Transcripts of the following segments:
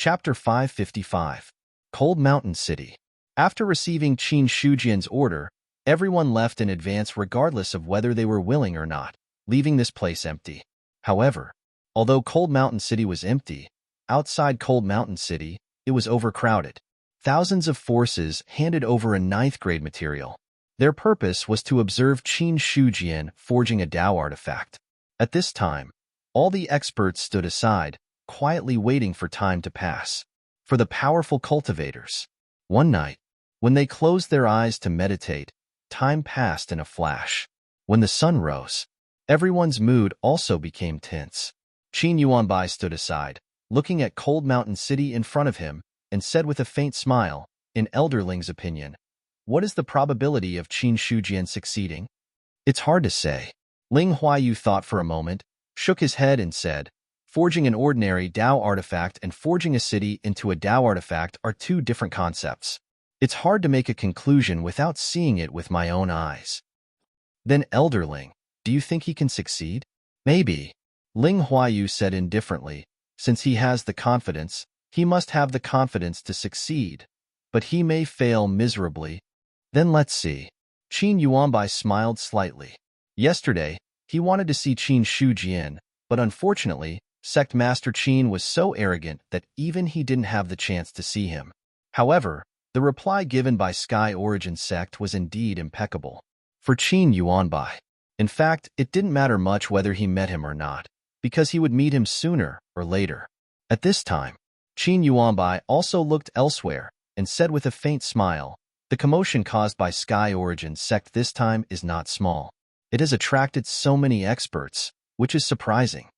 Chapter 555. Cold Mountain City. After receiving Qin Shujian's order, everyone left in advance regardless of whether they were willing or not, leaving this place empty. However, although Cold Mountain City was empty, outside Cold Mountain City, it was overcrowded. Thousands of forces handed over a 9th grade material. Their purpose was to observe Qin Shujian forging a Dao artifact. At this time, all the experts stood aside, quietly waiting for time to pass. For the powerful cultivators, one night, when they closed their eyes to meditate, time passed in a flash. When the sun rose, everyone's mood also became tense. Qin Yuanbai stood aside, looking at Cold Mountain City in front of him, and said with a faint smile, in Elderling's opinion, "What is the probability of Qin Shujian succeeding?" "It's hard to say." Ling Huayu thought for a moment, shook his head and said, "Forging an ordinary Dao artifact and forging a city into a Dao artifact are two different concepts. It's hard to make a conclusion without seeing it with my own eyes." "Then Elderling, do you think he can succeed?" "Maybe." Ling Huayu said indifferently, "Since he has the confidence, he must have the confidence to succeed. But he may fail miserably." "Then let's see." Qin Yuanbai smiled slightly. Yesterday, he wanted to see Qin Shujian, but unfortunately, Sect Master Qin was so arrogant that even he didn't have the chance to see him. However, the reply given by Sky Origin Sect was indeed impeccable. For Qin Yuanbai, in fact, it didn't matter much whether he met him or not, because he would meet him sooner or later. At this time, Qin Yuanbai also looked elsewhere and said with a faint smile, "The commotion caused by Sky Origin Sect this time is not small. It has attracted so many experts, which is surprising."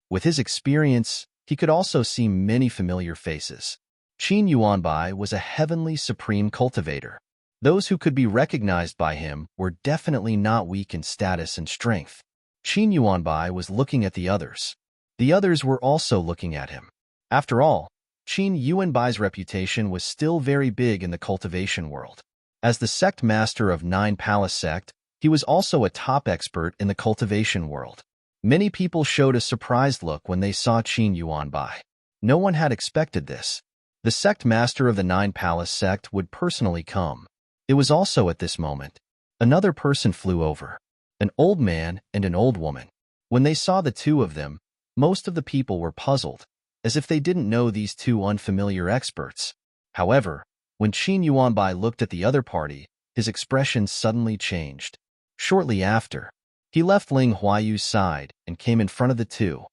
With his experience, he could also see many familiar faces. Qin Yuanbai was a heavenly supreme cultivator. Those who could be recognized by him were definitely not weak in status and strength. Qin Yuanbai was looking at the others. The others were also looking at him. After all, Qin Yuanbai's reputation was still very big in the cultivation world. As the sect master of 9 Palace Sect, he was also a top expert in the cultivation world. Many people showed a surprised look when they saw Qin Yuanbai. No one had expected this. The sect master of the 9 Palace Sect would personally come. It was also at this moment. Another person flew over. An old man and an old woman. When they saw the two of them, most of the people were puzzled, as if they didn't know these two unfamiliar experts. However, when Qin Yuanbai looked at the other party, his expression suddenly changed. Shortly after, he left Ling Huayu's side and came in front of the two.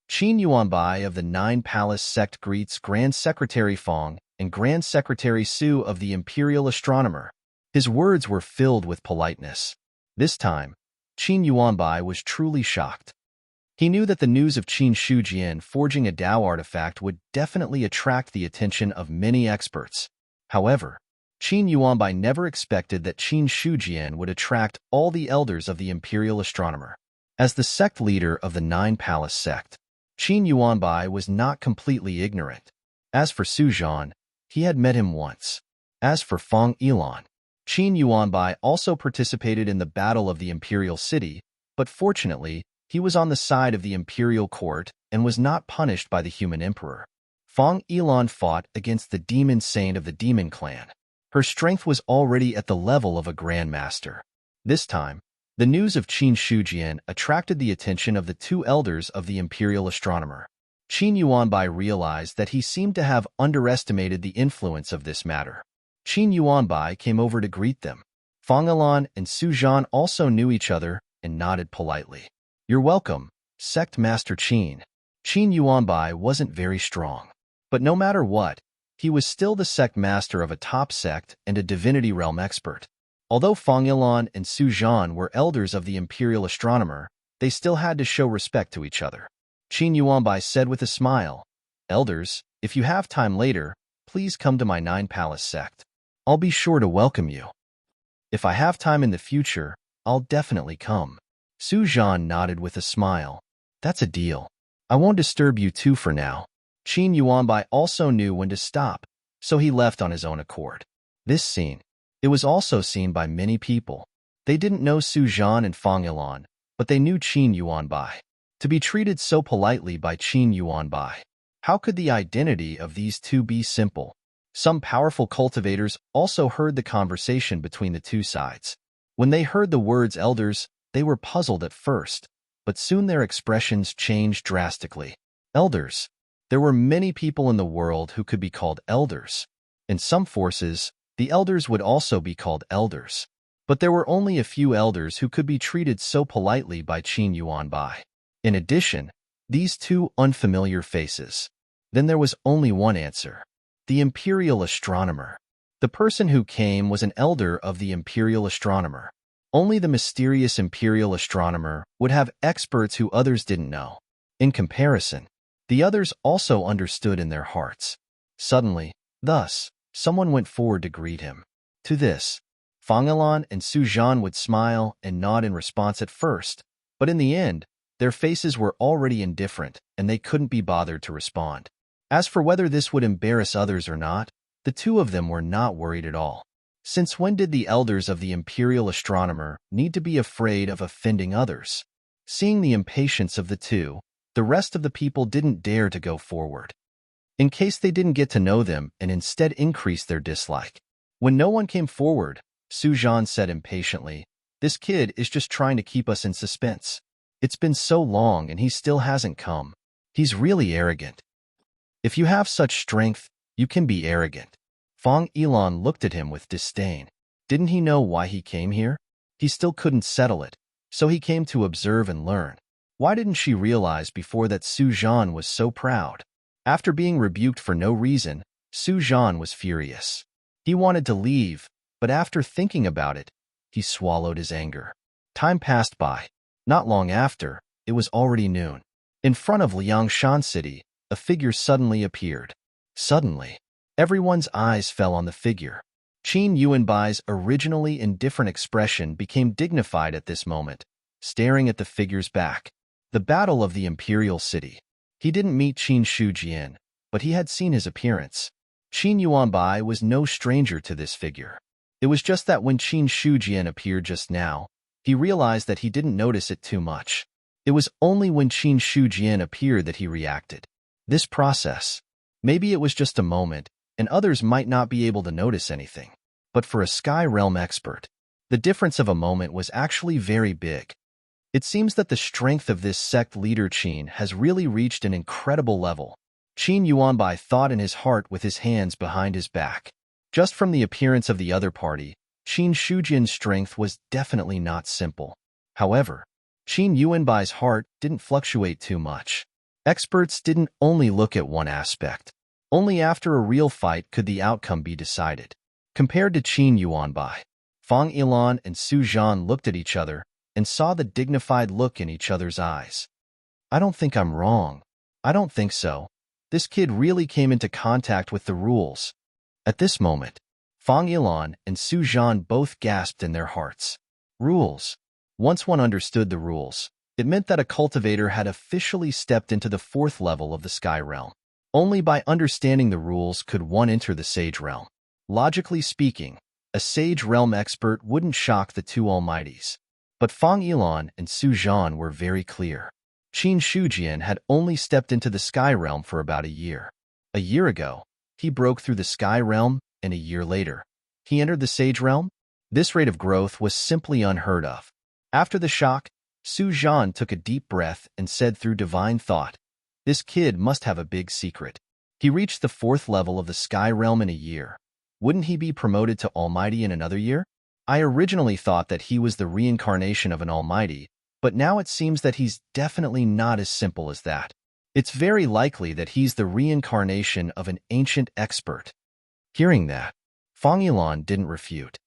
Qin Yuanbai of the 9 Palace Sect greets Grand Secretary Fong and Grand Secretary Su of the Imperial Astronomer. His words were filled with politeness. This time, Qin Yuanbai was truly shocked. He knew that the news of Qin Shujian forging a Dao artifact would definitely attract the attention of many experts. However, Qin Yuanbai never expected that Qin Shujian would attract all the elders of the Imperial Astronomer. As the sect leader of the 9 Palace Sect, Qin Yuanbai was not completely ignorant. As for Su Zhan, he had met him once. As for Fong Yilan, Qin Yuanbai also participated in the Battle of the Imperial City, but fortunately, he was on the side of the Imperial Court and was not punished by the Human Emperor. Fong Yilan fought against the Demon Saint of the Demon Clan. Her strength was already at the level of a Grandmaster. This time, the news of Qin Shujian attracted the attention of the two elders of the Imperial Astronomer. Qin Yuanbai realized that he seemed to have underestimated the influence of this matter. Qin Yuanbai came over to greet them. Fong Yilan and Su Zhan also knew each other and nodded politely. "You're welcome, Sect Master Qin." Qin Yuanbai wasn't very strong. But no matter what, he was still the sect master of a top sect and a divinity realm expert. Although Fong Yilan and Su Zhan were elders of the Imperial Astronomer, they still had to show respect to each other. Qin Yuanbai said with a smile, "Elders, if you have time later, please come to my 9 Palace Sect. I'll be sure to welcome you. If I have time in the future, I'll definitely come." Su Zhan nodded with a smile. "That's a deal. I won't disturb you two for now." Qin Yuanbai also knew when to stop, so he left on his own accord. This scene, it was also seen by many people. They didn't know Su Zhan and Fong Yilan, but they knew Qin Yuanbai. To be treated so politely by Qin Yuanbai. How could the identity of these two be simple? Some powerful cultivators also heard the conversation between the two sides. When they heard the words elders, they were puzzled at first, but soon their expressions changed drastically. Elders. There were many people in the world who could be called elders. In some forces, the elders would also be called elders. But there were only a few elders who could be treated so politely by Qin Yuanbai. In addition, these two unfamiliar faces. Then there was only one answer. The Imperial Astronomer. The person who came was an elder of the Imperial Astronomer. Only the mysterious Imperial Astronomer would have experts who others didn't know. In comparison, the others also understood in their hearts. Suddenly, thus, someone went forward to greet him. To this, Fang Ilan and Su Zhan would smile and nod in response at first, but in the end, their faces were already indifferent and they couldn't be bothered to respond. As for whether this would embarrass others or not, the two of them were not worried at all. Since when did the elders of the Imperial Astronomer need to be afraid of offending others? Seeing the impatience of the two, the rest of the people didn't dare to go forward, in case they didn't get to know them and instead increase their dislike. When no one came forward, Su Zhan said impatiently, "This kid is just trying to keep us in suspense. It's been so long and he still hasn't come. He's really arrogant." "If you have such strength, you can be arrogant." Fang Ilan looked at him with disdain. Didn't he know why he came here? He still couldn't settle it, so he came to observe and learn. Why didn't she realize before that Su Zhan was so proud? After being rebuked for no reason, Su Zhan was furious. He wanted to leave, but after thinking about it, he swallowed his anger. Time passed by. Not long after, it was already noon. In front of Liangshan City, a figure suddenly appeared. Suddenly, everyone's eyes fell on the figure. Qin Yuanbai's originally indifferent expression became dignified at this moment, staring at the figure's back. The Battle of the Imperial City. He didn't meet Qin Shujian, but he had seen his appearance. Qin Yuanbai was no stranger to this figure. It was just that when Qin Shujian appeared just now, he realized that he didn't notice it too much. It was only when Qin Shujian appeared that he reacted. This process. Maybe it was just a moment, and others might not be able to notice anything. But for a Sky Realm expert, the difference of a moment was actually very big. It seems that the strength of this sect leader Qin has really reached an incredible level. Qin Yuanbai thought in his heart with his hands behind his back. Just from the appearance of the other party, Qin Shujian's strength was definitely not simple. However, Qin Yuanbai's heart didn't fluctuate too much. Experts didn't only look at one aspect. Only after a real fight could the outcome be decided. Compared to Qin Yuanbai, Fang Ilan and Su Zhan looked at each other and saw the dignified look in each other's eyes. "I don't think I'm wrong. I don't think so. This kid really came into contact with the rules." At this moment, Fang Ilan and Su Zhan both gasped in their hearts. Rules. Once one understood the rules, it meant that a cultivator had officially stepped into the fourth level of the Sky Realm. Only by understanding the rules could one enter the Sage Realm. Logically speaking, a Sage Realm expert wouldn't shock the two Almighties. But Fang Ilan and Su Zhan were very clear. Qin Shujian had only stepped into the Sky Realm for about a year. A year ago, he broke through the Sky Realm, and a year later, he entered the Sage Realm. This rate of growth was simply unheard of. After the shock, Su Zhan took a deep breath and said through divine thought, "This kid must have a big secret." He reached the fourth level of the Sky Realm in a year. Wouldn't he be promoted to Almighty in another year? I originally thought that he was the reincarnation of an Almighty, but now it seems that he's definitely not as simple as that. It's very likely that he's the reincarnation of an ancient expert. Hearing that, Fang Ilan didn't refute.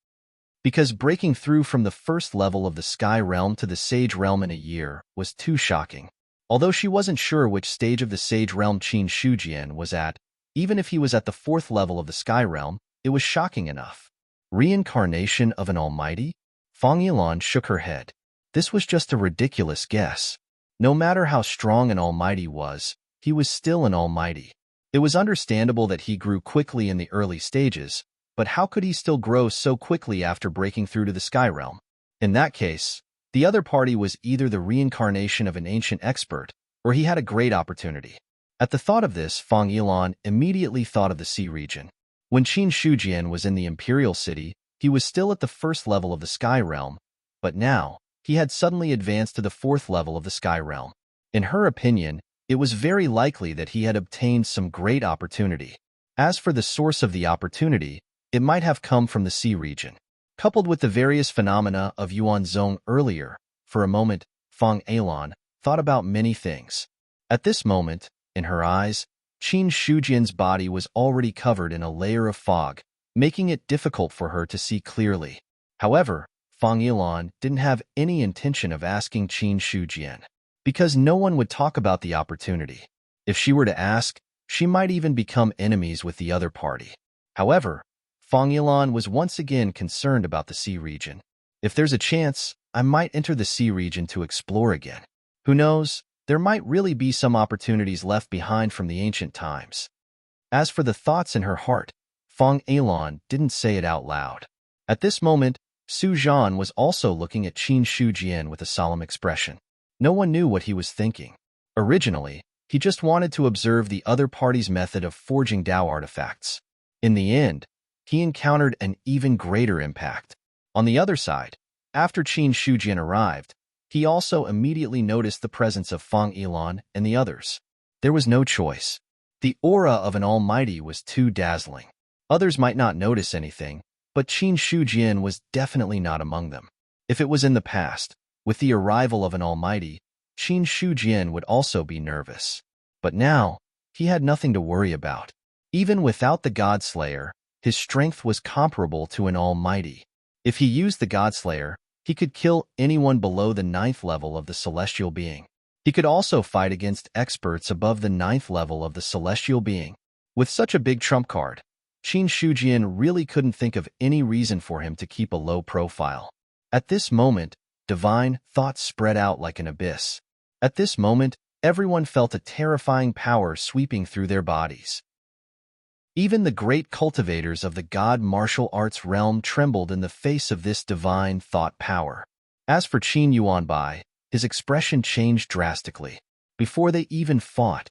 Because breaking through from the first level of the Sky Realm to the Sage Realm in a year was too shocking. Although she wasn't sure which stage of the Sage Realm Qin Shujian was at, even if he was at the fourth level of the Sky Realm, it was shocking enough. Reincarnation of an Almighty? Fang Ilan shook her head. This was just a ridiculous guess. No matter how strong an Almighty was, he was still an Almighty. It was understandable that he grew quickly in the early stages, but how could he still grow so quickly after breaking through to the Sky Realm? In that case, the other party was either the reincarnation of an ancient expert, or he had a great opportunity. At the thought of this, Fang Yilan immediately thought of the sea region. When Qin Shujian was in the Imperial City, he was still at the first level of the Sky Realm, but now, he had suddenly advanced to the fourth level of the Sky Realm. In her opinion, it was very likely that he had obtained some great opportunity. As for the source of the opportunity, it might have come from the sea region. Coupled with the various phenomena of Yuanzhong earlier, for a moment, Fang Yilan thought about many things. At this moment, in her eyes, Qin Shujian's body was already covered in a layer of fog, making it difficult for her to see clearly. However, Fang Yilan didn't have any intention of asking Qin Shujian, because no one would talk about the opportunity. If she were to ask, she might even become enemies with the other party. However, Fang Yilan was once again concerned about the sea region. If there's a chance, I might enter the sea region to explore again. Who knows, there might really be some opportunities left behind from the ancient times. As for the thoughts in her heart, Fang Yilan didn't say it out loud. At this moment, Su Zhan was also looking at Qin Shujian with a solemn expression. No one knew what he was thinking. Originally, he just wanted to observe the other party's method of forging Dao artifacts. In the end, he encountered an even greater impact. On the other side, after Qin Shujian arrived, he also immediately noticed the presence of Fang Yilan and the others. There was no choice. The aura of an almighty was too dazzling. Others might not notice anything, but Qin Shujian was definitely not among them. If it was in the past, with the arrival of an almighty, Qin Shujian would also be nervous. But now, he had nothing to worry about. Even without the God-Slayer, his strength was comparable to an almighty. If he used the God-Slayer, he could kill anyone below the 9th level of the celestial being. He could also fight against experts above the 9th level of the celestial being. With such a big trump card, Qin Shujian really couldn't think of any reason for him to keep a low profile. At this moment, divine thoughts spread out like an abyss. At this moment, everyone felt a terrifying power sweeping through their bodies. Even the great cultivators of the God martial arts realm trembled in the face of this divine thought power. As for Qin Yuanbai, his expression changed drastically. Before they even fought,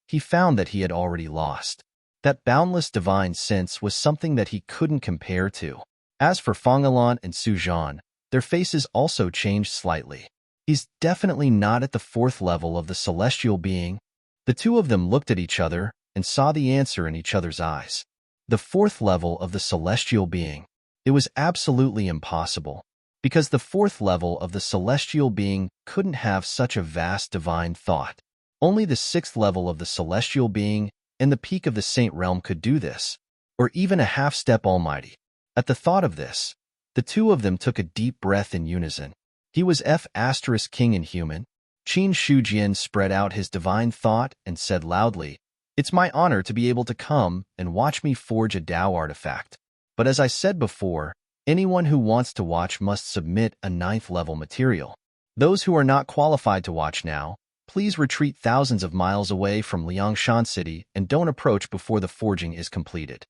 he found that he had already lost. That boundless divine sense was something that he couldn't compare to. As for Fang Yilan and Su Zhan, their faces also changed slightly. He's definitely not at the 4th level of the celestial being. The two of them looked at each other and saw the answer in each other's eyes. The 4th level of the celestial being. It was absolutely impossible, because the 4th level of the celestial being couldn't have such a vast divine thought. Only the 6th level of the celestial being and the peak of the saint realm could do this, or even a half-step almighty. At the thought of this, the two of them took a deep breath in unison. He was King in human. Qin Shujian spread out his divine thought and said loudly, "It's my honor to be able to come and watch me forge a Dao artifact. But as I said before, anyone who wants to watch must submit a 9th level material. Those who are not qualified to watch now, please retreat thousands of miles away from Liangshan City and don't approach before the forging is completed."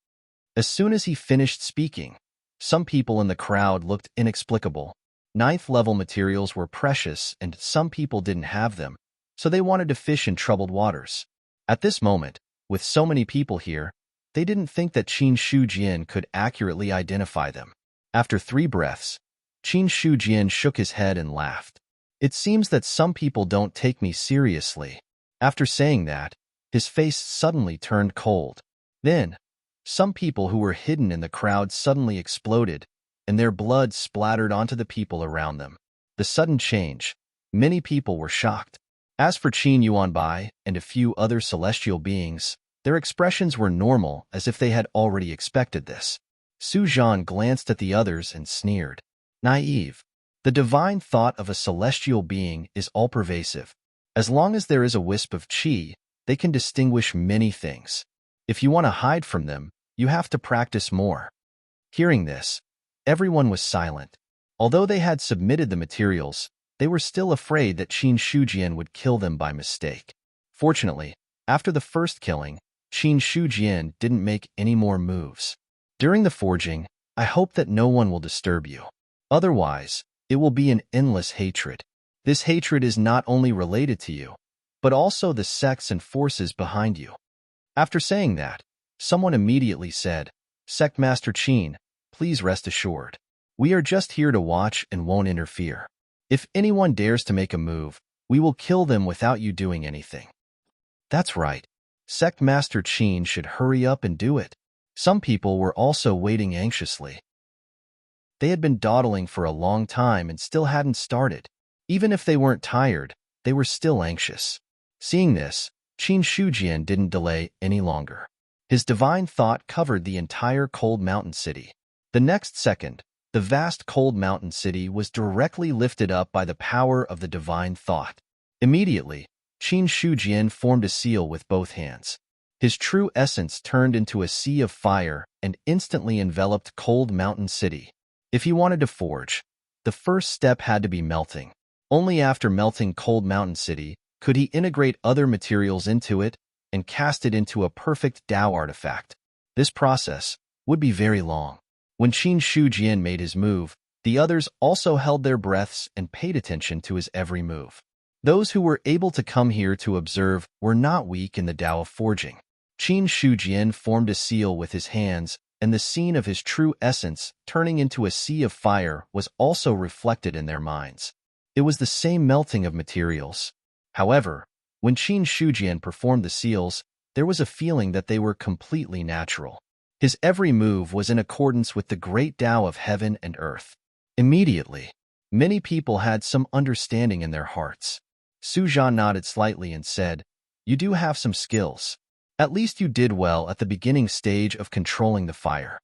As soon as he finished speaking, some people in the crowd looked inexplicable. 9th level materials were precious and some people didn't have them, so they wanted to fish in troubled waters. At this moment, with so many people here, they didn't think that Qin Shujian could accurately identify them. After 3 breaths, Qin Shujian shook his head and laughed. "It seems that some people don't take me seriously." After saying that, his face suddenly turned cold. Then, some people who were hidden in the crowd suddenly exploded, and their blood splattered onto the people around them. The sudden change, many people were shocked. As for Qin Yuanbai and a few other celestial beings, their expressions were normal, as if they had already expected this. Su Zhan glanced at the others and sneered. Naive. The divine thought of a celestial being is all-pervasive. As long as there is a wisp of qi, they can distinguish many things. If you want to hide from them, you have to practice more. Hearing this, everyone was silent. Although they had submitted the materials, they were still afraid that Qin Shujian would kill them by mistake. Fortunately, after the first killing, Qin Shujian didn't make any more moves. During the forging, I hope that no one will disturb you. Otherwise, it will be an endless hatred. This hatred is not only related to you, but also the sects and forces behind you. After saying that, someone immediately said, Sect Master Qin, please rest assured. We are just here to watch and won't interfere. If anyone dares to make a move, we will kill them without you doing anything. That's right. Sect Master Qin should hurry up and do it. Some people were also waiting anxiously. They had been dawdling for a long time and still hadn't started. Even if they weren't tired, they were still anxious. Seeing this, Qin Shujian didn't delay any longer. His divine thought covered the entire cold mountain city. The next second, the vast cold mountain city was directly lifted up by the power of the divine thought. Immediately, Qin Shujian formed a seal with both hands. His true essence turned into a sea of fire and instantly enveloped cold mountain city. If he wanted to forge, the first step had to be melting. Only after melting cold mountain city could he integrate other materials into it and cast it into a perfect Tao artifact. This process would be very long. When Qin Shujian made his move, the others also held their breaths and paid attention to his every move. Those who were able to come here to observe were not weak in the Tao of forging. Qin Shujian formed a seal with his hands, and the scene of his true essence turning into a sea of fire was also reflected in their minds. It was the same melting of materials. However, when Qin Shujian performed the seals, there was a feeling that they were completely natural. His every move was in accordance with the great Tao of heaven and earth. Immediately, many people had some understanding in their hearts. Su Zhan nodded slightly and said, You do have some skills. At least you did well at the beginning stage of controlling the fire.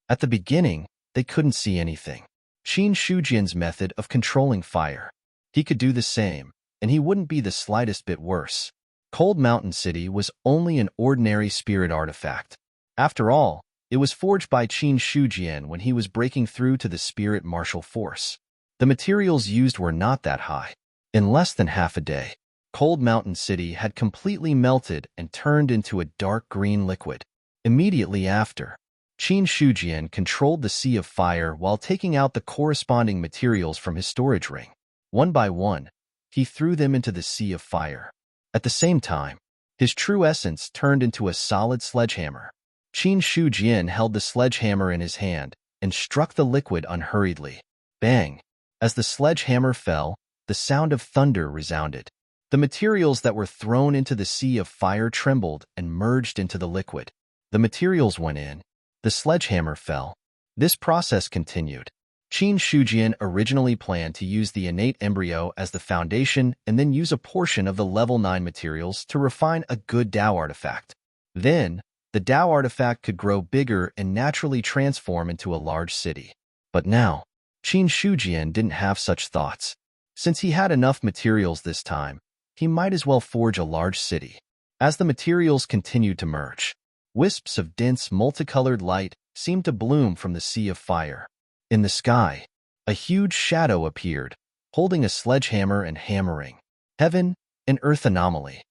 At the beginning, they couldn't see anything. Qin Shujian's method of controlling fire. He could do the same, and he wouldn't be the slightest bit worse. Cold Mountain City was only an ordinary spirit artifact. After all, it was forged by Qin Shujian when he was breaking through to the spirit martial force. The materials used were not that high. In less than half a day, Cold Mountain City had completely melted and turned into a dark green liquid. Immediately after, Qin Shujian controlled the sea of fire while taking out the corresponding materials from his storage ring. One by one, he threw them into the sea of fire. At the same time, his true essence turned into a solid sledgehammer. Qin Shujian held the sledgehammer in his hand and struck the liquid unhurriedly. Bang! As the sledgehammer fell, the sound of thunder resounded. The materials that were thrown into the sea of fire trembled and merged into the liquid. The materials went in. The sledgehammer fell. This process continued. Qin Shujian originally planned to use the innate embryo as the foundation and then use a portion of the level 9 materials to refine a good Tao artifact. Then, the Tao artifact could grow bigger and naturally transform into a large city. But now, Qin Shujian didn't have such thoughts. Since he had enough materials this time, he might as well forge a large city. As the materials continued to merge, wisps of dense, multicolored light seemed to bloom from the sea of fire. In the sky, a huge shadow appeared, holding a sledgehammer and hammering. Heaven and Earth Anomaly.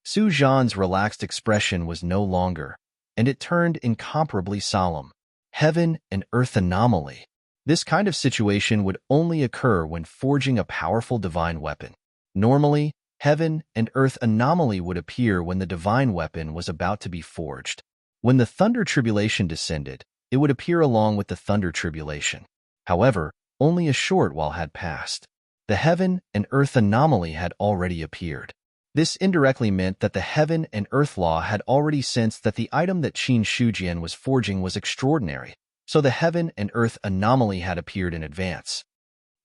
Su Zhan's relaxed expression was no longer, and it turned incomparably solemn. Heaven and Earth Anomaly. This kind of situation would only occur when forging a powerful divine weapon. Normally, Heaven and Earth Anomaly would appear when the divine weapon was about to be forged. When the Thunder Tribulation descended, it would appear along with the Thunder Tribulation. However, only a short while had passed. The Heaven and Earth Anomaly had already appeared. This indirectly meant that the Heaven and Earth Law had already sensed that the item that Qin Shujian was forging was extraordinary, so the Heaven and Earth Anomaly had appeared in advance.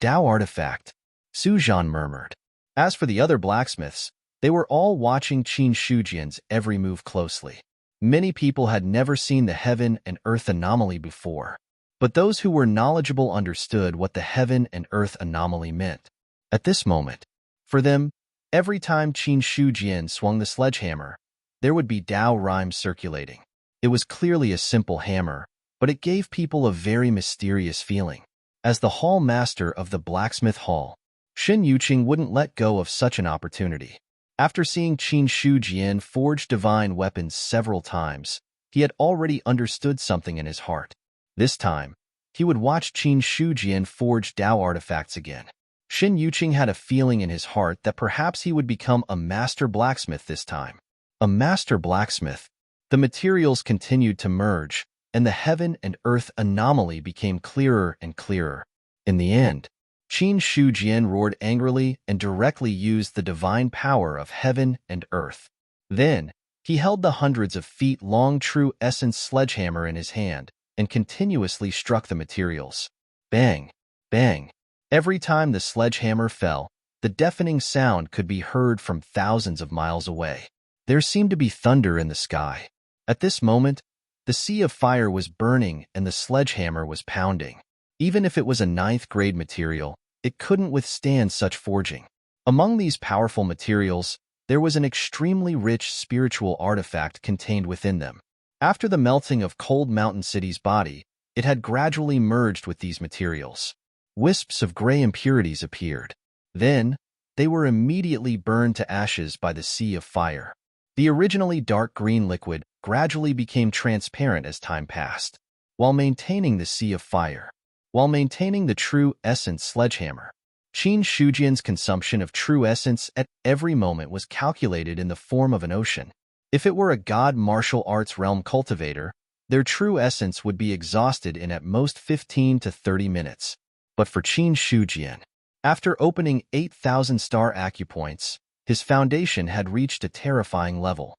Tao artifact, Su Zhan murmured. As for the other blacksmiths, they were all watching Qin Shujian's every move closely. Many people had never seen the Heaven and Earth Anomaly before, but those who were knowledgeable understood what the Heaven and Earth Anomaly meant. At this moment, for them, every time Qin Shujian swung the sledgehammer, there would be Tao rhymes circulating. It was clearly a simple hammer, but it gave people a very mysterious feeling. As the hall master of the blacksmith hall, Shen Yuqing wouldn't let go of such an opportunity. After seeing Qin Shujian forge divine weapons several times, he had already understood something in his heart. This time, he would watch Qin Shujian forge Tao artifacts again. Shin Yuqing had a feeling in his heart that perhaps he would become a master blacksmith this time. A master blacksmith. The materials continued to merge, and the heaven and earth anomaly became clearer and clearer. In the end, Qin Shu Jian roared angrily and directly used the divine power of heaven and earth. Then, he held the hundreds of feet-long true essence sledgehammer in his hand and continuously struck the materials. Bang! Bang! Every time the sledgehammer fell, the deafening sound could be heard from thousands of miles away. There seemed to be thunder in the sky. At this moment, the sea of fire was burning and the sledgehammer was pounding. Even if it was a ninth-grade material, it couldn't withstand such forging. Among these powerful materials, there was an extremely rich spiritual artifact contained within them. After the melting of Cold Mountain City's body, it had gradually merged with these materials. Wisps of gray impurities appeared. Then, they were immediately burned to ashes by the sea of fire. The originally dark green liquid gradually became transparent as time passed, while maintaining the sea of fire. While maintaining the true essence sledgehammer, Qin Shujian's consumption of true essence at every moment was calculated in the form of an ocean. If it were a god martial arts realm cultivator, their true essence would be exhausted in at most 15 to 30 minutes. But for Qin Shujian, after opening 8,000 star acupoints, his foundation had reached a terrifying level.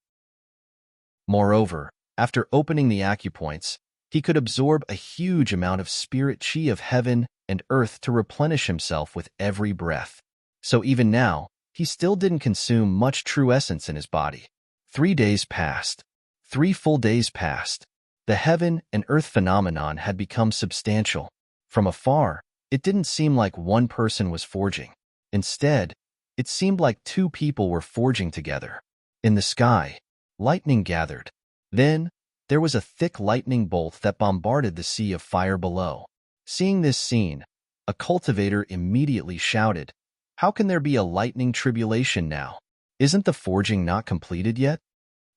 Moreover, after opening the acupoints, he could absorb a huge amount of spirit chi of heaven and earth to replenish himself with every breath. So even now, he still didn't consume much true essence in his body. 3 days passed. 3 full days passed. The heaven and earth phenomenon had become substantial. From afar, it didn't seem like one person was forging. Instead, it seemed like 2 people were forging together. In the sky, lightning gathered. Then, there was a thick lightning bolt that bombarded the sea of fire below. Seeing this scene, a cultivator immediately shouted, "How can there be a lightning tribulation now? Isn't the forging not completed yet?"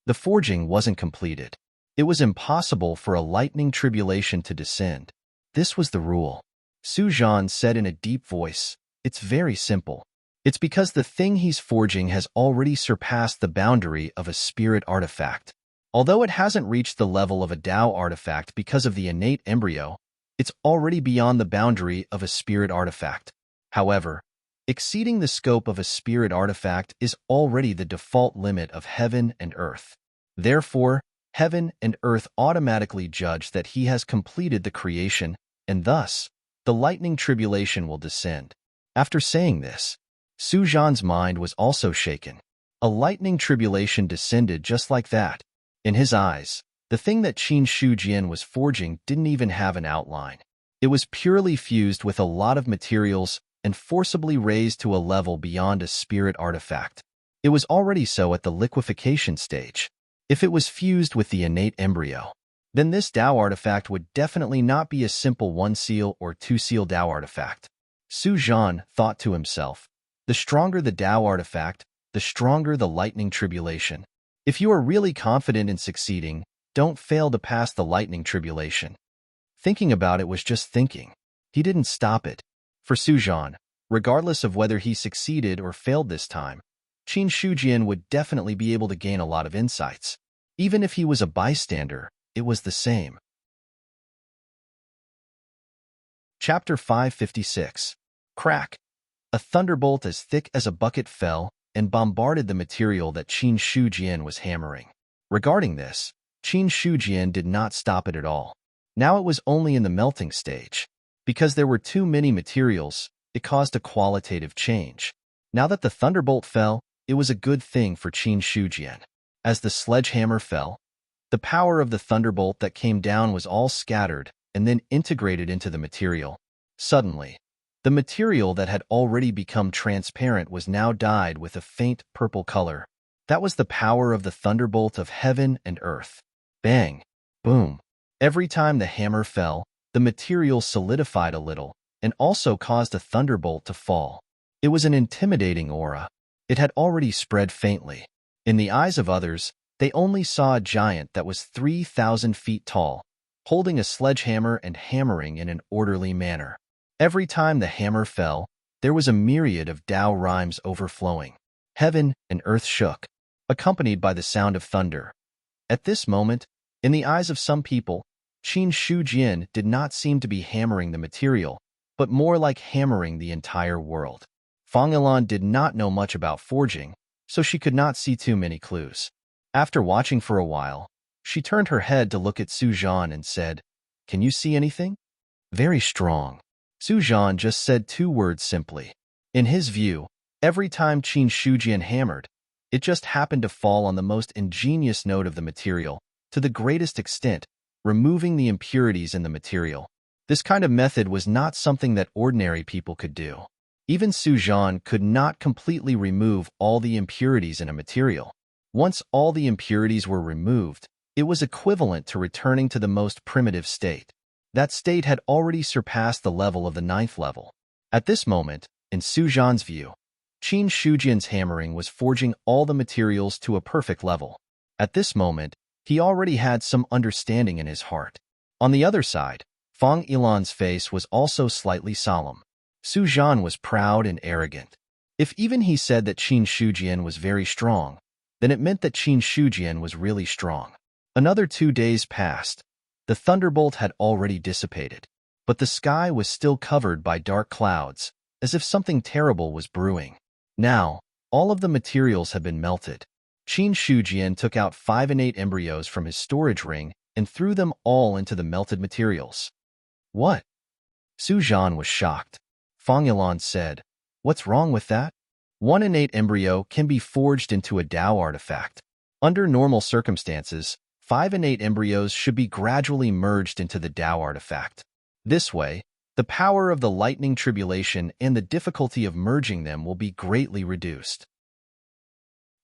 The forging wasn't completed. It was impossible for a lightning tribulation to descend. This was the rule. Su Zhan said in a deep voice, "It's very simple. It's because the thing he's forging has already surpassed the boundary of a spirit artifact. Although it hasn't reached the level of a Tao artifact because of the innate embryo, it's already beyond the boundary of a spirit artifact. However, exceeding the scope of a spirit artifact is already the default limit of heaven and earth. Therefore, heaven and earth automatically judge that he has completed the creation, and thus, the lightning tribulation will descend." After saying this, Su Zhan's mind was also shaken. A lightning tribulation descended just like that. In his eyes, the thing that Qin Shujian was forging didn't even have an outline. It was purely fused with a lot of materials and forcibly raised to a level beyond a spirit artifact. It was already so at the liquefaction stage. If it was fused with the innate embryo, then this Tao artifact would definitely not be a simple 1-seal or 2-seal Tao artifact. Su Zhan thought to himself, the stronger the Tao artifact, the stronger the lightning tribulation. If you are really confident in succeeding, don't fail to pass the lightning tribulation. Thinking about it was just thinking. He didn't stop it. For Su Zhan, regardless of whether he succeeded or failed this time, Qin Shujian would definitely be able to gain a lot of insights. Even if he was a bystander, it was the same. Chapter 556. Crack. A thunderbolt as thick as a bucket fell and bombarded the material that Qin Shujian was hammering. Regarding this, Qin Shujian did not stop it at all. Now it was only in the melting stage. Because there were too many materials, it caused a qualitative change. Now that the thunderbolt fell, it was a good thing for Qin Shujian. As the sledgehammer fell, the power of the thunderbolt that came down was all scattered and then integrated into the material. Suddenly, the material that had already become transparent was now dyed with a faint purple color. That was the power of the thunderbolt of heaven and earth. Bang! Boom! Every time the hammer fell, the material solidified a little and also caused a thunderbolt to fall. It was an intimidating aura. It had already spread faintly. In the eyes of others, they only saw a giant that was 3,000 feet tall, holding a sledgehammer and hammering in an orderly manner. Every time the hammer fell, there was a myriad of Tao rhymes overflowing. Heaven and earth shook, accompanied by the sound of thunder. At this moment, in the eyes of some people, Qin Shujian did not seem to be hammering the material, but more like hammering the entire world. Fang Yilan did not know much about forging, so she could not see too many clues. After watching for a while, she turned her head to look at Su Zhan and said, "Can you see anything?" "Very strong." Su Zhan just said 2 words simply. In his view, every time Qin Shujian hammered, it just happened to fall on the most ingenious note of the material, to the greatest extent, removing the impurities in the material. This kind of method was not something that ordinary people could do. Even Su Zhan could not completely remove all the impurities in a material. Once all the impurities were removed, it was equivalent to returning to the most primitive state. That state had already surpassed the level of the 9th level. At this moment, in Su Zhan's view, Qin Shujian's hammering was forging all the materials to a perfect level. At this moment, he already had some understanding in his heart. On the other side, Fang Yilan's face was also slightly solemn. Su Zhan was proud and arrogant. If even he said that Qin Shujian was very strong, then it meant that Qin Shujian was really strong. Another 2 days passed. The thunderbolt had already dissipated, but the sky was still covered by dark clouds, as if something terrible was brewing. Now, all of the materials had been melted. Qin Shujian took out 5 innate embryos from his storage ring and threw them all into the melted materials. "What?" Su Zhan was shocked. Fang Yilan said, "What's wrong with that? 1 innate embryo can be forged into a Tao artifact. Under normal circumstances, 5 innate embryos should be gradually merged into the Tao artifact. This way, the power of the lightning tribulation and the difficulty of merging them will be greatly reduced."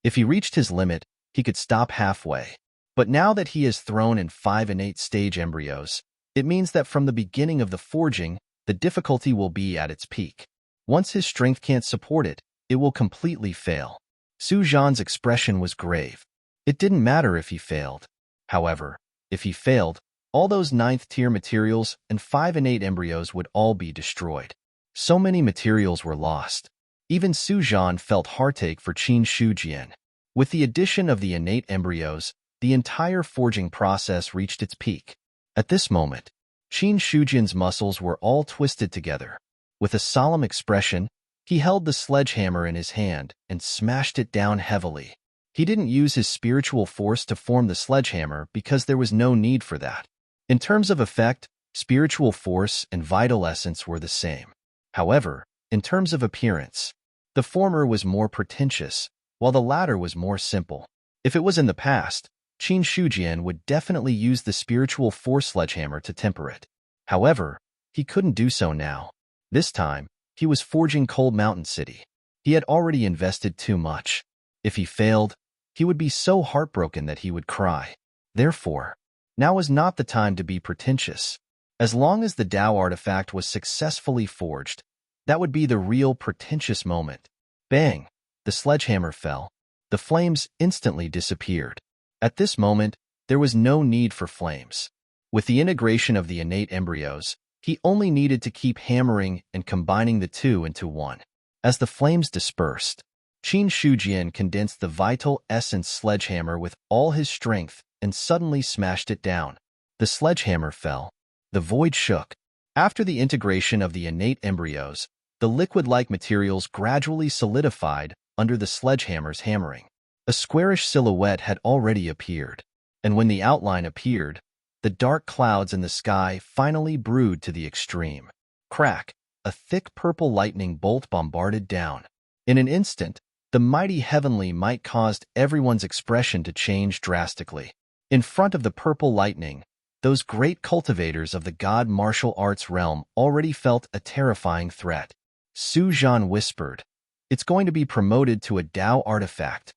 If he reached his limit, he could stop halfway. But now that he has thrown in 5 innate stage embryos, it means that from the beginning of the forging, the difficulty will be at its peak. Once his strength can't support it, it will completely fail. Su Zhan's expression was grave. It didn't matter if he failed. However, if he failed, all those 9th-tier materials and 5 innate embryos would all be destroyed. So many materials were lost. Even Su Zhan felt heartache for Qin Shujian. With the addition of the innate embryos, the entire forging process reached its peak. At this moment, Qin Shujian's muscles were all twisted together. With a solemn expression, he held the sledgehammer in his hand and smashed it down heavily. He didn't use his spiritual force to form the sledgehammer because there was no need for that. In terms of effect, spiritual force and vital essence were the same. However, in terms of appearance, the former was more pretentious, while the latter was more simple. If it was in the past, Qin Shujian would definitely use the spiritual force sledgehammer to temper it. However, he couldn't do so now. This time, he was forging Cold Mountain City. He had already invested too much. If he failed, he would be so heartbroken that he would cry. Therefore, now was not the time to be pretentious. As long as the Tao artifact was successfully forged, that would be the real pretentious moment. Bang! The sledgehammer fell. The flames instantly disappeared. At this moment, there was no need for flames. With the integration of the innate embryos, he only needed to keep hammering and combining the two into one. As the flames dispersed, Qin Shujian condensed the vital essence sledgehammer with all his strength and suddenly smashed it down. The sledgehammer fell. The void shook. After the integration of the innate embryos, the liquid-like materials gradually solidified under the sledgehammer's hammering. A squarish silhouette had already appeared, and when the outline appeared, the dark clouds in the sky finally brewed to the extreme. Crack! A thick purple lightning bolt bombarded down. In an instant, the mighty heavenly might caused everyone's expression to change drastically. In front of the purple lightning, those great cultivators of the god martial arts realm already felt a terrifying threat. Su Zhan whispered, "It's going to be promoted to a Tao artifact."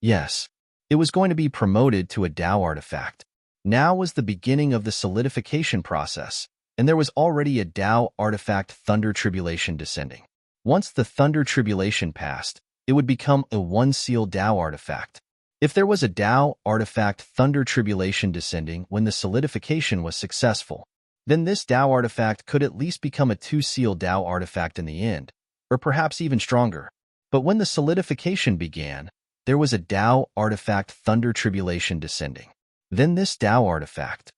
Yes, it was going to be promoted to a Tao artifact. Now was the beginning of the solidification process, and there was already a Tao artifact thunder tribulation descending. Once the thunder tribulation passed, it would become a one-seal Tao artifact. If there was a Tao artifact thunder tribulation descending when the solidification was successful, then this Tao artifact could at least become a two-seal Tao artifact in the end, or perhaps even stronger. But when the solidification began, there was a Tao artifact thunder tribulation descending. Then this Tao artifact.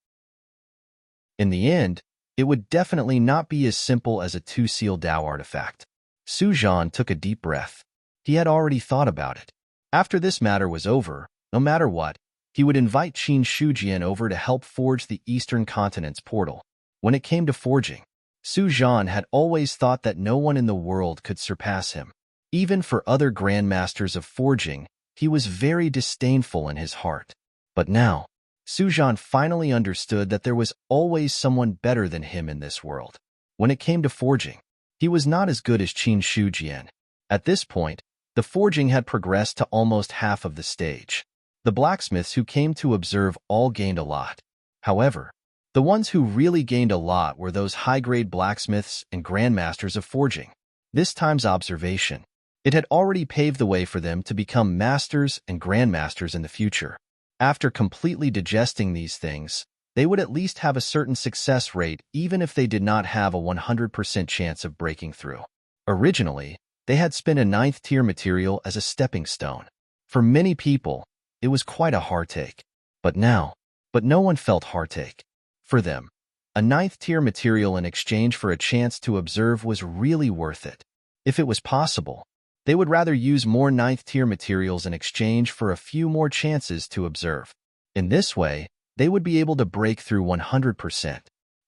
In the end, it would definitely not be as simple as a two-seal Tao artifact. Su Zhan took a deep breath. He had already thought about it. After this matter was over, no matter what, he would invite Qin Shujian over to help forge the Eastern Continent's portal. When it came to forging, Su Zhan had always thought that no one in the world could surpass him. Even for other grandmasters of forging, he was very disdainful in his heart. But now, Su Zhan finally understood that there was always someone better than him in this world. When it came to forging, he was not as good as Qin Shujian. At this point, the forging had progressed to almost half of the stage. The blacksmiths who came to observe all gained a lot. However, the ones who really gained a lot were those high-grade blacksmiths and grandmasters of forging. This time's observation, it had already paved the way for them to become masters and grandmasters in the future. After completely digesting these things, they would at least have a certain success rate even if they did not have a 100% chance of breaking through. Originally, they had spent a 9th-tier material as a stepping stone. For many people, it was quite a heartache. But no one felt heartache. For them, a 9th-tier material in exchange for a chance to observe was really worth it. If it was possible, they would rather use more 9th-tier materials in exchange for a few more chances to observe. In this way, they would be able to break through 100%.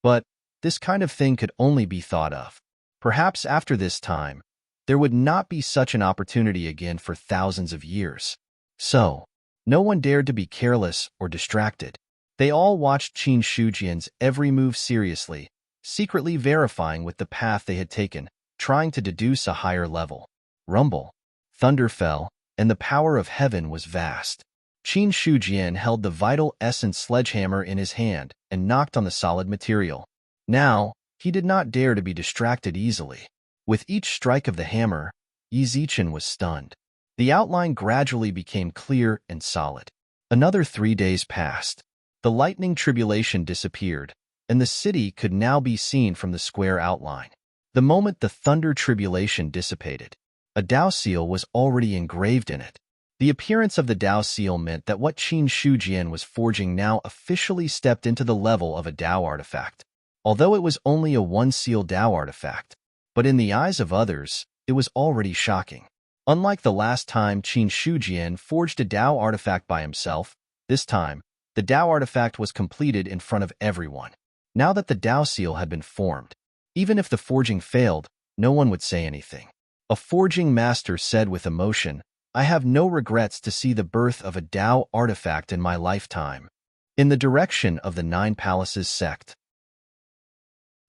But this kind of thing could only be thought of. Perhaps after this time, there would not be such an opportunity again for thousands of years. So, no one dared to be careless or distracted. They all watched Qin Shujian's every move seriously, secretly verifying with the path they had taken, trying to deduce a higher level. Rumble, thunder fell, and the power of heaven was vast. Qin Shujian held the vital essence sledgehammer in his hand and knocked on the solid material. Now, he did not dare to be distracted easily. With each strike of the hammer, Yi Zichen was stunned. The outline gradually became clear and solid. Another 3 days passed. The lightning tribulation disappeared, and the city could now be seen from the square outline. The moment the thunder tribulation dissipated, a Dao seal was already engraved in it. The appearance of the Dao seal meant that what Qin Shujian was forging now officially stepped into the level of a Dao artifact. Although it was only a one-seal Dao artifact, but in the eyes of others, it was already shocking. Unlike the last time Qin Shujian forged a Dao artifact by himself, this time, the Dao artifact was completed in front of everyone. Now that the Dao seal had been formed, even if the forging failed, no one would say anything. A forging master said with emotion, "I have no regrets to see the birth of a Dao artifact in my lifetime." In the direction of the 9 Palaces sect,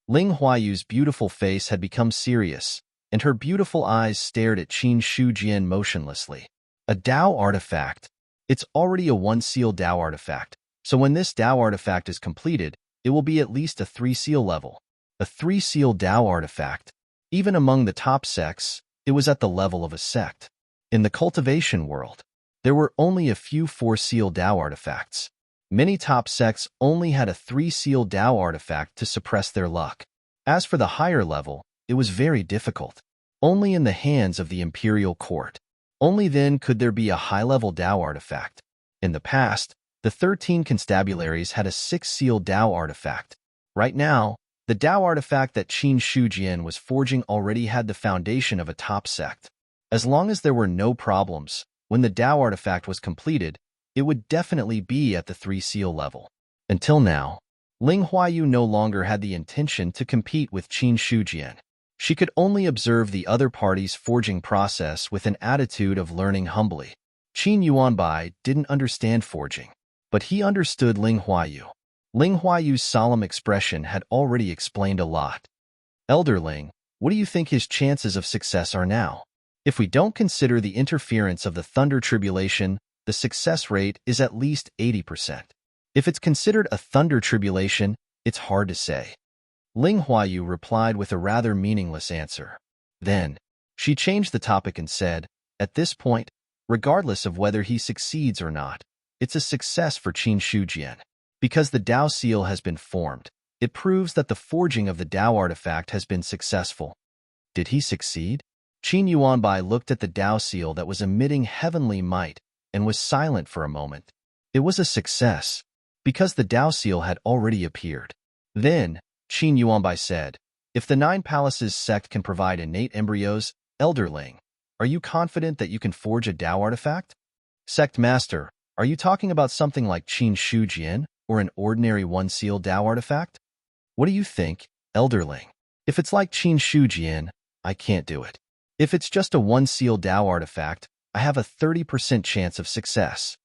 Ling Huayu's beautiful face had become serious, and her beautiful eyes stared at Qin Shujian motionlessly. A Dao artifact. It's already a one-seal Dao artifact, so when this Dao artifact is completed, it will be at least a 3-seal level. A 3-seal Dao artifact. Even among the top sects, it was at the level of a sect. In the cultivation world, there were only a few 4-seal Dao artifacts. Many top sects only had a 3-seal Dao artifact to suppress their luck. As for the higher level, it was very difficult. Only in the hands of the imperial court. Only then could there be a high-level Dao artifact. In the past, the 13 constabularies had a 6-seal Dao artifact. Right now, the Dao artifact that Qin Shujian was forging already had the foundation of a top sect. As long as there were no problems, when the Dao artifact was completed, it would definitely be at the 3-seal level. Until now, Ling Huayu no longer had the intention to compete with Qin Shujian. She could only observe the other party's forging process with an attitude of learning humbly. Qin Yuanbai didn't understand forging, but he understood Ling Huayu. Ling Huayu's solemn expression had already explained a lot. "Elder Ling, what do you think his chances of success are now? If we don't consider the interference of the thunder tribulation, the success rate is at least 80%. If it's considered a thunder tribulation, it's hard to say." Ling Huayu replied with a rather meaningless answer. Then, she changed the topic and said, "At this point, regardless of whether he succeeds or not, it's a success for Qin Shujian. Because the Dao seal has been formed, it proves that the forging of the Dao artifact has been successful." Did he succeed? Qin Yuanbai looked at the Dao seal that was emitting heavenly might and was silent for a moment. It was a success, because the Dao seal had already appeared. Then, Qin Yuanbai said, "If the Nine Palaces sect can provide innate embryos, Elderling, are you confident that you can forge a Dao artifact?" "Sect Master, are you talking about something like Qin Shujian or an ordinary one-seal Dao artifact?" "What do you think, Elderling? If it's like Qin Shujian, I can't do it. If it's just a one-seal Dao artifact, I have a 30% chance of success."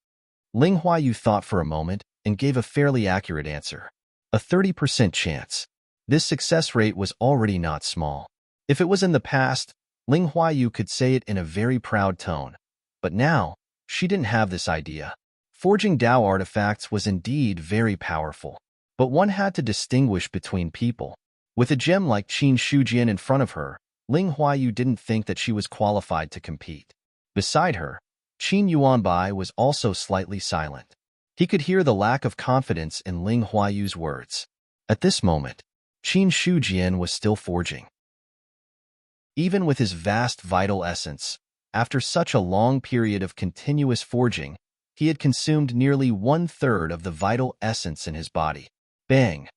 Ling Huayu thought for a moment and gave a fairly accurate answer. A 30% chance. This success rate was already not small. If it was in the past, Ling Huayu could say it in a very proud tone. But now, she didn't have this idea. Forging Dao artifacts was indeed very powerful. But one had to distinguish between people. With a gem like Qin Shujian in front of her, Ling Huayu didn't think that she was qualified to compete. Beside her, Qin Yuanbai was also slightly silent. He could hear the lack of confidence in Ling Huayu's words. At this moment, Qin Shujian was still forging. Even with his vast vital essence, after such a long period of continuous forging, he had consumed nearly 1/3 of the vital essence in his body. Bang!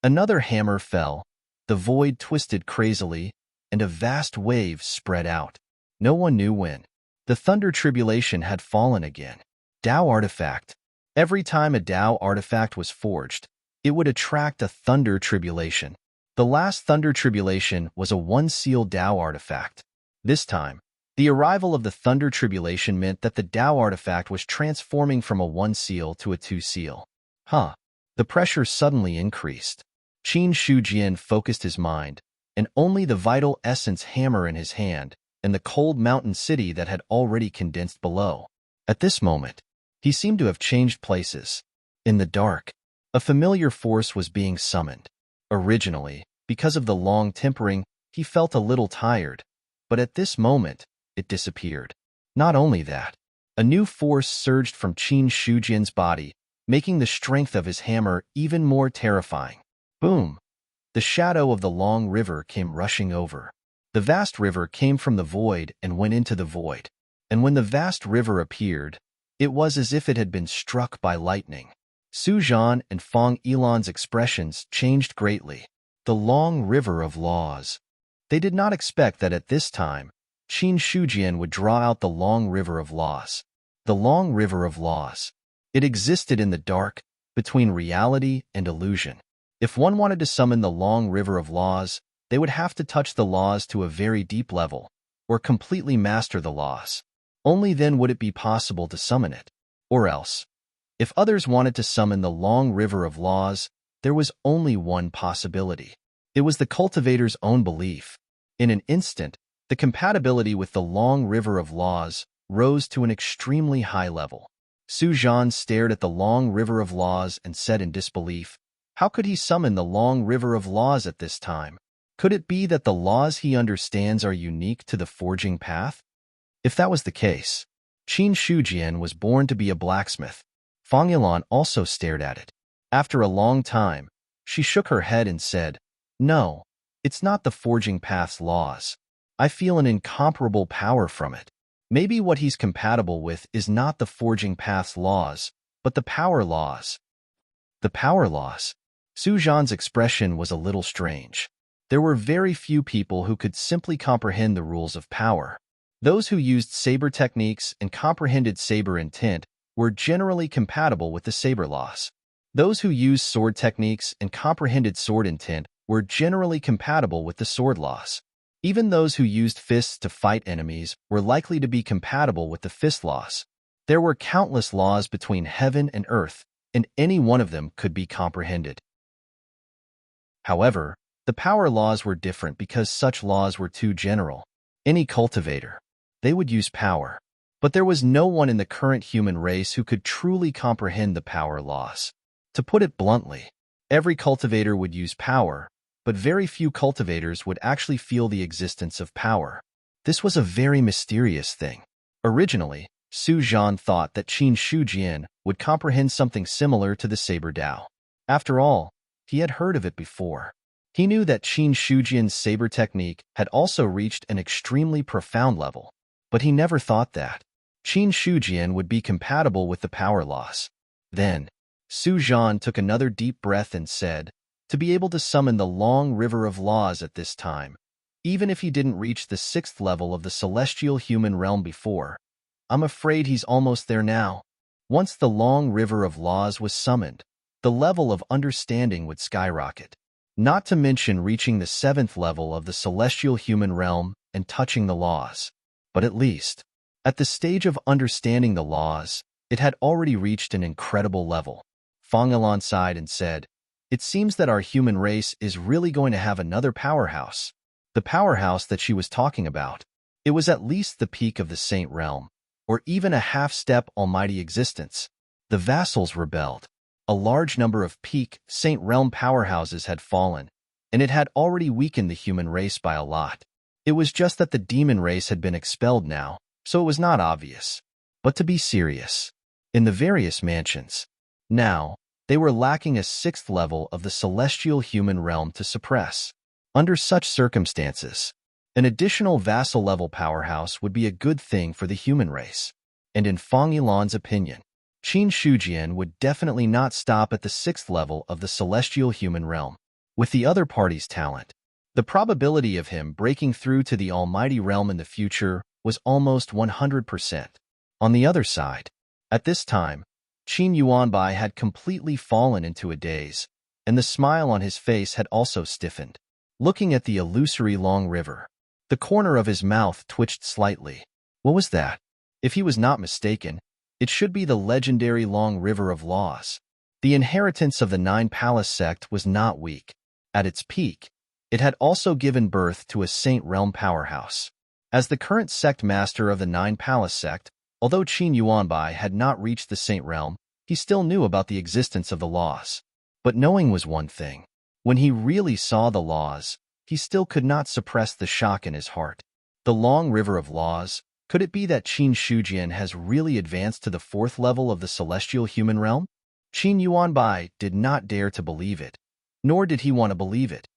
Another hammer fell, the void twisted crazily, and a vast wave spread out. No one knew when. The thunder tribulation had fallen again. Dao artifact. Every time a Dao artifact was forged, it would attract a thunder tribulation. The last thunder tribulation was a one-seal Dao artifact. This time, the arrival of the thunder tribulation meant that the Dao artifact was transforming from a one-seal to a two-seal. The pressure suddenly increased. Qin Shujian focused his mind, and only the vital essence hammer in his hand, and the cold mountain city that had already condensed below. At this moment, he seemed to have changed places. In the dark, a familiar force was being summoned. Originally, because of the long tempering, he felt a little tired, but at this moment, it disappeared. Not only that, a new force surged from Qin Shujian's body, making the strength of his hammer even more terrifying. Boom! The shadow of the long river came rushing over. The vast river came from the void and went into the void. And when the vast river appeared, it was as if it had been struck by lightning. Su Zhan and Fang Ilan's expressions changed greatly. The long river of laws. They did not expect that at this time, Qin Shujian would draw out the long river of laws. The long river of laws. It existed in the dark, between reality and illusion. If one wanted to summon the long river of laws, they would have to touch the laws to a very deep level, or completely master the laws. Only then would it be possible to summon it. Or else, if others wanted to summon the long river of laws, there was only one possibility. It was the cultivator's own belief. In an instant, the compatibility with the long river of laws rose to an extremely high level. Su Zhan stared at the long river of laws and said in disbelief, how could he summon the long river of laws at this time? Could it be that the laws he understands are unique to the forging path? If that was the case, Qin Shujian was born to be a blacksmith. Fang Ilan also stared at it. After a long time, she shook her head and said, no, it's not the forging path's laws. I feel an incomparable power from it. Maybe what he's compatible with is not the forging path's laws, but the power laws. The power laws. Su Zhan's expression was a little strange. There were very few people who could simply comprehend the rules of power. Those who used saber techniques and comprehended saber intent were generally compatible with the saber laws. Those who used sword techniques and comprehended sword intent were generally compatible with the sword laws. Even those who used fists to fight enemies were likely to be compatible with the fist laws. There were countless laws between heaven and earth, and any one of them could be comprehended. However, the power laws were different because such laws were too general. Any cultivator, they would use power. But there was no one in the current human race who could truly comprehend the power laws. To put it bluntly, every cultivator would use power, but very few cultivators would actually feel the existence of power. This was a very mysterious thing. Originally, Su Zhan thought that Qin Shujian would comprehend something similar to the Saber Dao. After all, he had heard of it before. He knew that Qin Shujian's saber technique had also reached an extremely profound level, but he never thought that Qin Shujian would be compatible with the power loss. Then, Su Zhan took another deep breath and said, to be able to summon the long river of laws at this time, even if he didn't reach the 6th level of the celestial human realm before, I'm afraid he's almost there now. Once the long river of laws was summoned, the level of understanding would skyrocket, not to mention reaching the 7th level of the celestial human realm and touching the laws. But at least, at the stage of understanding the laws, it had already reached an incredible level. Fang Ilan sighed and said, it seems that our human race is really going to have another powerhouse. The powerhouse that she was talking about. It was at least the peak of the Saint Realm, or even a half-step almighty existence. The vassals rebelled. A large number of peak Saint Realm powerhouses had fallen, and it had already weakened the human race by a lot. It was just that the demon race had been expelled now, so it was not obvious. But to be serious, in the various mansions, now, they were lacking a 6th level of the celestial human realm to suppress. Under such circumstances, an additional vassal-level powerhouse would be a good thing for the human race. And in Fang Ilan's opinion, Qin Shujian would definitely not stop at the 6th level of the celestial human realm. With the other party's talent, the probability of him breaking through to the almighty realm in the future was almost 100%. On the other side, at this time, Qin Yuanbai had completely fallen into a daze, and the smile on his face had also stiffened. Looking at the illusory long river, the corner of his mouth twitched slightly. What was that? If he was not mistaken, it should be the legendary long river of laws. The inheritance of the Nine Palace sect was not weak. At its peak, it had also given birth to a Saint Realm powerhouse. As the current sect master of the Nine Palace sect, although Qin Yuanbai had not reached the Saint Realm, he still knew about the existence of the laws. But knowing was one thing. When he really saw the laws, he still could not suppress the shock in his heart. The long river of laws, could it be that Qin Shujian has really advanced to the 4th level of the celestial human realm? Qin Yuanbai did not dare to believe it, nor did he want to believe it.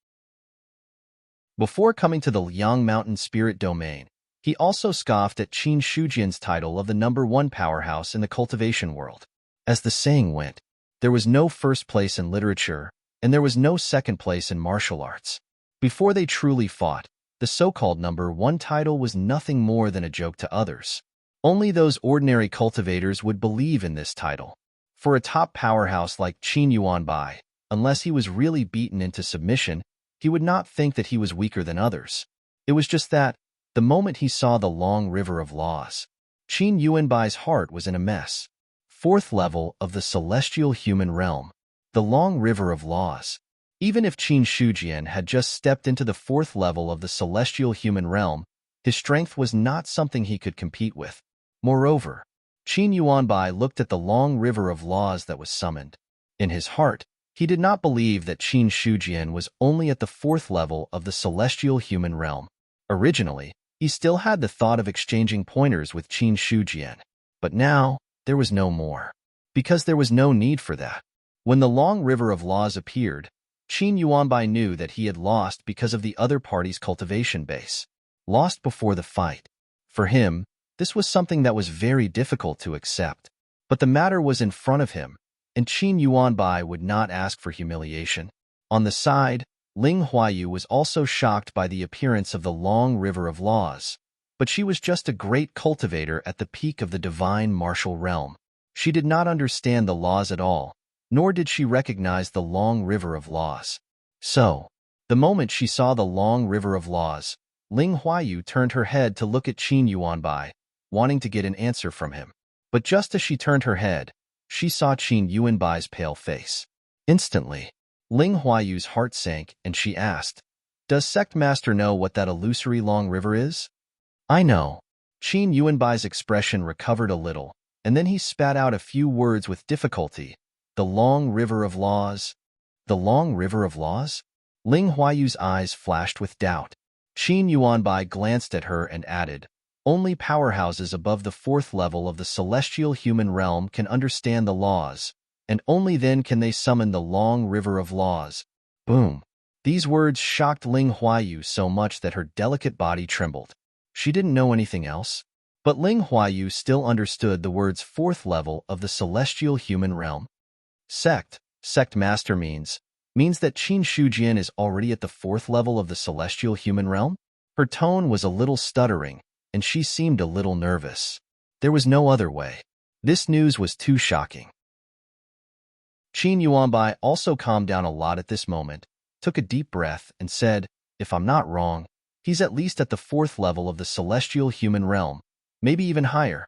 Before coming to the Liang Mountain Spirit Domain, he also scoffed at Qin Shujian's title of the #1 powerhouse in the cultivation world. As the saying went, there was no first place in literature, and there was no second place in martial arts. Before they truly fought, the so-called #1 title was nothing more than a joke to others. Only those ordinary cultivators would believe in this title. For a top powerhouse like Qin Yuanbai, unless he was really beaten into submission, he would not think that he was weaker than others. It was just that, the moment he saw the long river of laws, Qin Yuanbai's heart was in a mess. 4th level of the celestial human realm. The long river of laws. Even if Qin Shujian had just stepped into the 4th level of the celestial human realm, his strength was not something he could compete with. Moreover, Qin Yuanbai looked at the long river of laws that was summoned. In his heart, he did not believe that Qin Shujian was only at the 4th level of the celestial human realm. Originally, he still had the thought of exchanging pointers with Qin Shujian, but now, there was no more. Because there was no need for that. When the long river of laws appeared, Qin Yuanbai knew that he had lost because of the other party's cultivation base. Lost before the fight. For him, this was something that was very difficult to accept. But the matter was in front of him, and Qin Yuanbai would not ask for humiliation. On the side, Ling Huayu was also shocked by the appearance of the long river of laws. But she was just a great cultivator at the peak of the divine martial realm. She did not understand the laws at all, nor did she recognize the long river of laws. So, the moment she saw the long river of laws, Ling Huayu turned her head to look at Qin Yuanbai, wanting to get an answer from him. But just as she turned her head, she saw Qin Yuanbai's pale face. Instantly, Ling Huayu's heart sank and she asked, "Does Sect Master know what that illusory long river is?" "I know." Qin Yuanbai's expression recovered a little, and then he spat out a few words with difficulty. "The long river of laws." "The long river of laws?" Ling Huayu's eyes flashed with doubt. Qin Yuanbai glanced at her and added, "Only powerhouses above the 4th level of the celestial human realm can understand the laws, and only then can they summon the long river of laws." Boom! These words shocked Ling Huayu so much that her delicate body trembled. She didn't know anything else. But Ling Huayu still understood the words fourth level of the celestial human realm. Sect master means that Qin Shujian is already at the fourth level of the celestial human realm? Her tone was a little stuttering, and she seemed a little nervous. There was no other way. This news was too shocking. Qin Yuanbai also calmed down a lot at this moment, took a deep breath, and said, "If I'm not wrong, he's at least at the fourth level of the celestial human realm, maybe even higher.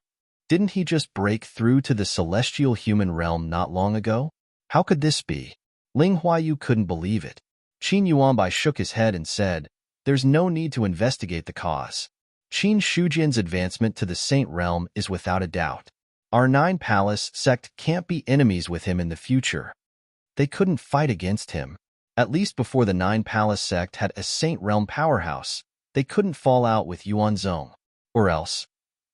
Didn't he just break through to the celestial human realm not long ago? How could this be?" Ling Huayu couldn't believe it. Qin Yuanbai shook his head and said, "There's no need to investigate the cause. Qin Shujian's advancement to the Saint Realm is without a doubt. Our Nine Palace sect can't be enemies with him in the future. They couldn't fight against him. At least before the Nine Palace sect had a Saint Realm powerhouse, they couldn't fall out with Yuanzong. Or else,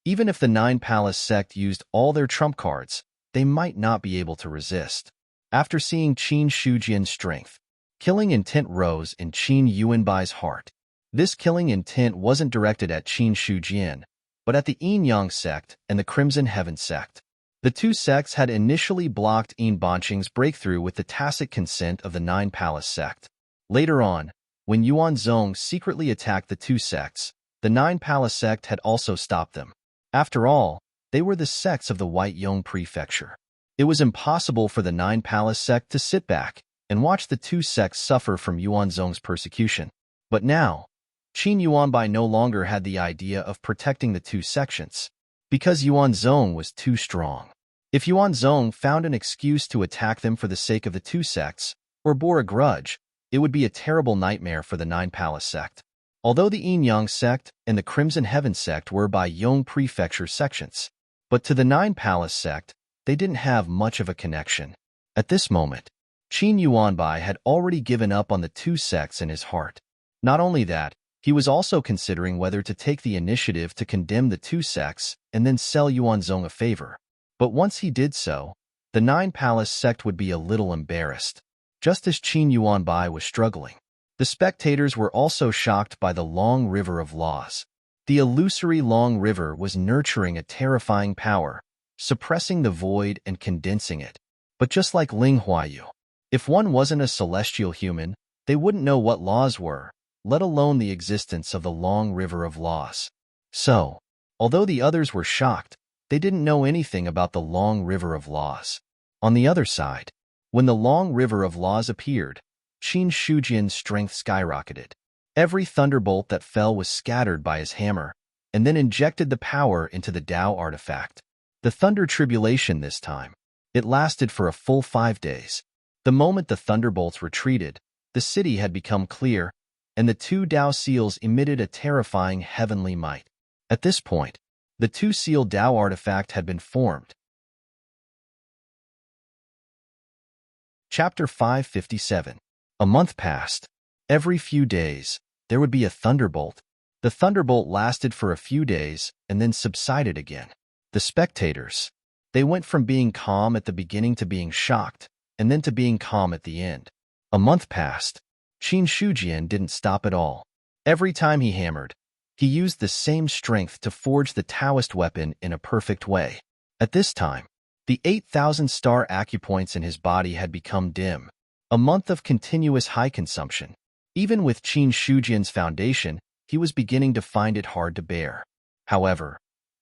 even if the Nine Palace sect used all their trump cards, they might not be able to resist." After seeing Qin Shujian's strength, killing intent rose in Qin Yuanbai's heart. This killing intent wasn't directed at Qin Shujian, but at the Yin Yang sect and the Crimson Heaven sect. The two sects had initially blocked Yin Banqing's breakthrough with the tacit consent of the Nine Palace sect. Later on, when Yuanzong secretly attacked the two sects, the Nine Palace sect had also stopped them. After all, they were the sects of the White Yong Prefecture. It was impossible for the Nine Palace sect to sit back and watch the two sects suffer from Yuanzong's persecution. But now, Qin Yuanbai no longer had the idea of protecting the two sections, because Yuanzong was too strong. If Yuanzong found an excuse to attack them for the sake of the two sects, or bore a grudge, it would be a terrible nightmare for the Nine Palace sect. Although the Yin Yang sect and the Crimson Heaven sect were by Yong Prefecture sections, but to the Nine Palace sect, they didn't have much of a connection. At this moment, Qin Yuanbai had already given up on the two sects in his heart. Not only that, he was also considering whether to take the initiative to condemn the two sects and then sell Yuanzong a favor. But once he did so, the Nine Palace sect would be a little embarrassed. Just as Qin Yuanbai was struggling, the spectators were also shocked by the long river of laws. The illusory long river was nurturing a terrifying power, suppressing the void and condensing it. But just like Ling Huayu, if one wasn't a celestial human, they wouldn't know what laws were, let alone the existence of the long river of laws. So, although the others were shocked, they didn't know anything about the long river of laws. On the other side, when the long river of laws appeared, Qin Shujian's strength skyrocketed. Every thunderbolt that fell was scattered by his hammer, and then injected the power into the Tao artifact. The thunder tribulation this time. It lasted for a full 5 days. The moment the thunderbolts retreated, the city had become clear, and the two Tao seals emitted a terrifying heavenly might. At this point, the two-seal Tao artifact had been formed. Chapter 557. A month passed. Every few days, there would be a thunderbolt. The thunderbolt lasted for a few days and then subsided again. The spectators, they went from being calm at the beginning to being shocked, and then to being calm at the end. A month passed. Qin Shujian didn't stop at all. Every time he hammered, he used the same strength to forge the Taoist weapon in a perfect way. At this time, the 8,000 star acupoints in his body had become dim. A month of continuous high consumption. Even with Qin Shujian's foundation, he was beginning to find it hard to bear. However,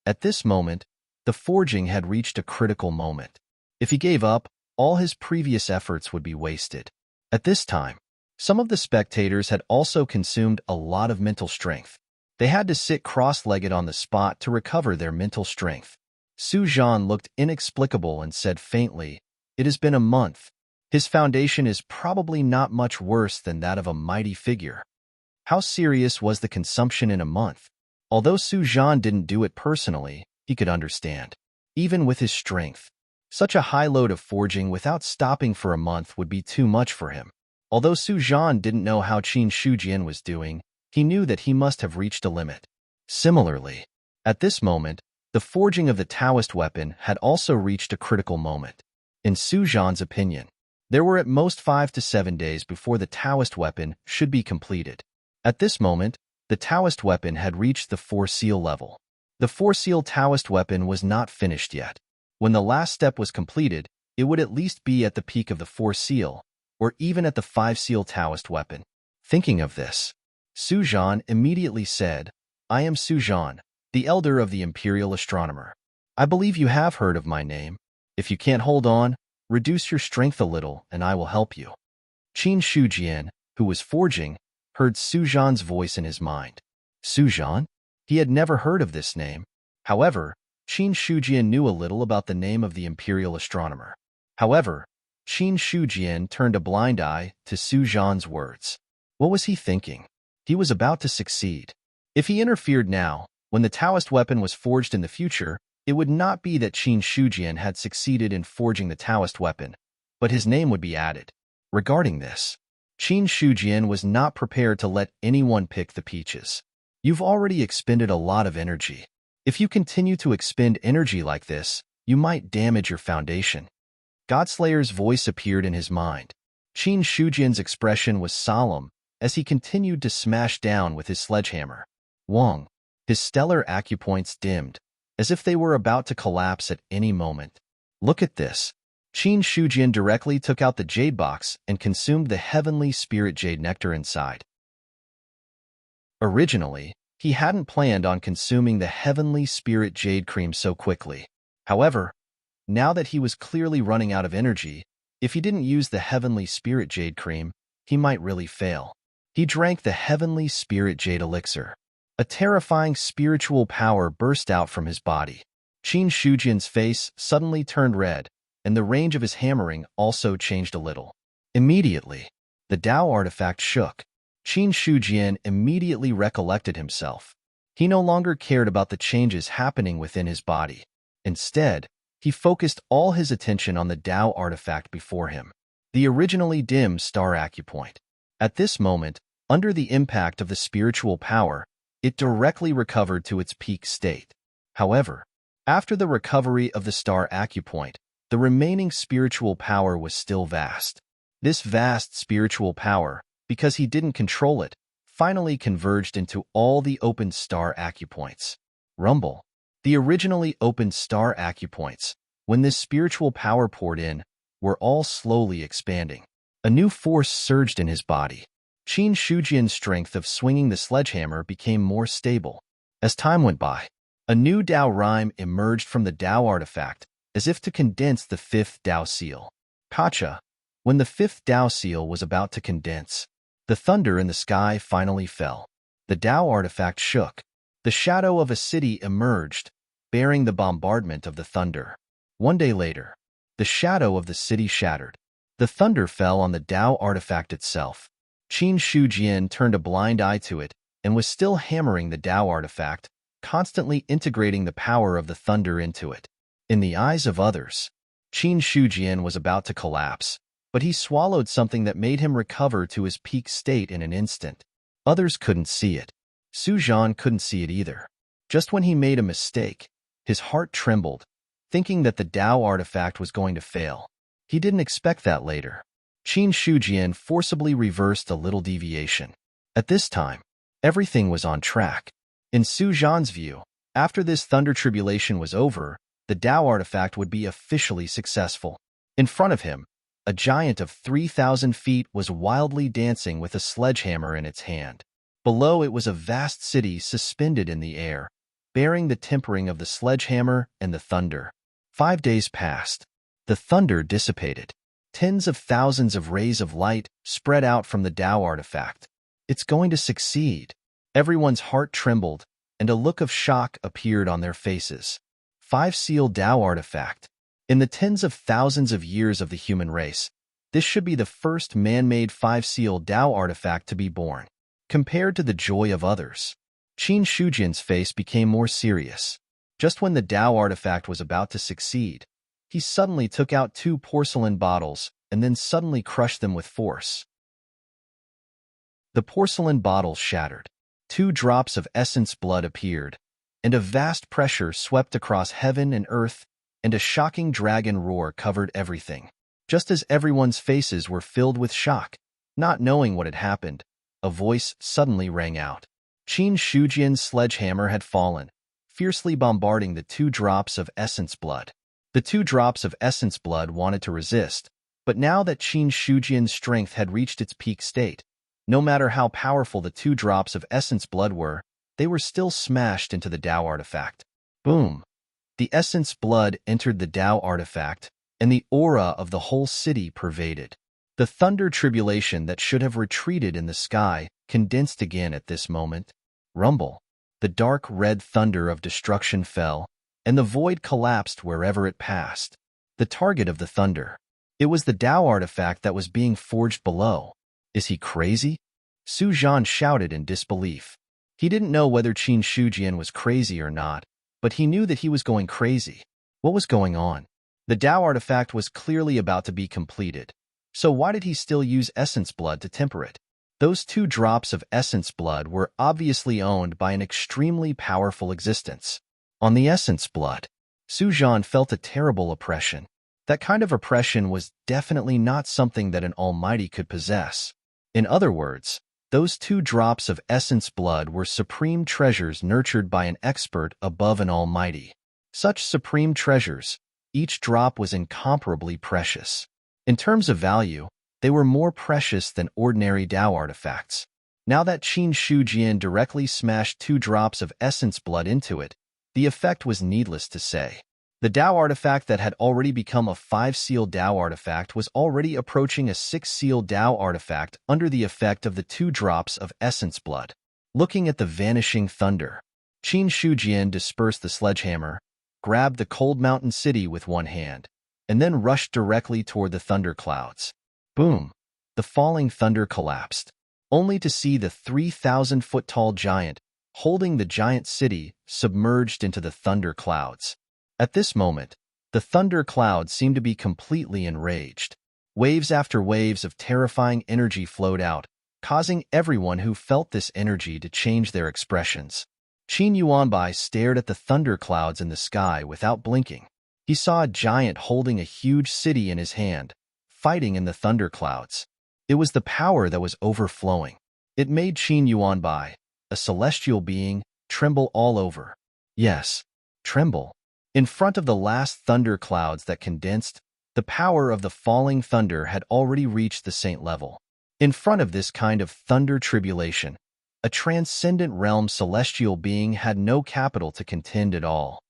at this moment, the forging had reached a critical moment. If he gave up, all his previous efforts would be wasted. At this time, some of the spectators had also consumed a lot of mental strength. They had to sit cross-legged on the spot to recover their mental strength. Su Zhan looked inexplicable and said faintly, "It has been a month. His foundation is probably not much worse than that of a mighty figure." How serious was the consumption in a month? Although Su Zhan didn't do it personally, he could understand. Even with his strength, such a high load of forging without stopping for a month would be too much for him. Although Su Zhan didn't know how Qin Shujian was doing, he knew that he must have reached a limit. Similarly, at this moment, the forging of the Taoist weapon had also reached a critical moment. In Su Zhan's opinion, There were at most 5 to 7 days before the Taoist weapon should be completed. At this moment, the Taoist weapon had reached the 4-seal level. The 4-seal Taoist weapon was not finished yet. When the last step was completed, it would at least be at the peak of the 4-seal, or even at the 5-seal Taoist weapon. Thinking of this, Su Zhan immediately said, "I am Su Zhan, the elder of the Imperial Astronomer. I believe you have heard of my name. If you can't hold on, reduce your strength a little and I will help you." Qin Shujian, who was forging, heard Su Zhan's voice in his mind. Su Zhan? He had never heard of this name. However, Qin Shujian knew a little about the name of the Imperial Astronomer. However, Qin Shujian turned a blind eye to Su Zhan's words. What was he thinking? He was about to succeed. If he interfered now, when the Taoist weapon was forged in the future, it would not be that Qin Shujian had succeeded in forging the Taoist weapon, but his name would be added. Regarding this, Qin Shujian was not prepared to let anyone pick the peaches. You've already expended a lot of energy. If you continue to expend energy like this, you might damage your foundation. Godslayer's voice appeared in his mind. Qin Shujian's expression was solemn as he continued to smash down with his sledgehammer. Wang, his stellar acupoints dimmed, as if they were about to collapse at any moment. Look at this. Qin Shujian directly took out the jade box and consumed the heavenly spirit jade nectar inside. Originally, he hadn't planned on consuming the heavenly spirit jade cream so quickly. However, now that he was clearly running out of energy, if he didn't use the heavenly spirit jade cream, he might really fail. He drank the heavenly spirit jade elixir. A terrifying spiritual power burst out from his body. Qin Shujian's face suddenly turned red, and the range of his hammering also changed a little. Immediately, the Tao artifact shook. Qin Shujian immediately recollected himself. He no longer cared about the changes happening within his body. Instead, he focused all his attention on the Tao artifact before him, the originally dim star acupoint. At this moment, under the impact of the spiritual power, it directly recovered to its peak state. However, after the recovery of the star acupoint, the remaining spiritual power was still vast. This vast spiritual power, because he didn't control it, finally converged into all the open star acupoints. Rumble. The originally open star acupoints, when this spiritual power poured in, were all slowly expanding. A new force surged in his body. Qin Shujian's strength of swinging the sledgehammer became more stable. As time went by, a new Tao rhyme emerged from the Tao artifact, as if to condense the 5th Tao seal. Kacha. When the 5th Tao seal was about to condense, the thunder in the sky finally fell. The Tao artifact shook. The shadow of a city emerged, bearing the bombardment of the thunder. One day later, the shadow of the city shattered. The thunder fell on the Tao artifact itself. Qin Shujian turned a blind eye to it and was still hammering the Tao artifact, constantly integrating the power of the thunder into it. In the eyes of others, Qin Shujian was about to collapse, but he swallowed something that made him recover to his peak state in an instant. Others couldn't see it. Su Zhan couldn't see it either. Just when he made a mistake, his heart trembled, thinking that the Tao artifact was going to fail. He didn't expect that later. Qin Shujian forcibly reversed a little deviation. At this time, everything was on track. In Su Zhan's view, after this thunder tribulation was over, the Tao artifact would be officially successful. In front of him, a giant of 3,000 feet was wildly dancing with a sledgehammer in its hand. Below it was a vast city suspended in the air, bearing the tempering of the sledgehammer and the thunder. 5 days passed. The thunder dissipated. Tens of thousands of rays of light spread out from the Tao artifact. It's going to succeed. Everyone's heart trembled, and a look of shock appeared on their faces. 5-seal Tao artifact. In the tens of thousands of years of the human race, this should be the first man-made 5-seal Tao artifact to be born. Compared to the joy of others, Qin Shujian's face became more serious. Just when the Tao artifact was about to succeed, he suddenly took out 2 porcelain bottles and then suddenly crushed them with force. The porcelain bottles shattered. 2 drops of essence blood appeared, and a vast pressure swept across heaven and earth, and a shocking dragon roar covered everything. Just as everyone's faces were filled with shock, not knowing what had happened, a voice suddenly rang out. Qin Shujian's sledgehammer had fallen, fiercely bombarding the 2 drops of essence blood. The 2 drops of essence blood wanted to resist, but now that Qin Shujian's strength had reached its peak state, no matter how powerful the 2 drops of essence blood were, they were still smashed into the Tao artifact. Boom! The essence blood entered the Tao artifact, and the aura of the whole city pervaded. The thunder tribulation that should have retreated in the sky condensed again at this moment. Rumble. The dark red thunder of destruction fell, and the void collapsed wherever it passed. The target of the thunder. It was the Tao artifact that was being forged below. Is he crazy? Su Zhan shouted in disbelief. He didn't know whether Qin Shujian was crazy or not, but he knew that he was going crazy. What was going on? The Tao artifact was clearly about to be completed. So why did he still use essence blood to temper it? Those 2 drops of essence blood were obviously owned by an extremely powerful existence. On the essence blood, Su Zhan felt a terrible oppression. That kind of oppression was definitely not something that an almighty could possess. In other words, those 2 drops of essence blood were supreme treasures nurtured by an expert above an almighty. Such supreme treasures, each drop was incomparably precious. In terms of value, they were more precious than ordinary Tao artifacts. Now that Qin Shujian directly smashed 2 drops of essence blood into it, the effect was needless to say. The Tao artifact that had already become a 5-sealed Tao artifact was already approaching a 6-sealed Tao artifact under the effect of the 2 drops of essence blood. Looking at the vanishing thunder, Qin Shujian dispersed the sledgehammer, grabbed the cold mountain city with one hand, and then rushed directly toward the thunder clouds. Boom! The falling thunder collapsed, only to see the 3,000-foot-tall giant, holding the giant city, submerged into the thunder clouds. At this moment, the thunder clouds seemed to be completely enraged. Waves after waves of terrifying energy flowed out, causing everyone who felt this energy to change their expressions. Qin Yuanbai stared at the thunder clouds in the sky without blinking. He saw a giant holding a huge city in his hand, fighting in the thunder clouds. It was the power that was overflowing. It made Qin Yuanbai, a celestial being, tremble all over. Yes, tremble. In front of the last thunder clouds that condensed, the power of the falling thunder had already reached the saint level. In front of this kind of thunder tribulation, a transcendent realm celestial being had no capital to contend at all.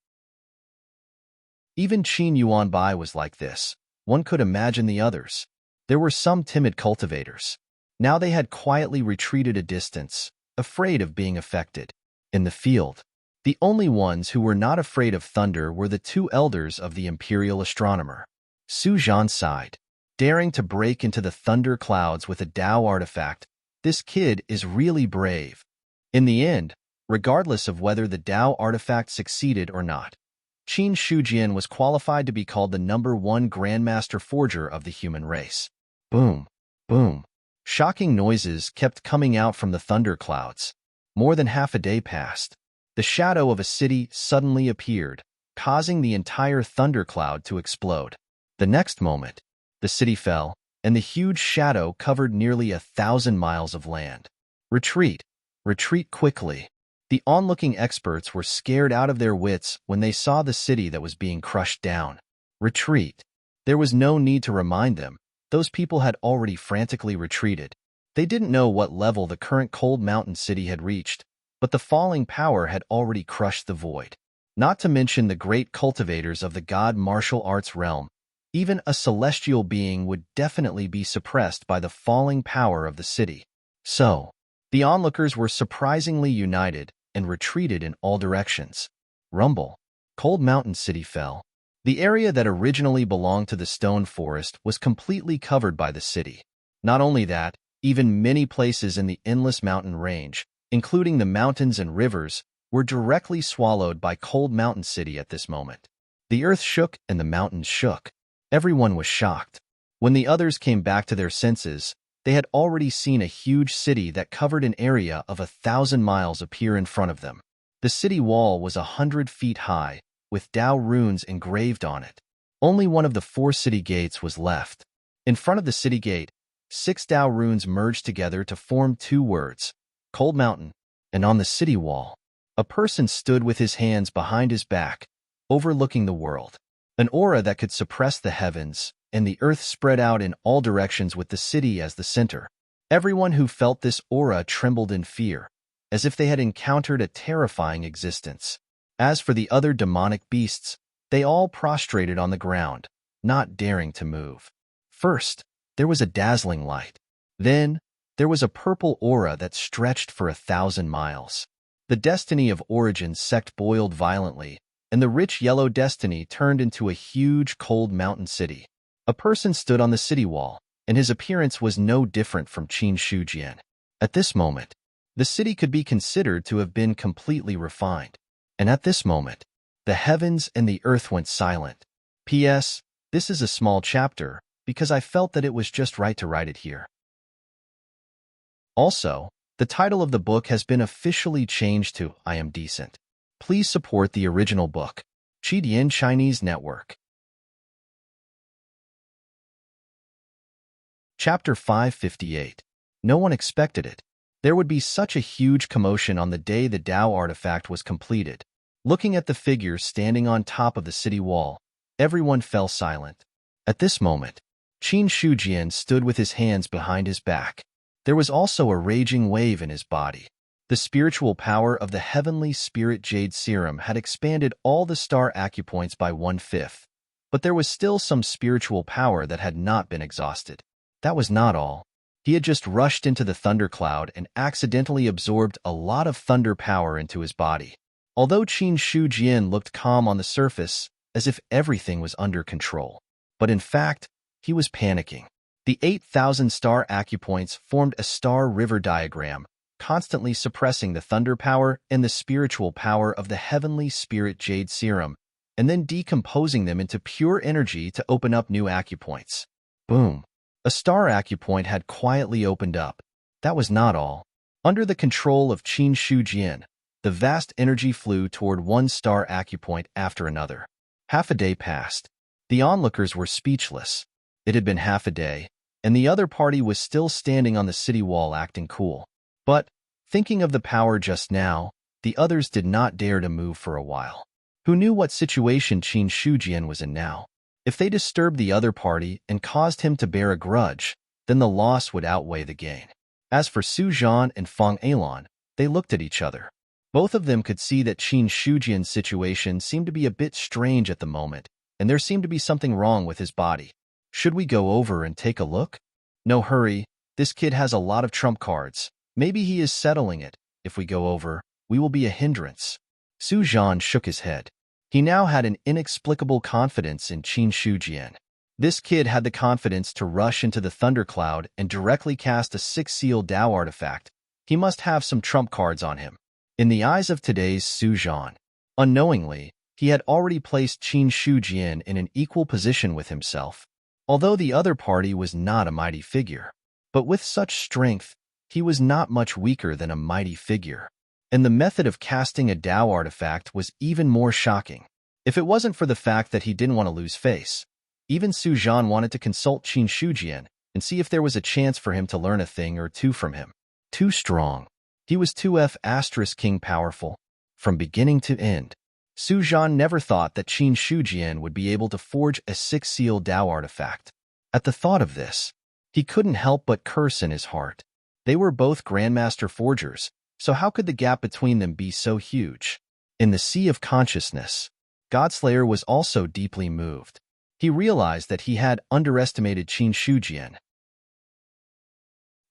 Even Qin Yuanbai was like this. One could imagine the others. There were some timid cultivators. Now they had quietly retreated a distance, afraid of being affected. In the field, the only ones who were not afraid of thunder were the 2 elders of the imperial astronomer. Su Zhan sighed. Daring to break into the thunder clouds with a Tao artifact, this kid is really brave. In the end, regardless of whether the Tao artifact succeeded or not, Qin Shujian was qualified to be called the #1 Grandmaster Forger of the human race. Boom, boom. Shocking noises kept coming out from the thunder clouds. More than half a day passed. The shadow of a city suddenly appeared, causing the entire thunder cloud to explode. The next moment, the city fell, and the huge shadow covered nearly 1,000 miles of land. Retreat, retreat quickly. The onlooking experts were scared out of their wits when they saw the city that was being crushed down. Retreat. There was no need to remind them. Those people had already frantically retreated. They didn't know what level the current cold mountain city had reached, but the falling power had already crushed the void. Not to mention the great cultivators of the god martial arts realm. Even a celestial being would definitely be suppressed by the falling power of the city. So, the onlookers were surprisingly united and retreated in all directions. Rumble. Cold Mountain City fell. The area that originally belonged to the stone forest was completely covered by the city. Not only that, even many places in the endless mountain range, including the mountains and rivers, were directly swallowed by Cold Mountain City at this moment. The earth shook and the mountains shook. Everyone was shocked. When the others came back to their senses, they had already seen a huge city that covered an area of 1,000 miles appear in front of them. The city wall was 100 feet high, with Tao runes engraved on it. Only one of the 4 city gates was left. In front of the city gate, 6 Dao runes merged together to form 2 words, Cold Mountain, and on the city wall, a person stood with his hands behind his back, overlooking the world. An aura that could suppress the heavens, and the earth spread out in all directions with the city as the center. Everyone who felt this aura trembled in fear, as if they had encountered a terrifying existence. As for the other demonic beasts, they all prostrated on the ground, not daring to move. First, there was a dazzling light. Then, there was a purple aura that stretched for 1,000 miles. The destiny of Origin's sect boiled violently, and the rich yellow destiny turned into a huge cold mountain city. A person stood on the city wall, and his appearance was no different from Qin Shujian. At this moment, the city could be considered to have been completely refined. And at this moment, the heavens and the earth went silent. P.S. This is a small chapter, because I felt that it was just right to write it here. Also, the title of the book has been officially changed to I Am Decent. Please support the original book. Chidian Chinese Network. Chapter 558. No one expected it. There would be such a huge commotion on the day the Dao artifact was completed. Looking at the figure standing on top of the city wall, everyone fell silent. At this moment, Qin Shujian stood with his hands behind his back. There was also a raging wave in his body. The spiritual power of the heavenly spirit jade serum had expanded all the star acupoints by 1/5, but there was still some spiritual power that had not been exhausted. That was not all. He had just rushed into the thundercloud and accidentally absorbed a lot of thunder power into his body. Although Qin Shujian looked calm on the surface, as if everything was under control, but in fact, he was panicking. The 8,000 star acupoints formed a star river diagram, constantly suppressing the thunder power and the spiritual power of the heavenly spirit jade serum, and then decomposing them into pure energy to open up new acupoints. Boom! A star acupoint had quietly opened up. That was not all. Under the control of Qin Shujian, the vast energy flew toward one star acupoint after another. Half a day passed. The onlookers were speechless. It had been half a day, and the other party was still standing on the city wall acting cool. But, thinking of the power just now, the others did not dare to move for a while. Who knew what situation Qin Shujian was in now? If they disturbed the other party and caused him to bear a grudge, then the loss would outweigh the gain. As for Su Zhan and Feng Alon, they looked at each other. Both of them could see that Qin Shujian's situation seemed to be a bit strange at the moment, and there seemed to be something wrong with his body. Should we go over and take a look? No hurry, this kid has a lot of trump cards. Maybe he is settling it. If we go over, we will be a hindrance. Su Zhan shook his head. He now had an inexplicable confidence in Qin Shujian. This kid had the confidence to rush into the thundercloud and directly cast a 6-seal Dao artifact. He must have some trump cards on him. In the eyes of today's Su Zhan, unknowingly, he had already placed Qin Shujian in an equal position with himself. Although the other party was not a mighty figure, but with such strength, he was not much weaker than a mighty figure. And the method of casting a Dao artifact was even more shocking. If it wasn't for the fact that he didn't want to lose face, even Su Zhan wanted to consult Qin Shujian and see if there was a chance for him to learn a thing or two from him. Too strong. He was 2F** king powerful. From beginning to end, Su Zhan never thought that Qin Shujian would be able to forge a 6-seal Dao artifact. At the thought of this, he couldn't help but curse in his heart. They were both Grandmaster forgers, so how could the gap between them be so huge? In the sea of consciousness, Godslayer was also deeply moved. He realized that he had underestimated Qin Shujian.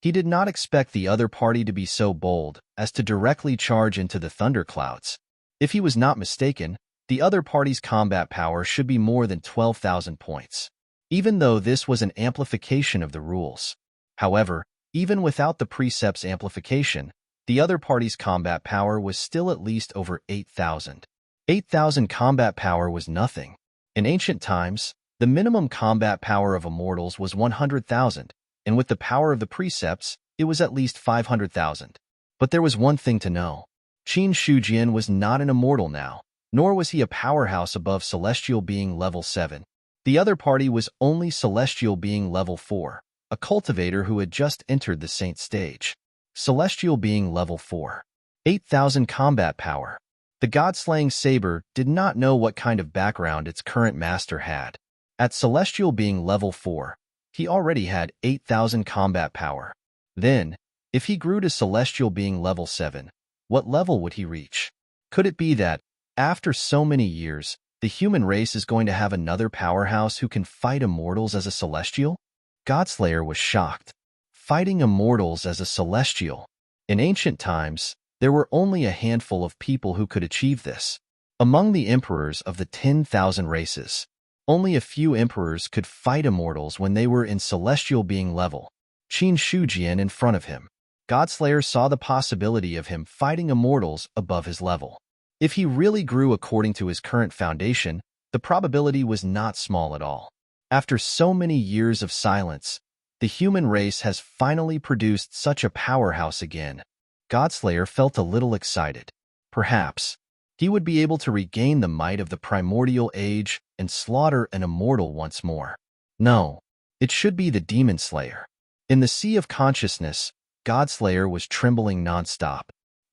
He did not expect the other party to be so bold as to directly charge into the thunderclouds. If he was not mistaken, the other party's combat power should be more than 12,000 points, even though this was an amplification of the rules. However, even without the precept's amplification, the other party's combat power was still at least over 8,000. 8,000 combat power was nothing. In ancient times, the minimum combat power of immortals was 100,000, and with the power of the precepts, it was at least 500,000. But there was one thing to know. Qin Shujian was not an immortal now, nor was he a powerhouse above celestial being level 7. The other party was only celestial being level 4, a cultivator who had just entered the saint stage. Celestial being level 4. 8,000 combat power. The god-slaying saber did not know what kind of background its current master had. At celestial being level 4, he already had 8,000 combat power. Then, if he grew to celestial being level 7, what level would he reach? Could it be that, after so many years, the human race is going to have another powerhouse who can fight immortals as a celestial? Godslayer was shocked. Fighting immortals as a celestial. In ancient times, there were only a handful of people who could achieve this. Among the emperors of the 10,000 races, only a few emperors could fight immortals when they were in celestial being level. Qin Shujian in front of him. Godslayer saw the possibility of him fighting immortals above his level. If he really grew according to his current foundation, the probability was not small at all. After so many years of silence, the human race has finally produced such a powerhouse again. Godslayer felt a little excited. Perhaps he would be able to regain the might of the primordial age and slaughter an immortal once more. No, it should be the Demon Slayer. In the sea of consciousness, Godslayer was trembling nonstop.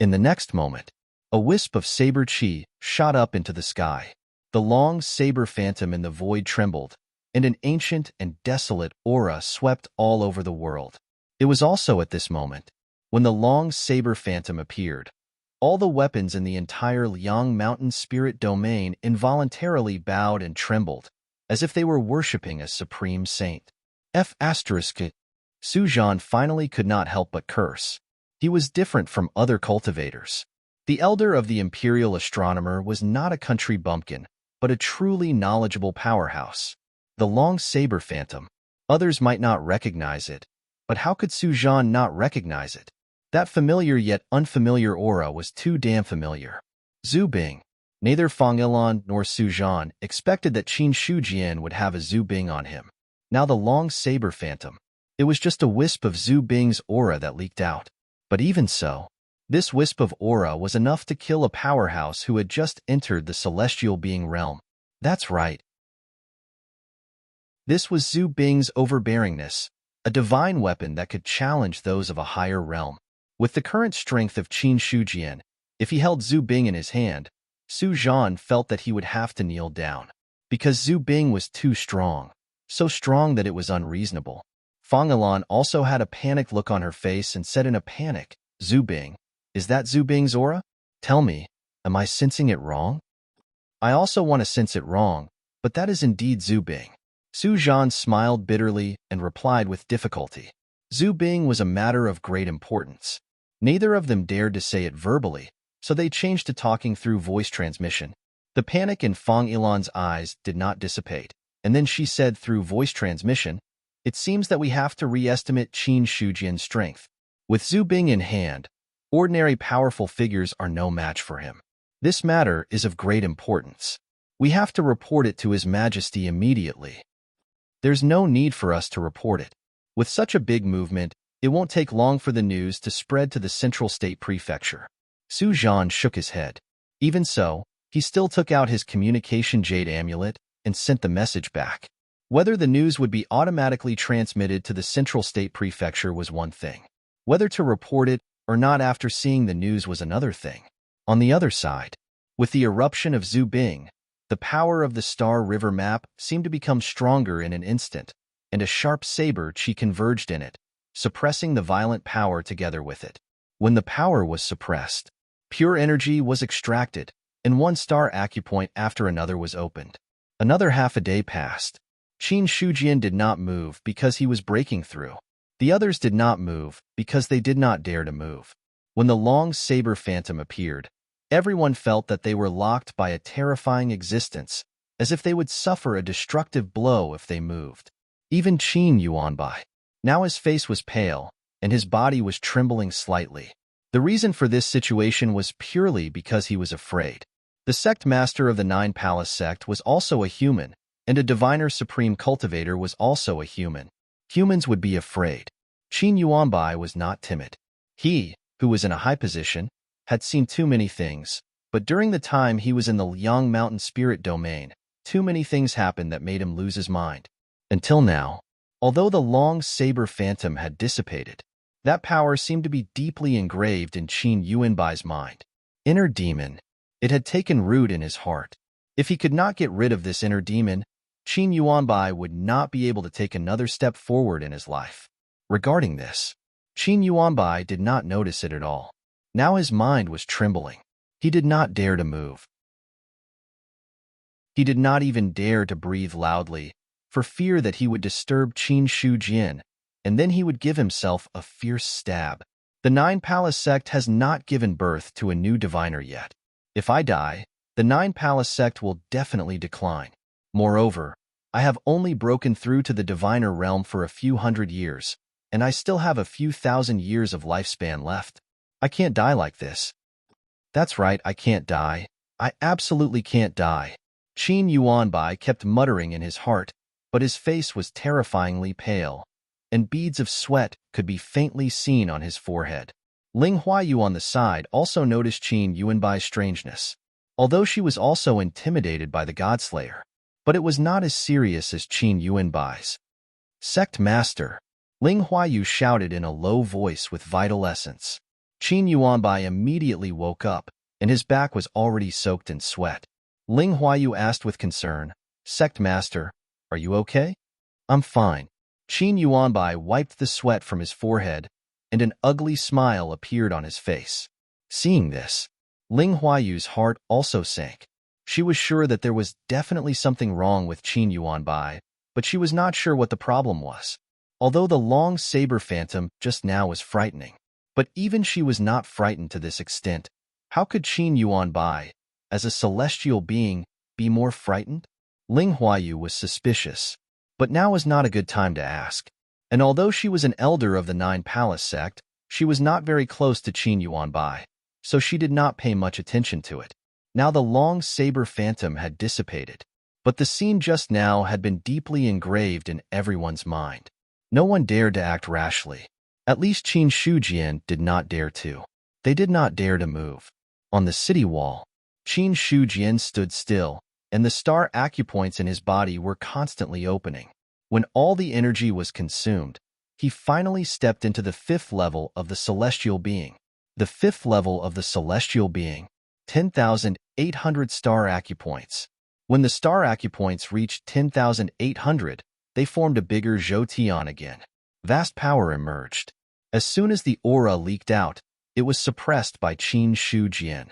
In the next moment, a wisp of saber chi shot up into the sky. The long saber phantom in the void trembled, and an ancient and desolate aura swept all over the world. It was also at this moment, when the long saber phantom appeared, all the weapons in the entire Liang Mountain spirit domain involuntarily bowed and trembled, as if they were worshipping a supreme saint. Su Zhan finally could not help but curse. He was different from other cultivators. The elder of the imperial astronomer was not a country bumpkin, but a truly knowledgeable powerhouse. The long saber phantom. Others might not recognize it, but how could Su Zhan not recognize it? That familiar yet unfamiliar aura was too damn familiar. Zhu Bing. Neither Fang Ilan nor Su Zhan expected that Qin Shujian would have a Zhu Bing on him. Now the long saber phantom. It was just a wisp of Zhu Bing's aura that leaked out. But even so, this wisp of aura was enough to kill a powerhouse who had just entered the celestial being realm. That's right. This was Zhu Bing's overbearingness, a divine weapon that could challenge those of a higher realm. With the current strength of Qin Shujian, if he held Zhu Bing in his hand, Su Zhan felt that he would have to kneel down. Because Zhu Bing was too strong, so strong that it was unreasonable. Fang Ilan also had a panicked look on her face and said in a panic, Zhu Bing, is that Zhu Bing's aura? Tell me, am I sensing it wrong? I also want to sense it wrong, but that is indeed Zhu Bing. Su Zhan smiled bitterly and replied with difficulty. Zhu Bing was a matter of great importance. Neither of them dared to say it verbally, so they changed to talking through voice transmission. The panic in Fang Ilan's eyes did not dissipate, and then she said through voice transmission, it seems that we have to re-estimate Qin Shujian's strength. With Zhu Bing in hand, ordinary powerful figures are no match for him. This matter is of great importance. We have to report it to His Majesty immediately. There's no need for us to report it. With such a big movement, it won't take long for the news to spread to the Central State Prefecture. Su Zhan shook his head. Even so, he still took out his communication jade amulet and sent the message back. Whether the news would be automatically transmitted to the Central State Prefecture was one thing. Whether to report it or not after seeing the news was another thing. On the other side, with the eruption of Zhu Bing, the power of the Star River map seemed to become stronger in an instant, and a sharp saber chi converged in it, suppressing the violent power together with it. When the power was suppressed, pure energy was extracted, and one star acupoint after another was opened. Another half a day passed. Qin Shujian did not move because he was breaking through. The others did not move because they did not dare to move. When the long saber phantom appeared, everyone felt that they were locked by a terrifying existence, as if they would suffer a destructive blow if they moved. Even Qin Yuanbai. Now his face was pale, and his body was trembling slightly. The reason for this situation was purely because he was afraid. The sect master of the Nine Palace sect was also a human, and a diviner supreme cultivator was also a human. Humans would be afraid. Qin Yuanbai was not timid. He, who was in a high position, had seen too many things, but during the time he was in the Liang Mountain spirit domain, too many things happened that made him lose his mind. Until now, although the long saber phantom had dissipated, that power seemed to be deeply engraved in Qin Yuanbai's mind. Inner demon. It had taken root in his heart. If he could not get rid of this inner demon, Qin Yuanbai would not be able to take another step forward in his life. Regarding this, Qin Yuanbai did not notice it at all. Now his mind was trembling. He did not dare to move. He did not even dare to breathe loudly, for fear that he would disturb Qin Shujian, and then he would give himself a fierce stab. The Nine Palace sect has not given birth to a new diviner yet. If I die, the Nine Palace sect will definitely decline. Moreover, I have only broken through to the diviner realm for a few hundred years, and I still have a few thousand years of lifespan left. I can't die like this. That's right, I can't die. I absolutely can't die. Qin Yuanbai kept muttering in his heart, but his face was terrifyingly pale, and beads of sweat could be faintly seen on his forehead. Ling Huayu on the side also noticed Qin Yuanbai's strangeness, although she was also intimidated by the Godslayer, but it was not as serious as Qin Yuanbai's. Sect Master, Ling Huayu shouted in a low voice with vital essence. Qin Yuanbai immediately woke up, and his back was already soaked in sweat. Ling Huayu asked with concern, Sect Master, are you okay? I'm fine. Qin Yuanbai wiped the sweat from his forehead, and an ugly smile appeared on his face. Seeing this, Ling Huayu's heart also sank. She was sure that there was definitely something wrong with Qin Yuanbai, but she was not sure what the problem was. Although the long saber phantom just now was frightening, but even she was not frightened to this extent. How could Qin Yuanbai, as a celestial being, be more frightened? Ling Huayu was suspicious, but now was not a good time to ask. And although she was an elder of the Nine Palace sect, she was not very close to Qin Yuanbai, so she did not pay much attention to it. Now the long saber phantom had dissipated, but the scene just now had been deeply engraved in everyone's mind. No one dared to act rashly. At least Qin Shujian did not dare to. They did not dare to move. On the city wall, Qin Shujian stood still, and the star acupoints in his body were constantly opening. When all the energy was consumed, he finally stepped into the 5th level of the celestial being. The 5th level of the celestial being, 10,800 star acupoints. When the star acupoints reached 10,800, they formed a bigger Zhou again. Vast power emerged. As soon as the aura leaked out, it was suppressed by Qin Shujian.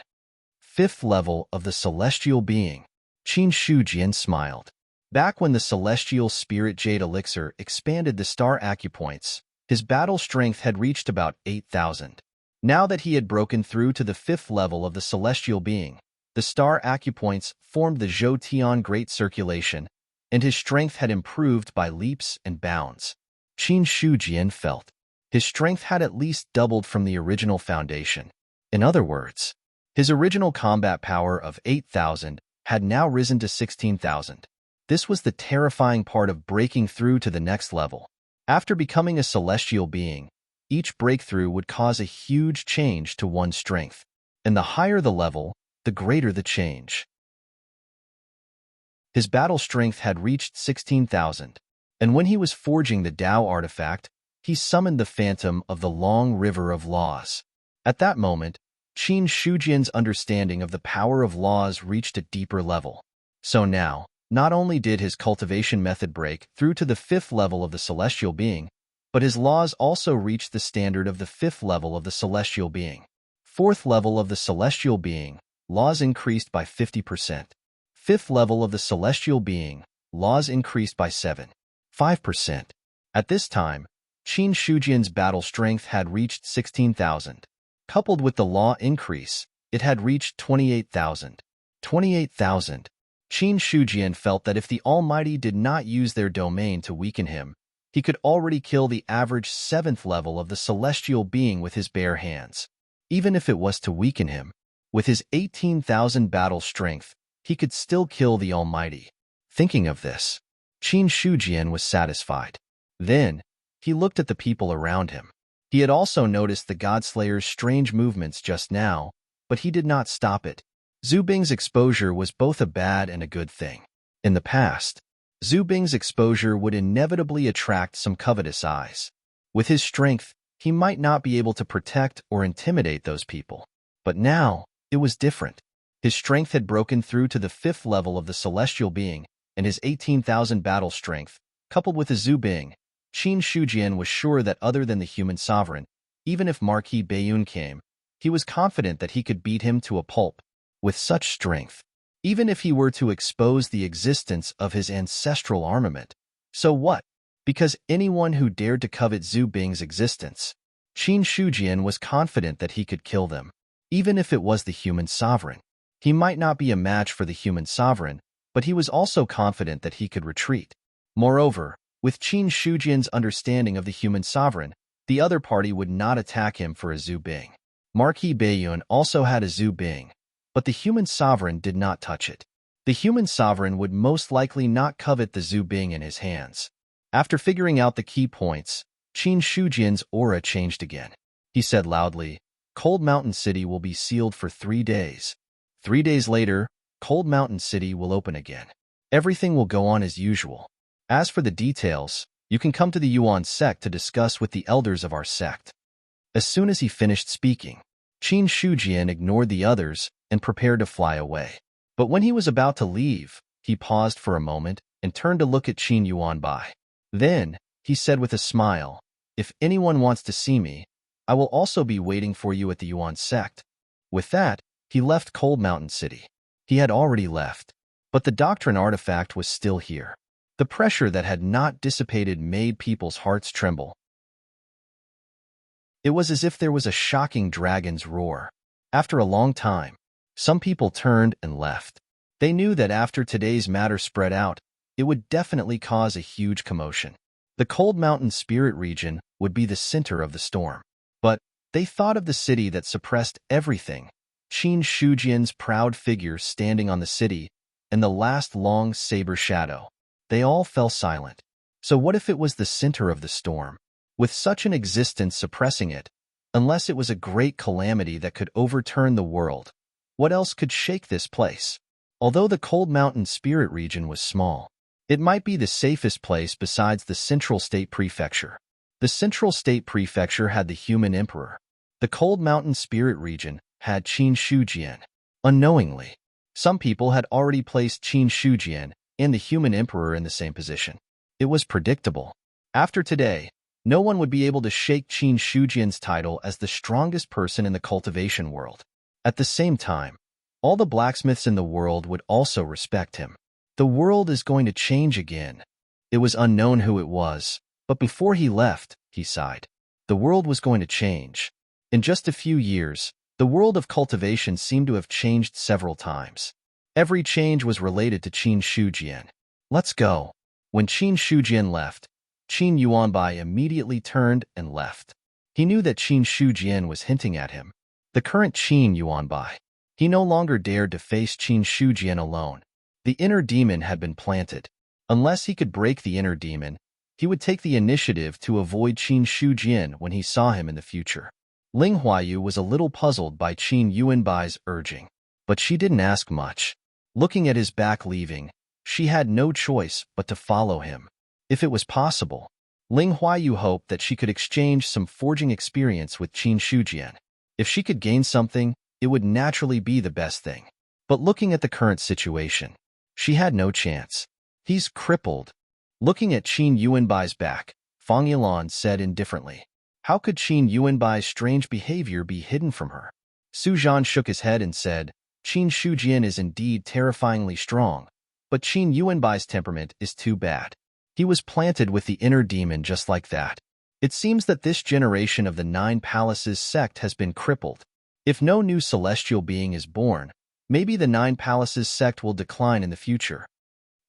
5th level of the celestial being. Qin Shujian smiled. Back when the celestial spirit jade elixir expanded the star acupoints, his battle strength had reached about 8,000. Now that he had broken through to the 5th level of the celestial being, the star acupoints formed the Zhou Great Circulation, and his strength had improved by leaps and bounds. Qin Shujian felt his strength had at least doubled from the original foundation. In other words, his original combat power of 8,000 had now risen to 16,000. This was the terrifying part of breaking through to the next level. After becoming a celestial being, each breakthrough would cause a huge change to one's strength, and the higher the level, the greater the change. His battle strength had reached 16,000, and when he was forging the Tao artifact, he summoned the phantom of the long river of laws. At that moment, Qin Shujian's understanding of the power of laws reached a deeper level. So now, not only did his cultivation method break through to the 5th level of the celestial being, but his laws also reached the standard of the 5th level of the celestial being. 4th level of the celestial being, laws increased by 50%. 5th level of the celestial being, laws increased by 5%. At this time, Qin Shujian's battle strength had reached 16,000. Coupled with the law increase, it had reached 28,000. 28,000. Qin Shujian felt that if the Almighty did not use their domain to weaken him, he could already kill the average 7th level of the celestial being with his bare hands. Even if it was to weaken him, with his 18,000 battle strength, he could still kill the Almighty. Thinking of this, Qin Shujian was satisfied. Then, he looked at the people around him. He had also noticed the Godslayer's strange movements just now, but he did not stop it. Zhu Bing's exposure was both a bad and a good thing. In the past, Zhu Bing's exposure would inevitably attract some covetous eyes. With his strength, he might not be able to protect or intimidate those people. But now, it was different. His strength had broken through to the 5th level of the celestial being, and his 18,000 battle strength, coupled with his Zhu Bing, Qin Shujian was sure that other than the human sovereign, even if Marquis Bayun came, he was confident that he could beat him to a pulp. With such strength, even if he were to expose the existence of his ancestral armament. So what? Because anyone who dared to covet Zhu Bing's existence, Qin Shujian was confident that he could kill them, even if it was the human sovereign. He might not be a match for the human sovereign, but he was also confident that he could retreat. Moreover, with Qin Shujian's understanding of the human sovereign, the other party would not attack him for a Zhu Bing. Marquis Bayun also had a Zhu Bing, but the human sovereign did not touch it. The human sovereign would most likely not covet the Zhu Bing in his hands. After figuring out the key points, Qin Shujian's aura changed again. He said loudly, "Cold Mountain City will be sealed for 3 days. 3 days later, Cold Mountain City will open again. Everything will go on as usual. As for the details, you can come to the Yuan sect to discuss with the elders of our sect." As soon as he finished speaking, Qin Shujian ignored the others and prepared to fly away. But when he was about to leave, he paused for a moment and turned to look at Qin Yuanbai. Then, he said with a smile, "If anyone wants to see me, I will also be waiting for you at the Yuan sect." With that, he left Cold Mountain City. He had already left, but the doctrine artifact was still here. The pressure that had not dissipated made people's hearts tremble. It was as if there was a shocking dragon's roar. After a long time, some people turned and left. They knew that after today's matter spread out, it would definitely cause a huge commotion. The Cold Mountain Spirit region would be the center of the storm. But they thought of the city that suppressed everything, Qin Shujian's proud figure standing on the city, and the last long saber shadow. They all fell silent. So what if it was the center of the storm? With such an existence suppressing it, unless it was a great calamity that could overturn the world, what else could shake this place? Although the Cold Mountain Spirit region was small, it might be the safest place besides the Central State Prefecture. The Central State Prefecture had the human emperor. The Cold Mountain Spirit region had Qin Shujian. Unknowingly, some people had already placed Qin Shujian and the human emperor in the same position. It was predictable. After today, no one would be able to shake Qin Shujian's title as the strongest person in the cultivation world. At the same time, all the blacksmiths in the world would also respect him. The world is going to change again. It was unknown who it was, but before he left, he sighed. The world was going to change. In just a few years, the world of cultivation seemed to have changed several times. Every change was related to Qin Shujian. "Let's go." When Qin Shujian left, Qin Yuanbai immediately turned and left. He knew that Qin Shujian was hinting at him. The current Qin Yuanbai. He no longer dared to face Qin Shujian alone. The inner demon had been planted. Unless he could break the inner demon, he would take the initiative to avoid Qin Shujian when he saw him in the future. Ling Huayu was a little puzzled by Qin Yuanbai's urging, but she didn't ask much. Looking at his back leaving, she had no choice but to follow him. If it was possible, Ling Huayu hoped that she could exchange some forging experience with Qin Shujian. If she could gain something, it would naturally be the best thing. But looking at the current situation, she had no chance. "He's crippled." Looking at Qin Yuanbai's back, Fang Yilan said indifferently, "How could Qin Yuanbai's strange behavior be hidden from her?" Su Zhan shook his head and said, "Qin Shujian is indeed terrifyingly strong, but Qin Yuanbai's temperament is too bad. He was planted with the inner demon just like that. It seems that this generation of the 9 Palaces sect has been crippled. If no new celestial being is born, maybe the 9 Palaces sect will decline in the future."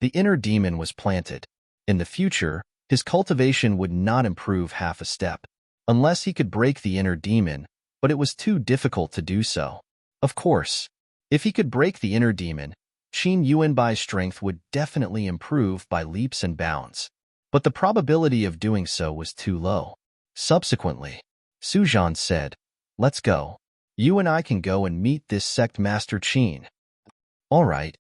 The inner demon was planted. In the future, his cultivation would not improve half a step, unless he could break the inner demon, but it was too difficult to do so. Of course, if he could break the inner demon, Qin Yuanbai's strength would definitely improve by leaps and bounds. But the probability of doing so was too low. Subsequently, Su Zhan said, "Let's go. You and I can go and meet this sect master Qin." "All right."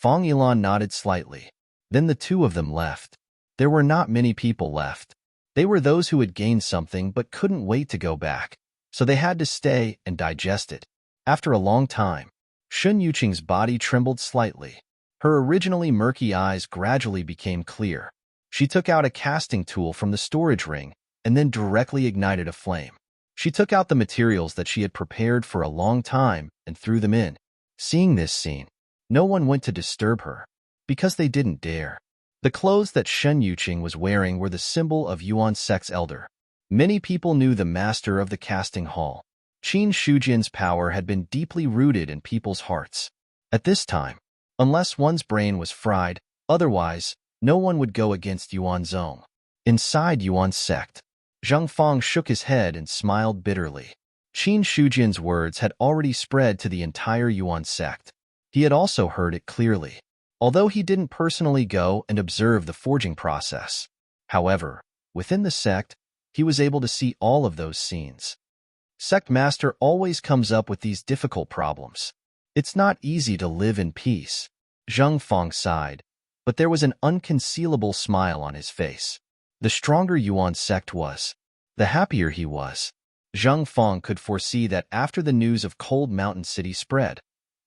Fong Yilan nodded slightly. Then the two of them left. There were not many people left. They were those who had gained something but couldn't wait to go back, so they had to stay and digest it. After a long time, Shun Yuqing's body trembled slightly. Her originally murky eyes gradually became clear. She took out a casting tool from the storage ring and then directly ignited a flame. She took out the materials that she had prepared for a long time and threw them in. Seeing this scene, no one went to disturb her, because they didn't dare. The clothes that Shun Yuqing was wearing were the symbol of Yuan sect's elder. Many people knew the master of the casting hall. Qin Shujian's power had been deeply rooted in people's hearts. At this time, unless one's brain was fried, otherwise, no one would go against Yuan Zong. Inside Yuan's sect, Zheng Fang shook his head and smiled bitterly. Qin Shujian's words had already spread to the entire Yuan sect. He had also heard it clearly, although he didn't personally go and observe the forging process. However, within the sect, he was able to see all of those scenes. Sect master always comes up with these difficult problems. It's not easy to live in peace. Zheng Fang sighed, but there was an unconcealable smile on his face. The stronger Yuan sect was, the happier he was. Zheng Fang could foresee that after the news of Cold Mountain City spread,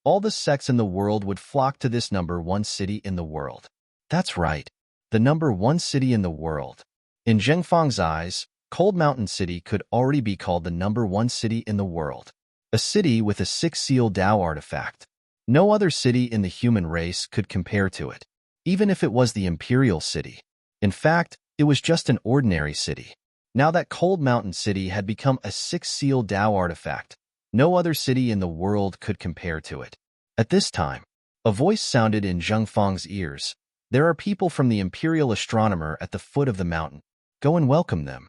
all the sects in the world would flock to this number one city in the world. That's right, the number one city in the world. In Zheng Fang's eyes, Cold Mountain City could already be called the number one city in the world. A city with a 6-seal Dao artifact. No other city in the human race could compare to it, even if it was the Imperial City. In fact, it was just an ordinary city. Now that Cold Mountain City had become a 6-seal Dao artifact, no other city in the world could compare to it. At this time, a voice sounded in Zheng Fang's ears. There are people from the Imperial Astronomer at the foot of the mountain. Go and welcome them.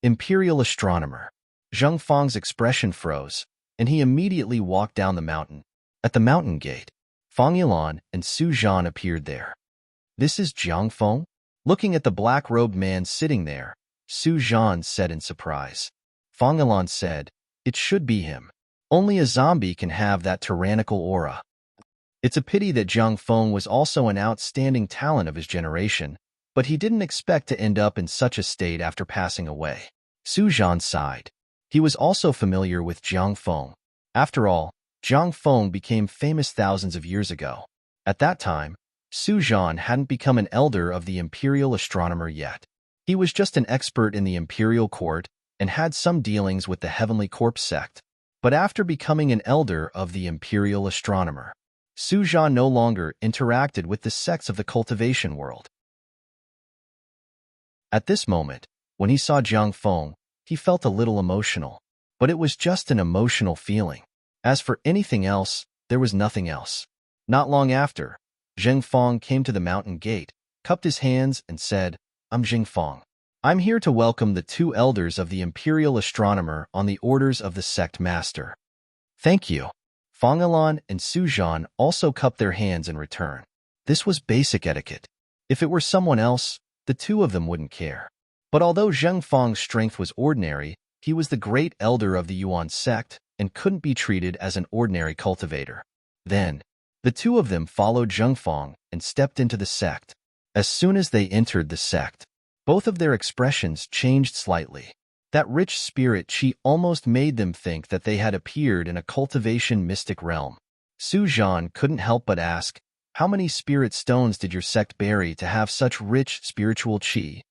Imperial Astronomer. Zheng Fang's expression froze, and he immediately walked down the mountain. At the mountain gate, Fang Yilan and Su Zhan appeared there. This is Jiang Feng? Looking at the black-robed man sitting there, Su Zhan said in surprise. Fang Yilan said, "It should be him. Only a zombie can have that tyrannical aura." It's a pity that Jiang Feng was also an outstanding talent of his generation, but he didn't expect to end up in such a state after passing away. Su Zhan sighed. He was also familiar with Jiang Feng. After all, Jiang Feng became famous thousands of years ago. At that time, Su Zhan hadn't become an elder of the Imperial Astronomer yet. He was just an expert in the Imperial Court and had some dealings with the Heavenly Corpse sect. But after becoming an elder of the Imperial Astronomer, Su Zhan no longer interacted with the sects of the cultivation world. At this moment, when he saw Jiang Feng, he felt a little emotional, but it was just an emotional feeling. As for anything else, there was nothing else. Not long after, Zheng Fang came to the mountain gate, cupped his hands, and said, "I'm Zheng Fang. I'm here to welcome the two elders of the Imperial Astronomer on the orders of the sect master." "Thank you." Fang Yilan and Su Zhan also cupped their hands in return. This was basic etiquette. If it were someone else, the two of them wouldn't care. But although Zheng Fang's strength was ordinary, he was the great elder of the Yuan sect and couldn't be treated as an ordinary cultivator. Then, the two of them followed Zheng Fang and stepped into the sect. As soon as they entered the sect, both of their expressions changed slightly. That rich spirit qi almost made them think that they had appeared in a cultivation mystic realm. Su Zhan couldn't help but ask, "How many spirit stones did your sect bury to have such rich spiritual qi?"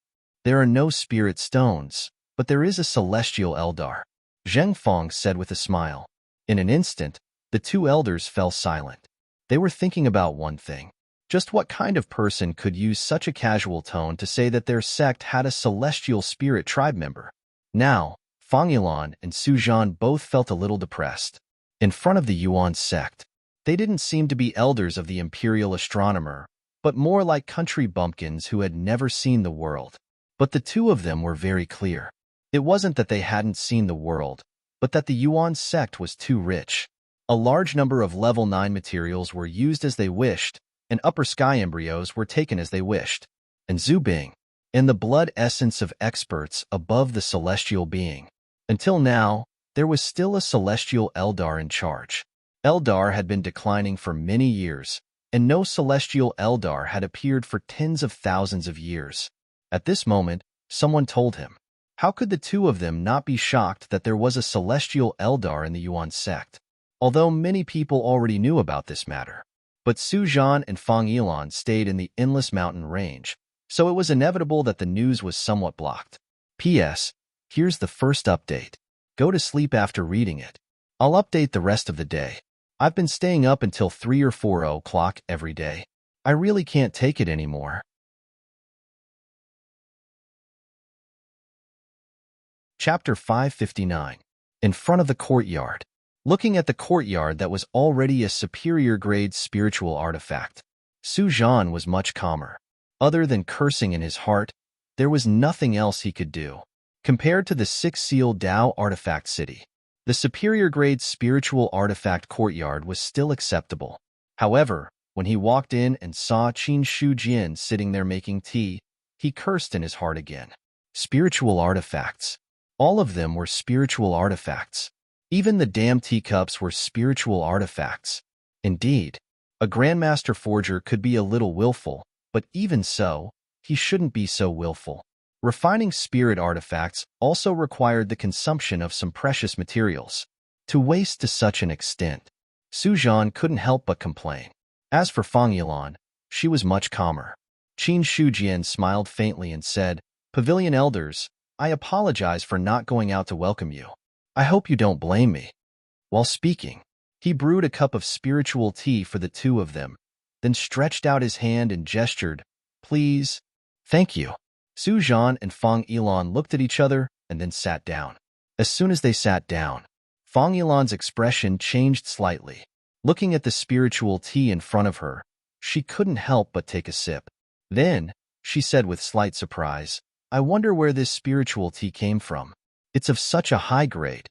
"There are no spirit stones, but there is a celestial eldar," Zheng Fang said with a smile. In an instant, the two elders fell silent. They were thinking about one thing. Just what kind of person could use such a casual tone to say that their sect had a celestial spirit tribe member? Now, Fang Yilan and Su Zhan both felt a little depressed. In front of the Yuan sect, they didn't seem to be elders of the Imperial Astronomer, but more like country bumpkins who had never seen the world. But the two of them were very clear. It wasn't that they hadn't seen the world, but that the Yuan sect was too rich. A large number of level 9 materials were used as they wished, and upper sky embryos were taken as they wished. And Zubing, and the blood essence of experts above the celestial being. Until now, there was still a celestial Eldar in charge. Eldar had been declining for many years, and no celestial Eldar had appeared for tens of thousands of years. At this moment, someone told him. How could the two of them not be shocked that there was a celestial Eldar in the Yuan sect? Although many people already knew about this matter. But Su Zhan and Fang Yilan stayed in the endless mountain range, so it was inevitable that the news was somewhat blocked. P.S. Here's the first update. Go to sleep after reading it. I'll update the rest of the day. I've been staying up until 3 or 4 o'clock every day. I really can't take it anymore. Chapter 559. In front of the courtyard. Looking at the courtyard that was already a superior-grade spiritual artifact, Su Zhan was much calmer. Other than cursing in his heart, there was nothing else he could do. Compared to the six-seal Dao artifact city, the superior-grade spiritual artifact courtyard was still acceptable. However, when he walked in and saw Qin Shujian sitting there making tea, he cursed in his heart again. Spiritual artifacts. All of them were spiritual artifacts. Even the damn teacups were spiritual artifacts. Indeed, a Grandmaster Forger could be a little willful, but even so, he shouldn't be so willful. Refining spirit artifacts also required the consumption of some precious materials. To waste to such an extent, Su Zhan couldn't help but complain. As for Fang Yilan, she was much calmer. Qin Shujian smiled faintly and said, "Pavilion Elders, I apologize for not going out to welcome you. I hope you don't blame me." While speaking, he brewed a cup of spiritual tea for the two of them, then stretched out his hand and gestured, "Please." "Thank you." Su Zhan and Fang Yilan looked at each other and then sat down. As soon as they sat down, Fang Yilan's expression changed slightly. Looking at the spiritual tea in front of her, she couldn't help but take a sip. Then, she said with slight surprise, "I wonder where this spiritual tea came from. It's of such a high grade."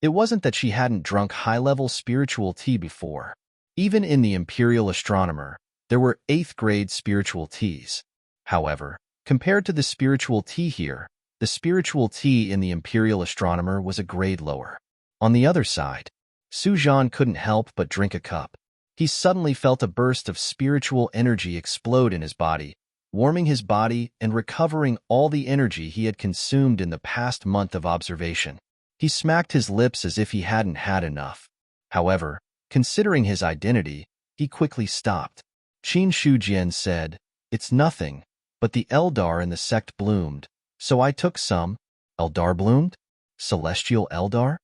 It wasn't that she hadn't drunk high-level spiritual tea before. Even in the Imperial Astronomer, there were 8th-grade spiritual teas. However, compared to the spiritual tea here, the spiritual tea in the Imperial Astronomer was a grade lower. On the other side, Su Zhan couldn't help but drink a cup. He suddenly felt a burst of spiritual energy explode in his body, warming his body and recovering all the energy he had consumed in the past month of observation. He smacked his lips as if he hadn't had enough. However, considering his identity, he quickly stopped. Qin Shujian said, "It's nothing, but the Eldar in the sect bloomed, so I took some." Eldar bloomed? Celestial Eldar?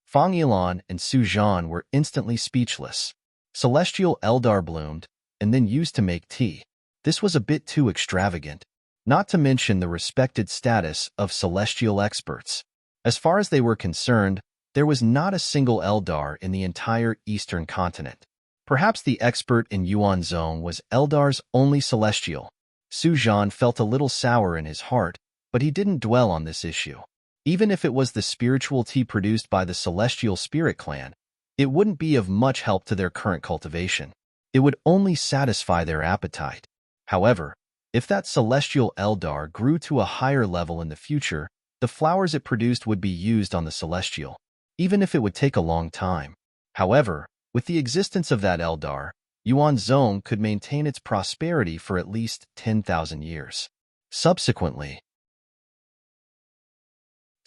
Fang Yilan and Su Zhan were instantly speechless. Celestial Eldar bloomed, and then used to make tea. This was a bit too extravagant, not to mention the respected status of celestial experts. As far as they were concerned, there was not a single Eldar in the entire Eastern continent. Perhaps the expert in Yuan Zone was Eldar's only celestial. Su Zhan felt a little sour in his heart, but he didn't dwell on this issue. Even if it was the spiritual tea produced by the Celestial Spirit Clan, it wouldn't be of much help to their current cultivation. It would only satisfy their appetite. However, if that celestial Eldar grew to a higher level in the future, the flowers it produced would be used on the celestial, even if it would take a long time. However, with the existence of that Eldar, Yuan Zone could maintain its prosperity for at least 10,000 years. Subsequently,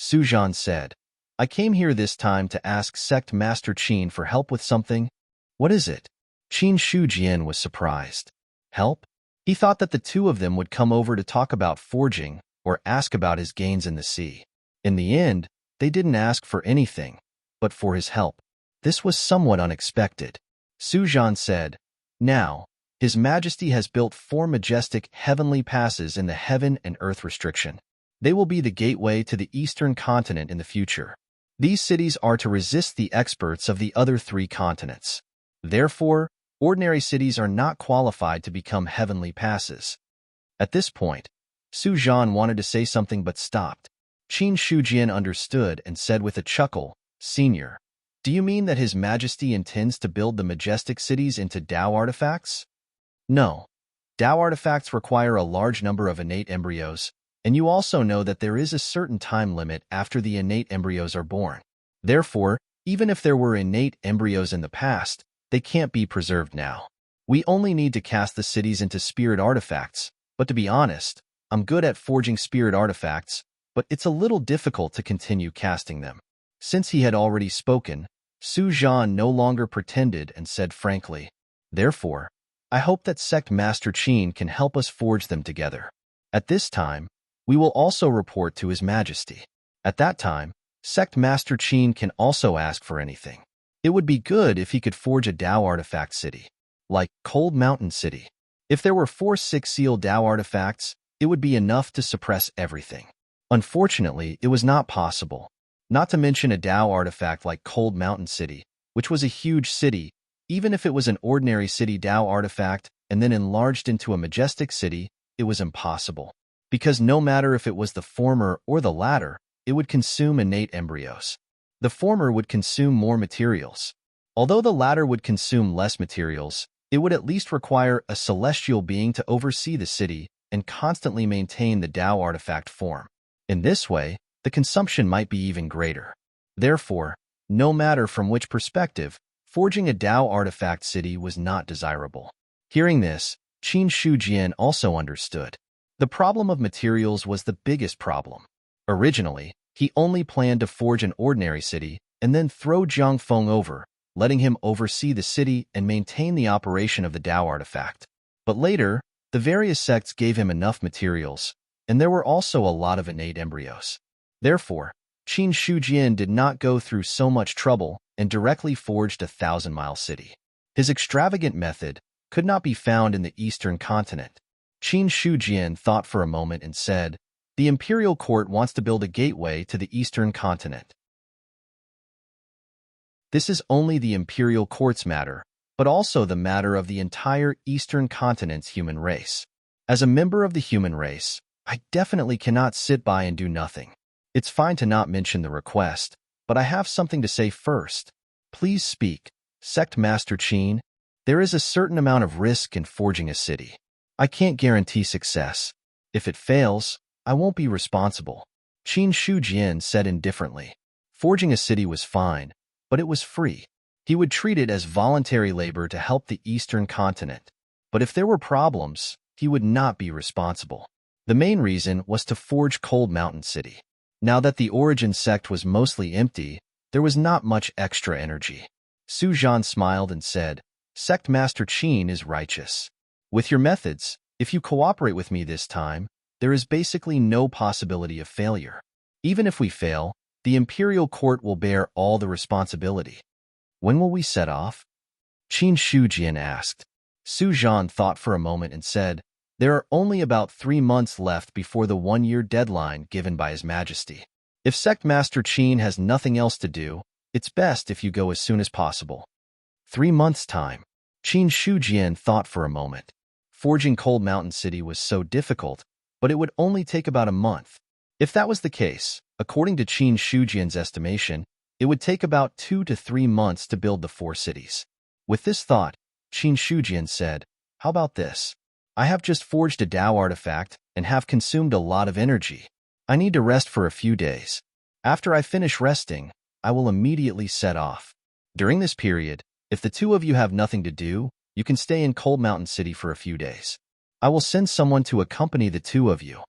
Su Zhan said, "I came here this time to ask Sect Master Qin for help with something." "What is it?" Qin Shujian was surprised. "Help?" He thought that the two of them would come over to talk about forging or ask about his gains in the sea. In the end, they didn't ask for anything, but for his help. This was somewhat unexpected. Su Zhan said, "Now, His Majesty has built 4 majestic heavenly passes in the heaven and earth restriction. They will be the gateway to the eastern continent in the future. These cities are to resist the experts of the other 3 continents. Therefore, ordinary cities are not qualified to become heavenly passes." At this point, Su Zhan wanted to say something but stopped. Qin Shujian understood and said with a chuckle, "Senior, do you mean that His Majesty intends to build the majestic cities into Dao artifacts?" "No. Dao artifacts require a large number of innate embryos, and you also know that there is a certain time limit after the innate embryos are born. Therefore, even if there were innate embryos in the past, they can't be preserved now. We only need to cast the cities into spirit artifacts, but to be honest, I'm good at forging spirit artifacts, but it's a little difficult to continue casting them. Since he had already spoken, Su Zhan no longer pretended and said frankly, "Therefore, I hope that Sect Master Qin can help us forge them together. At this time, we will also report to His Majesty. At that time, Sect Master Qin can also ask for anything. It would be good if he could forge a Dao artifact city, like Cold Mountain City. If there were 4 six-seal Dao artifacts, it would be enough to suppress everything. Unfortunately, it was not possible. Not to mention a Dao artifact like Cold Mountain City, which was a huge city. Even if it was an ordinary city Dao artifact and then enlarged into a majestic city, it was impossible. Because no matter if it was the former or the latter, it would consume innate embryos. The former would consume more materials. Although the latter would consume less materials, it would at least require a celestial being to oversee the city and constantly maintain the Dao artifact form. In this way, the consumption might be even greater. Therefore, no matter from which perspective, forging a Dao artifact city was not desirable. Hearing this, Qin Shujian also understood. The problem of materials was the biggest problem. Originally, he only planned to forge an ordinary city and then throw Jiang Feng over, letting him oversee the city and maintain the operation of the Dao artifact. But later, the various sects gave him enough materials, and there were also a lot of innate embryos. Therefore, Qin Shujian did not go through so much trouble and directly forged a 1,000-mile city. His extravagant method could not be found in the Eastern continent. Qin Shujian thought for a moment and said, "The imperial court wants to build a gateway to the Eastern continent. This is only the imperial court's matter, but also the matter of the entire Eastern continent's human race. As a member of the human race, I definitely cannot sit by and do nothing. It's fine to not mention the request, but I have something to say first. Please speak, Sect Master Qin. There is a certain amount of risk in forging a city. I can't guarantee success. If it fails, I won't be responsible." Qin Shujian said indifferently. Forging a city was fine, but it was free. He would treat it as voluntary labor to help the Eastern continent. But if there were problems, he would not be responsible. The main reason was to forge Cold Mountain City. Now that the origin sect was mostly empty, there was not much extra energy. Su Zhan smiled and said, "Sect Master Qin is righteous. With your methods, if you cooperate with me this time, there is basically no possibility of failure. Even if we fail, the imperial court will bear all the responsibility." "When will we set off?" Qin Shujian asked. Su Zhan thought for a moment and said, "There are only about 3 months left before the 1-year deadline given by His Majesty. If Sect Master Qin has nothing else to do, it's best if you go as soon as possible." 3 months' time. Qin Shujian thought for a moment. Forging Cold Mountain City was so difficult, but it would only take about a month. If that was the case, according to Qin Shujian's estimation, it would take about 2 to 3 months to build the 4 cities. With this thought, Qin Shujian said, "How about this? I have just forged a Dao artifact and have consumed a lot of energy. I need to rest for a few days. After I finish resting, I will immediately set off. During this period, if the 2 of you have nothing to do, you can stay in Cold Mountain City for a few days. I will send someone to accompany the 2 of you."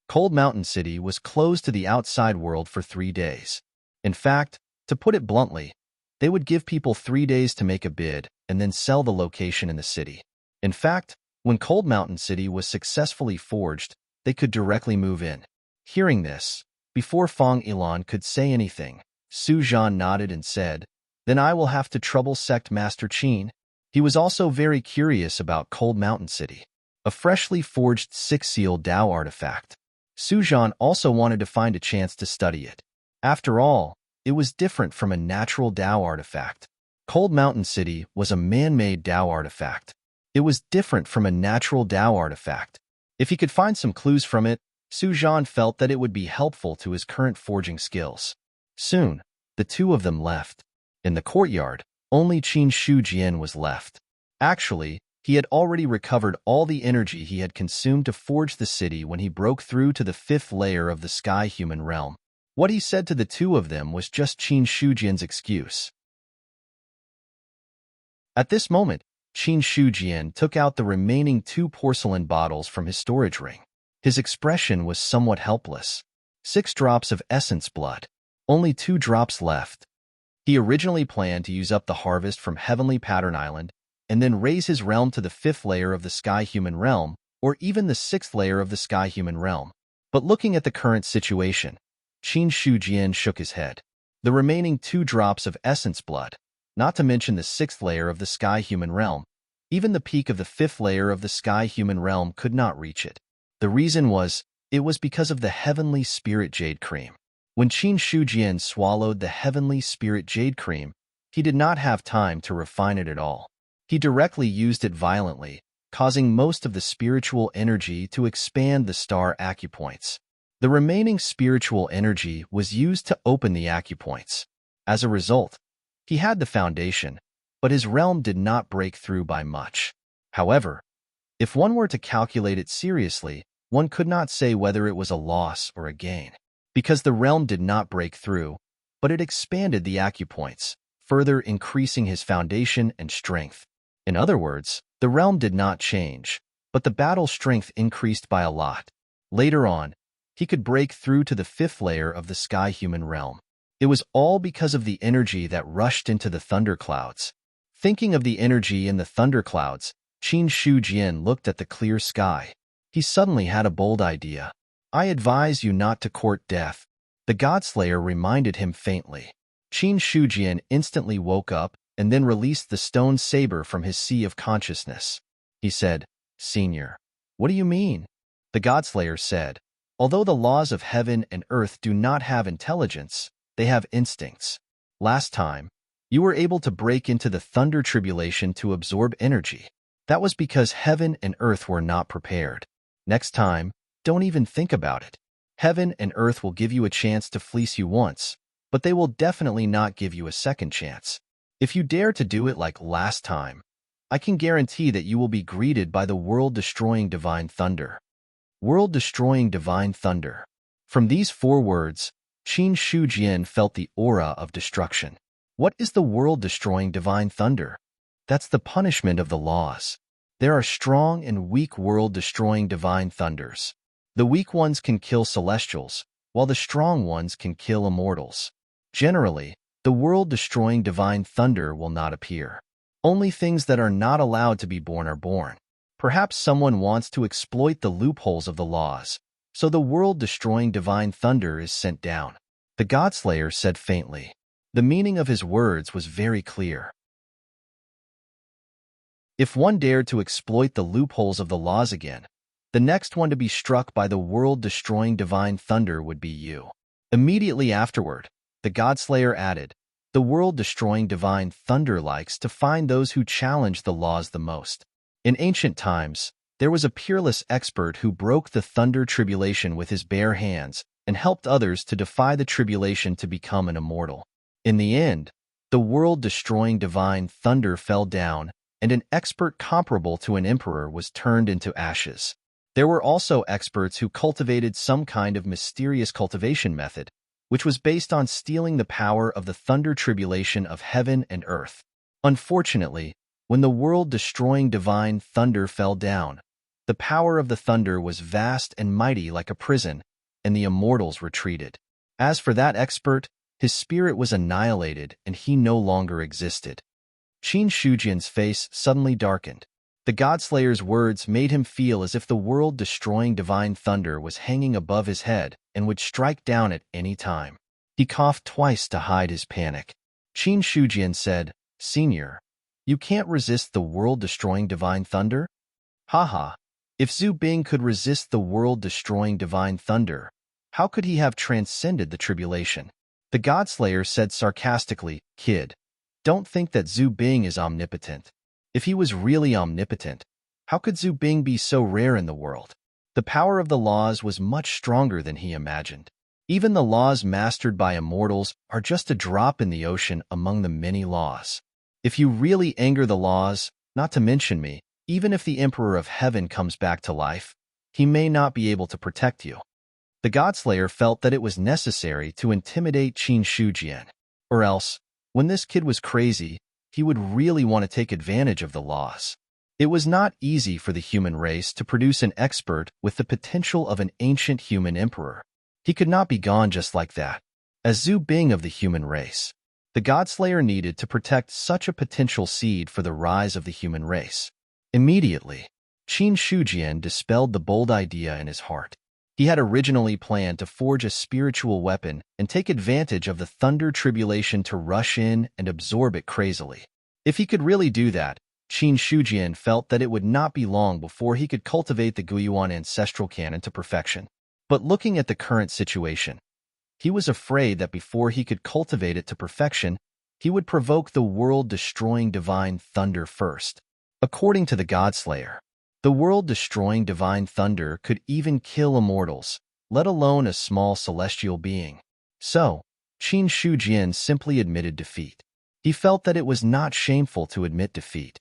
Cold Mountain City was closed to the outside world for 3 days. In fact, to put it bluntly, they would give people 3 days to make a bid and then sell the location in the city. In fact, when Cold Mountain City was successfully forged, they could directly move in. Hearing this, before Fang Ilan could say anything, Su Zhan nodded and said, "Then I will have to trouble Sect Master Qin." He was also very curious about Cold Mountain City, a freshly forged 6-seal Dao artifact. Su Zhan also wanted to find a chance to study it. After all, it was different from a natural Dao artifact. Cold Mountain City was a man-made Dao artifact. It was different from a natural Dao artifact. If he could find some clues from it, Su Zhan felt that it would be helpful to his current forging skills. Soon, the 2 of them left. In the courtyard, only Qin Shujian was left. Actually, he had already recovered all the energy he had consumed to forge the city when he broke through to the 5th layer of the sky-human realm. What he said to the 2 of them was just Qin Shujian's excuse. At this moment, Qin Shujian took out the remaining 2 porcelain bottles from his storage ring. His expression was somewhat helpless. 6 drops of essence blood. Only 2 drops left. He originally planned to use up the harvest from Heavenly Pattern Island and then raise his realm to the 5th layer of the Sky Human realm, or even the 6th layer of the Sky Human realm. But looking at the current situation, Qin Shujian shook his head. The remaining 2 drops of essence blood, not to mention the 6th layer of the Sky Human realm, even the peak of the 5th layer of the Sky Human realm could not reach it. The reason was, it was because of the Heavenly Spirit Jade Cream. When Qin Shujian swallowed the Heavenly Spirit Jade Cream, he did not have time to refine it at all. He directly used it violently, causing most of the spiritual energy to expand the star acupoints. The remaining spiritual energy was used to open the acupoints. As a result, he had the foundation, but his realm did not break through by much. However, if one were to calculate it seriously, one could not say whether it was a loss or a gain, because the realm did not break through, but it expanded the acupoints, further increasing his foundation and strength. In other words, the realm did not change, but the battle strength increased by a lot. Later on, he could break through to the 5th layer of the Sky Human realm. It was all because of the energy that rushed into the thunderclouds. Thinking of the energy in the thunderclouds, Qin Shujian looked at the clear sky. He suddenly had a bold idea. "I advise you not to court death," the Godslayer reminded him faintly. Qin Shujian instantly woke up and then released the stone saber from his sea of consciousness. He said, "Senior, what do you mean?" The Godslayer said, "Although the laws of heaven and earth do not have intelligence, they have instincts. Last time, you were able to break into the thunder tribulation to absorb energy. That was because heaven and earth were not prepared. Next time, don't even think about it. Heaven and earth will give you a chance to fleece you once, but they will definitely not give you a second chance. If you dare to do it like last time, I can guarantee that you will be greeted by the world-destroying divine thunder." World-destroying divine thunder. From these 4 words, Qin Shujian felt the aura of destruction. What is the world-destroying divine thunder? That's the punishment of the laws. There are strong and weak world-destroying divine thunders. The weak ones can kill celestials, while the strong ones can kill immortals. Generally, the world-destroying divine thunder will not appear. Only things that are not allowed to be born are born. Perhaps someone wants to exploit the loopholes of the laws, so the world-destroying divine thunder is sent down. The Godslayer said faintly. The meaning of his words was very clear. If one dared to exploit the loopholes of the laws again, the next one to be struck by the world-destroying divine thunder would be you. Immediately afterward, the Godslayer added, "The world-destroying divine thunder likes to find those who challenge the laws the most." In ancient times, there was a peerless expert who broke the thunder tribulation with his bare hands and helped others to defy the tribulation to become an immortal. In the end, the world-destroying divine thunder fell down, and an expert comparable to an emperor was turned into ashes. There were also experts who cultivated some kind of mysterious cultivation method, which was based on stealing the power of the thunder tribulation of heaven and earth. Unfortunately, when the world-destroying divine thunder fell down, the power of the thunder was vast and mighty like a prison, and the immortals retreated. As for that expert, his spirit was annihilated and he no longer existed. Qin Shujian's face suddenly darkened. The Godslayer's words made him feel as if the world-destroying divine thunder was hanging above his head and would strike down at any time. He coughed twice to hide his panic. Qin Shujian said, "Senior, you can't resist the world-destroying divine thunder?" Haha, if Zhu Bing could resist the world-destroying divine thunder, how could he have transcended the tribulation? The Godslayer said sarcastically, "Kid, don't think that Zhu Bing is omnipotent. If he was really omnipotent, how could Zhu Bing be so rare in the world? The power of the laws was much stronger than he imagined. Even the laws mastered by immortals are just a drop in the ocean among the many laws. If you really anger the laws, not to mention me, even if the Emperor of Heaven comes back to life, he may not be able to protect you." The Godslayer felt that it was necessary to intimidate Qin Shujian. Or else, when this kid was crazy, he would really want to take advantage of the laws. It was not easy for the human race to produce an expert with the potential of an ancient human emperor. He could not be gone just like that. As Zhu Bing of the human race, the Godslayer needed to protect such a potential seed for the rise of the human race. Immediately, Qin Shujian dispelled the bold idea in his heart. He had originally planned to forge a spiritual weapon and take advantage of the thunder tribulation to rush in and absorb it crazily. If he could really do that, Qin Shujian felt that it would not be long before he could cultivate the Guyuan ancestral canon to perfection. But looking at the current situation, he was afraid that before he could cultivate it to perfection, he would provoke the world-destroying divine thunder first. According to the Godslayer, the world-destroying divine thunder could even kill immortals, let alone a small celestial being. So, Qin Shujian simply admitted defeat. He felt that it was not shameful to admit defeat.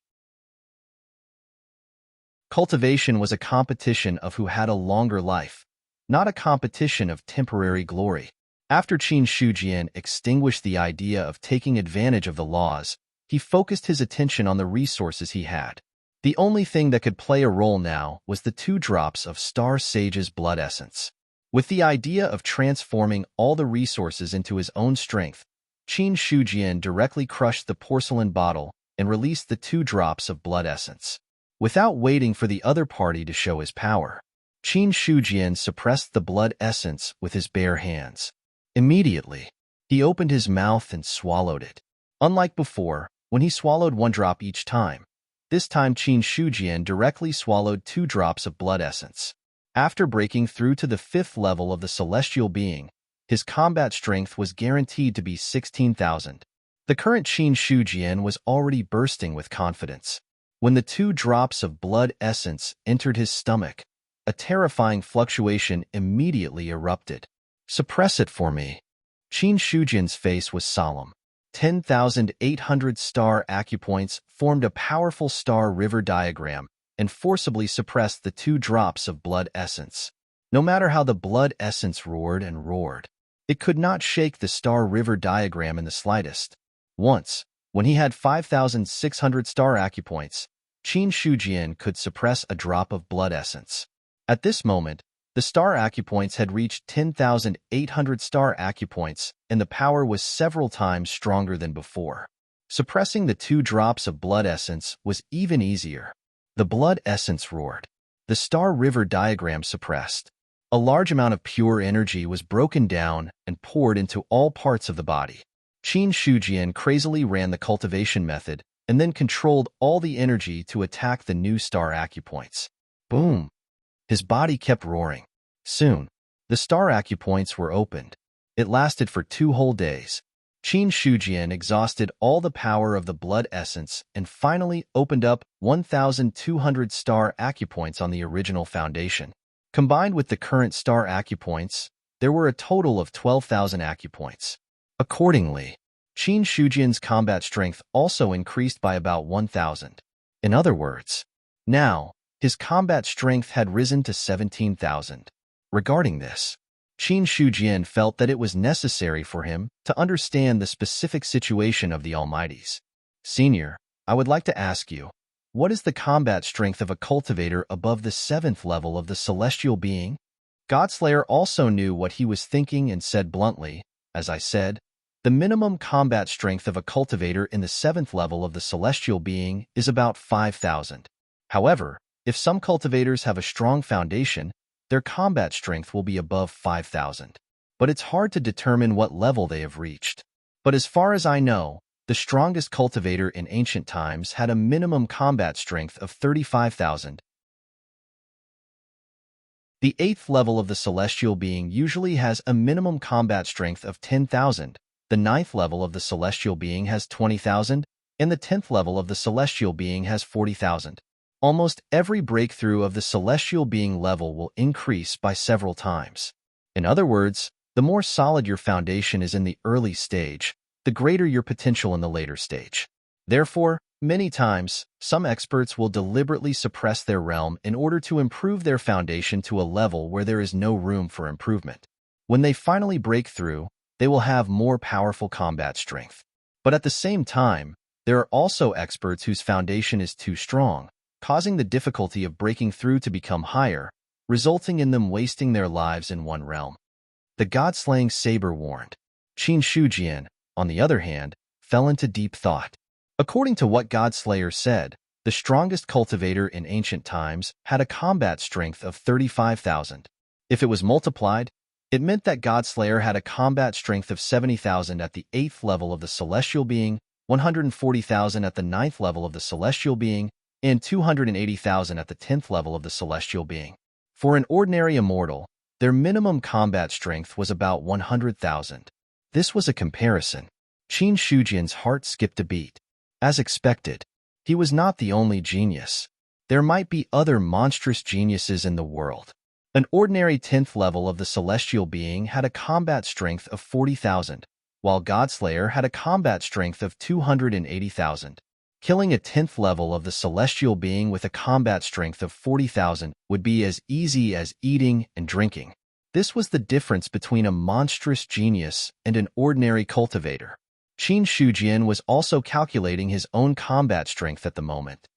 Cultivation was a competition of who had a longer life, not a competition of temporary glory. After Qin Shujian extinguished the idea of taking advantage of the laws, he focused his attention on the resources he had. The only thing that could play a role now was the 2 drops of Star Sage's blood essence. With the idea of transforming all the resources into his own strength, Qin Shujian directly crushed the porcelain bottle and released the 2 drops of blood essence. Without waiting for the other party to show his power, Qin Shujian suppressed the blood essence with his bare hands. Immediately, he opened his mouth and swallowed it. Unlike before, when he swallowed 1 drop each time, this time Qin Shujian directly swallowed 2 drops of blood essence. After breaking through to the 5th level of the celestial being, his combat strength was guaranteed to be 16,000. The current Qin Shujian was already bursting with confidence. When the 2 drops of blood essence entered his stomach, a terrifying fluctuation immediately erupted. "Suppress it for me." Qin Shujian's face was solemn. 10,800 star acupoints formed a powerful star river diagram and forcibly suppressed the 2 drops of blood essence. No matter how the blood essence roared and roared, it could not shake the star river diagram in the slightest. Once, when he had 5,600 star acupoints, Qin Shujian could suppress a drop of blood essence. At this moment, the star acupoints had reached 10,800 star acupoints, and the power was several times stronger than before. Suppressing the 2 drops of blood essence was even easier. The blood essence roared. The star river diagram suppressed. A large amount of pure energy was broken down and poured into all parts of the body. Qin Shujian crazily ran the cultivation method and then controlled all the energy to attack the new star acupoints. Boom! His body kept roaring. Soon, the star acupoints were opened. It lasted for 2 whole days. Qin Shujian exhausted all the power of the blood essence and finally opened up 1,200 star acupoints on the original foundation. Combined with the current star acupoints, there were a total of 12,000 acupoints. Accordingly, Qin Shujian's combat strength also increased by about 1,000. In other words, now, his combat strength had risen to 17,000. Regarding this, Qin Shujian felt that it was necessary for him to understand the specific situation of the Almighties. "Senior, I would like to ask you, what is the combat strength of a cultivator above the 7th level of the celestial being?" Godslayer also knew what he was thinking and said bluntly, "As I said, the minimum combat strength of a cultivator in the 7th level of the celestial being is about 5,000. However, if some cultivators have a strong foundation, their combat strength will be above 5,000. But it's hard to determine what level they have reached. But as far as I know, the strongest cultivator in ancient times had a minimum combat strength of 35,000. The 8th level of the celestial being usually has a minimum combat strength of 10,000. The 9th level of the celestial being has 20,000, and the 10th level of the celestial being has 40,000. Almost every breakthrough of the celestial being level will increase by several times. In other words, the more solid your foundation is in the early stage, the greater your potential in the later stage. Therefore, many times, some experts will deliberately suppress their realm in order to improve their foundation to a level where there is no room for improvement. When they finally break through, they will have more powerful combat strength. But at the same time, There are also experts whose foundation is too strong, causing the difficulty of breaking through to become higher, resulting in them wasting their lives in one realm. The god-slaying saber warned. Qin Shujian, on the other hand, fell into deep thought. According to what Godslayer said, the strongest cultivator in ancient times had a combat strength of 35,000. If it was multiplied, it meant that Godslayer had a combat strength of 70,000 at the 8th level of the celestial being, 140,000 at the 9th level of the celestial being, and 280,000 at the 10th level of the celestial being. For an ordinary immortal, their minimum combat strength was about 100,000. This was a comparison. Qin Shujian's heart skipped a beat. As expected, he was not the only genius. There might be other monstrous geniuses in the world. An ordinary 10th level of the celestial being had a combat strength of 40,000, while Godslayer had a combat strength of 280,000. Killing a 10th level of the celestial being with a combat strength of 40,000 would be as easy as eating and drinking. This was the difference between a monstrous genius and an ordinary cultivator. Qin Shujian was also calculating his own combat strength at the moment.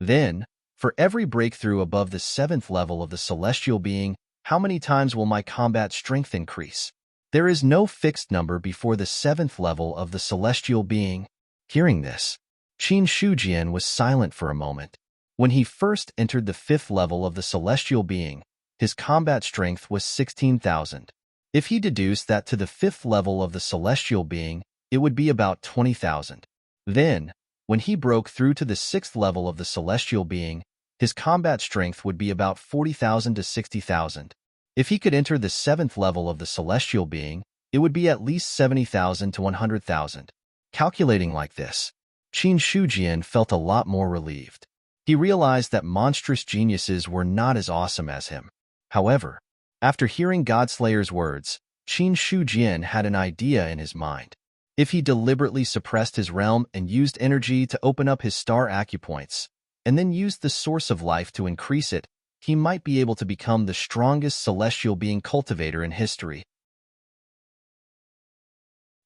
Then, for every breakthrough above the 7th level of the celestial being, how many times will my combat strength increase? There is no fixed number before the 7th level of the celestial being. Hearing this, Qin Shujian was silent for a moment. When he first entered the 5th level of the celestial being, his combat strength was 16,000. If he deduced that to the 5th level of the celestial being, it would be about 20,000. Then, when he broke through to the 6th level of the celestial being, his combat strength would be about 40,000 to 60,000. If he could enter the 7th level of the celestial being, it would be at least 70,000 to 100,000. Calculating like this, Qin Shujian felt a lot more relieved. He realized that monstrous geniuses were not as awesome as him. However, after hearing Godslayer's words, Qin Shujian had an idea in his mind. If he deliberately suppressed his realm and used energy to open up his star acupoints, and then used the source of life to increase it, he might be able to become the strongest celestial being cultivator in history.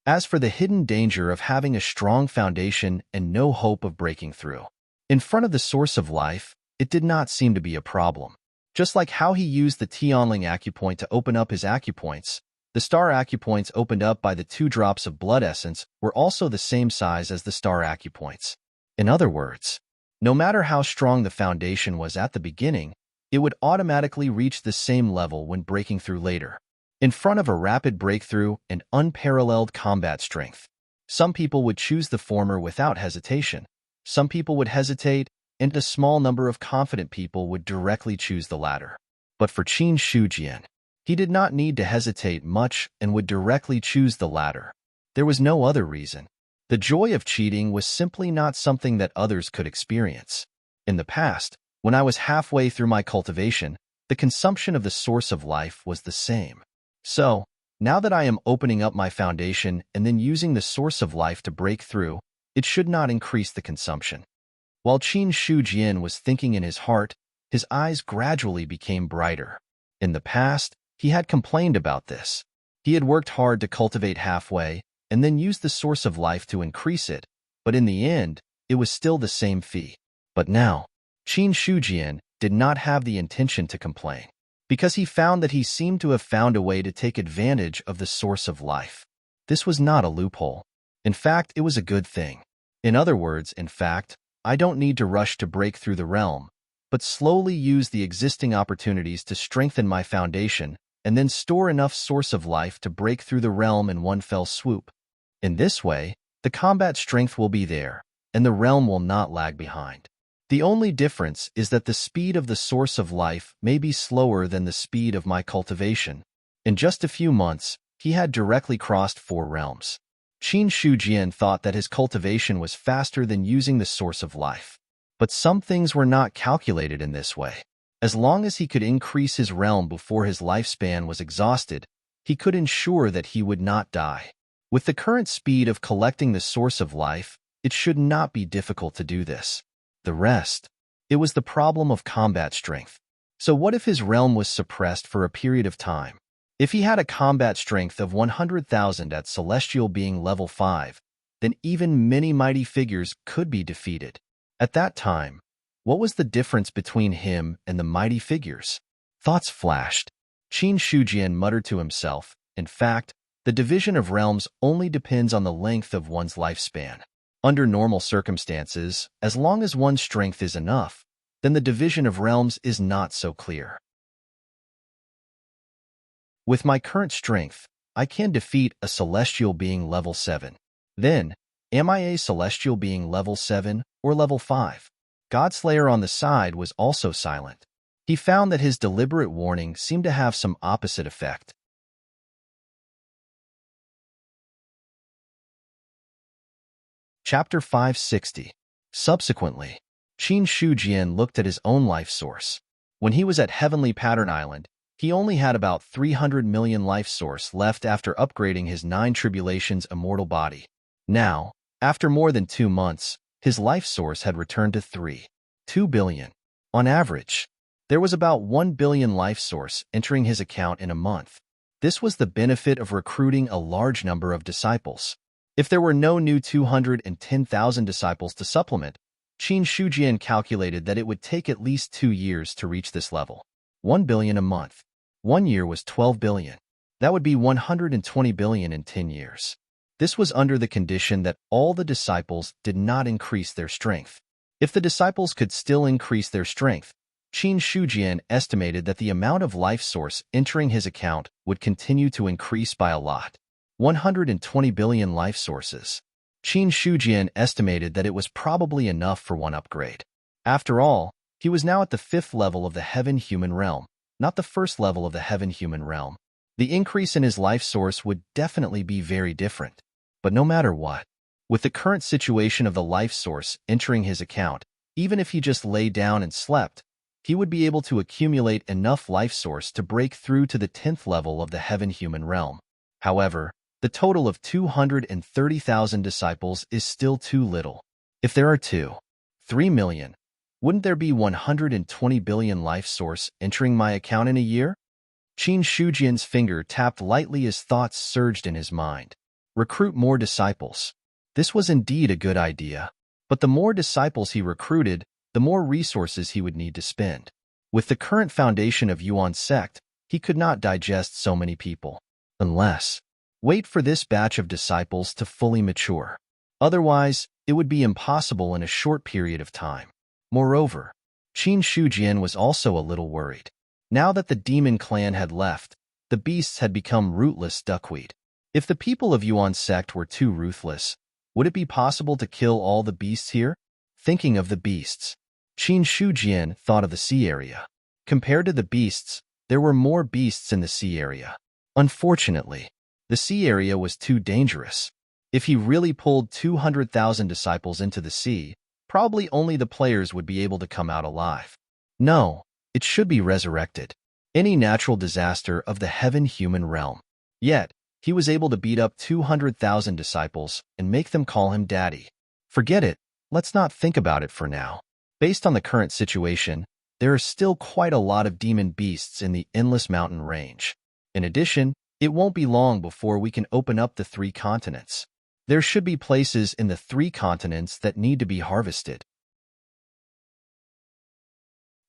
As for the hidden danger of having a strong foundation and no hope of breaking through, in front of the source of life, it did not seem to be a problem. Just like how he used the Tianling acupoint to open up his acupoints, the star acupoints opened up by the 2 drops of blood essence were also the same size as the star acupoints. In other words, no matter how strong the foundation was at the beginning, it would automatically reach the same level when breaking through later. In front of a rapid breakthrough and unparalleled combat strength, some people would choose the former without hesitation. Some people would hesitate, and a small number of confident people would directly choose the latter. But for Qin Shujian, he did not need to hesitate much and would directly choose the latter. There was no other reason. The joy of cheating was simply not something that others could experience. In the past, when I was halfway through my cultivation, the consumption of the source of life was the same. So, now that I am opening up my foundation and then using the source of life to break through, it should not increase the consumption. While Qin Shujian was thinking in his heart, his eyes gradually became brighter. In the past, he had complained about this. He had worked hard to cultivate halfway and then used the source of life to increase it, but in the end, it was still the same fee. But now, Qin Shujian did not have the intention to complain, because he found that he seemed to have found a way to take advantage of the source of life. This was not a loophole. In fact, it was a good thing. In other words, in fact, I don't need to rush to break through the realm, but slowly use the existing opportunities to strengthen my foundation and then store enough source of life to break through the realm in one fell swoop. In this way, the combat strength will be there, and the realm will not lag behind. The only difference is that the speed of the source of life may be slower than the speed of my cultivation. In just a few months, he had directly crossed 4 realms. Qin Shujian thought that his cultivation was faster than using the source of life. But some things were not calculated in this way. As long as he could increase his realm before his lifespan was exhausted, he could ensure that he would not die. With the current speed of collecting the source of life, it should not be difficult to do this. The rest, it was the problem of combat strength. So what if his realm was suppressed for a period of time? If he had a combat strength of 100,000 at celestial being level 5, then even many mighty figures could be defeated. At that time, what was the difference between him and the mighty figures? Thoughts flashed. Qin Shujian muttered to himself, in fact, the division of realms only depends on the length of one's lifespan. Under normal circumstances, as long as one's strength is enough, then the division of realms is not so clear. With my current strength, I can defeat a celestial being level 7. Then, am I a celestial being level 7 or level 5? Godslayer on the side was also silent. He found that his deliberate warning seemed to have some opposite effect. Chapter 560. Subsequently, Qin Shujian looked at his own life source. When he was at Heavenly Pattern Island, he only had about 300 million life source left after upgrading his 9 Tribulations immortal body. Now, after more than 2 months, his life source had returned to 2 billion. On average, there was about 1 billion life source entering his account in a month. This was the benefit of recruiting a large number of disciples. If there were no new 210,000 disciples to supplement, Qin Shujian calculated that it would take at least 2 years to reach this level. 1 billion a month. 1 year was 12 billion. That would be 120 billion in 10 years. This was under the condition that all the disciples did not increase their strength. If the disciples could still increase their strength, Qin Shujian estimated that the amount of life source entering his account would continue to increase by a lot. 120 billion life sources. Qin Shujian estimated that it was probably enough for one upgrade. After all, he was now at the 5th level of the Heaven-Human realm, not the 1st level of the Heaven-Human realm. The increase in his life source would definitely be very different. But no matter what, with the current situation of the life source entering his account, even if he just lay down and slept, he would be able to accumulate enough life source to break through to the 10th level of the Heaven-Human realm. However, the total of 230,000 disciples is still too little. If there are 3 million, wouldn't there be 120 billion life source entering my account in a year? Qin Shujian's finger tapped lightly as thoughts surged in his mind. Recruit more disciples. This was indeed a good idea. But the more disciples he recruited, the more resources he would need to spend. With the current foundation of Yuan sect, he could not digest so many people. Unless, wait for this batch of disciples to fully mature. Otherwise, it would be impossible in a short period of time. Moreover, Qin Shujian was also a little worried. Now that the demon clan had left, the beasts had become rootless duckweed. If the people of Yuan sect were too ruthless, would it be possible to kill all the beasts here? Thinking of the beasts, Qin Shujian thought of the sea area. Compared to the beasts, there were more beasts in the sea area. Unfortunately, the sea area was too dangerous. If he really pulled 200,000 disciples into the sea, probably only the players would be able to come out alive. No, it should be resurrected. Any natural disaster of the Heaven-Human realm. Yet, he was able to beat up 200,000 disciples and make them call him daddy. Forget it, let's not think about it for now. Based on the current situation, there are still quite a lot of demon beasts in the Endless Mountain range. In addition, it won't be long before we can open up the 3 continents. There should be places in the 3 continents that need to be harvested.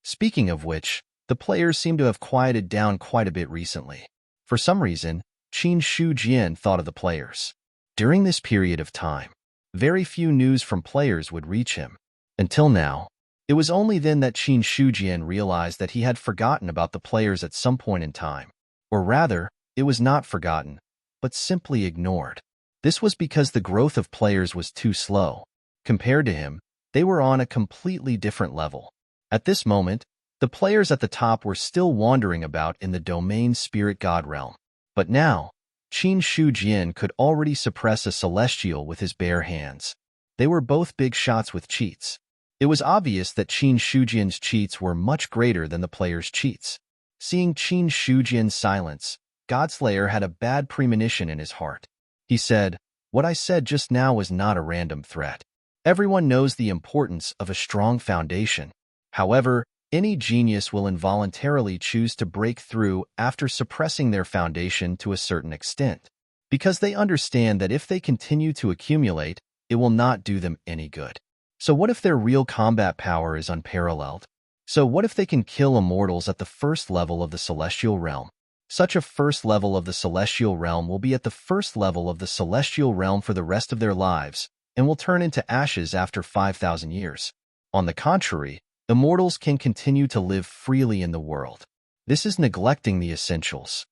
Speaking of which, the players seem to have quieted down quite a bit recently. For some reason, Qin Shujian thought of the players. During this period of time, very few news from players would reach him. Until now, it was only then that Qin Shujian realized that he had forgotten about the players at some point in time. Or rather, it was not forgotten, but simply ignored. This was because the growth of players was too slow. Compared to him, they were on a completely different level. At this moment, the players at the top were still wandering about in the domain spirit god realm. But now, Qin Shujian could already suppress a celestial with his bare hands. They were both big shots with cheats. It was obvious that Qin Shujian's cheats were much greater than the player's cheats. Seeing Qin Shujian's silence, Godslayer had a bad premonition in his heart. He said, "What I said just now was not a random threat. Everyone knows the importance of a strong foundation. However, any genius will involuntarily choose to break through after suppressing their foundation to a certain extent, because they understand that if they continue to accumulate, it will not do them any good. So what if their real combat power is unparalleled? So what if they can kill immortals at the first level of the celestial realm? Such a first level of the celestial realm will be at the first level of the celestial realm for the rest of their lives and will turn into ashes after 5,000 years. On the contrary, immortals can continue to live freely in the world. This is neglecting the essentials.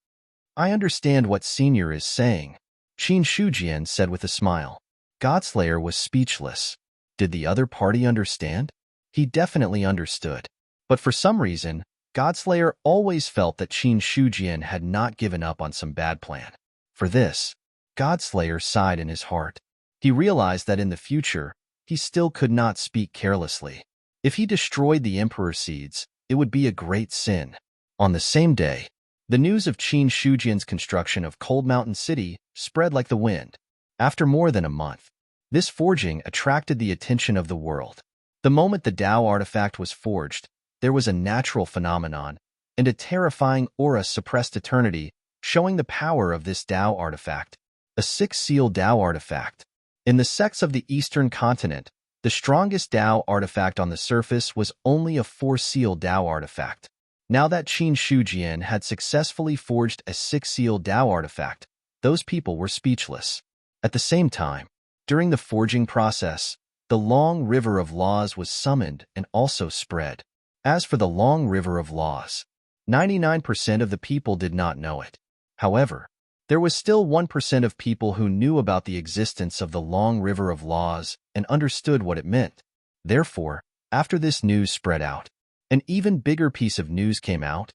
I understand what Senior is saying, Qin Shujian said with a smile. Godslayer was speechless. Did the other party understand? He definitely understood. But for some reason, Godslayer always felt that Qin Shujian had not given up on some bad plan. For this, Godslayer sighed in his heart. He realized that in the future, he still could not speak carelessly. If he destroyed the Emperor seeds, it would be a great sin. On the same day, the news of Qin Shujian's construction of Cold Mountain City spread like the wind. After more than a month, this forging attracted the attention of the world. The moment the Tao artifact was forged, there was a natural phenomenon, and a terrifying aura suppressed eternity, showing the power of this Tao artifact. A six-seal Tao artifact. In the sects of the Eastern continent, the strongest Tao artifact on the surface was only a four-seal Tao artifact. Now that Qin Shujian had successfully forged a six-seal Tao artifact, those people were speechless. At the same time, during the forging process, the long river of laws was summoned and also spread. As for the long river of laws, 99% of the people did not know it. However, there was still 1% of people who knew about the existence of the long river of laws and understood what it meant. Therefore, after this news spread out, an even bigger piece of news came out.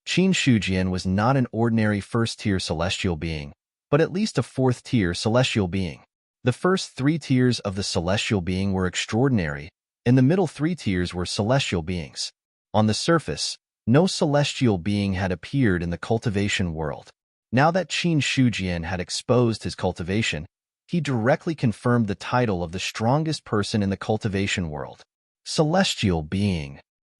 Qin Shujian was not an ordinary first-tier celestial being, but at least a fourth-tier celestial being. The first three tiers of the celestial being were extraordinary, and the middle three tiers were celestial beings. On the surface, no celestial being had appeared in the cultivation world. Now that Qin Shujian had exposed his cultivation, he directly confirmed the title of the strongest person in the cultivation world. Celestial being.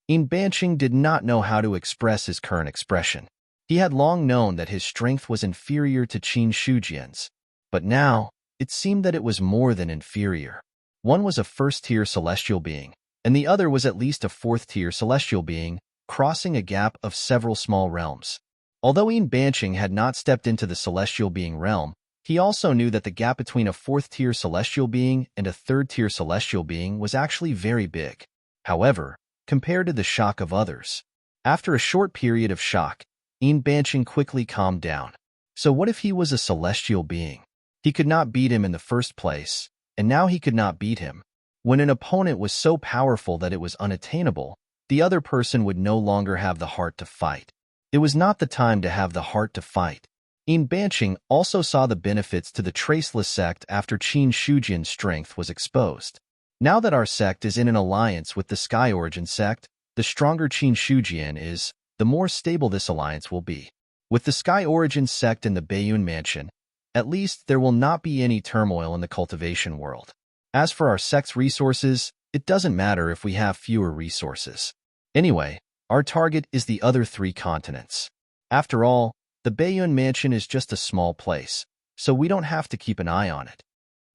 Embark did not know how to express his current expression. He had long known that his strength was inferior to Qin Shujian's, but now, it seemed that it was more than inferior. One was a first-tier celestial being, and the other was at least a fourth-tier celestial being, crossing a gap of several small realms. Although Embark had not stepped into the celestial being realm, he also knew that the gap between a fourth-tier celestial being and a third-tier celestial being was actually very big. However, compared to the shock of others, after a short period of shock, Embark quickly calmed down. So what if he was a celestial being? He could not beat him in the first place, and now he could not beat him. When an opponent was so powerful that it was unattainable, the other person would no longer have the heart to fight. It was not the time to have the heart to fight. Embark also saw the benefits to the Traceless sect after Qin Shujian's strength was exposed. Now that our sect is in an alliance with the Sky Origin sect, the stronger Qin Shujian is, the more stable this alliance will be. With the Sky Origin sect in the Baiyun Mansion, at least there will not be any turmoil in the cultivation world. As for our sect's resources, it doesn't matter if we have fewer resources. Anyway, our target is the other three continents. After all, the Baiyun Mansion is just a small place, so we don't have to keep an eye on it.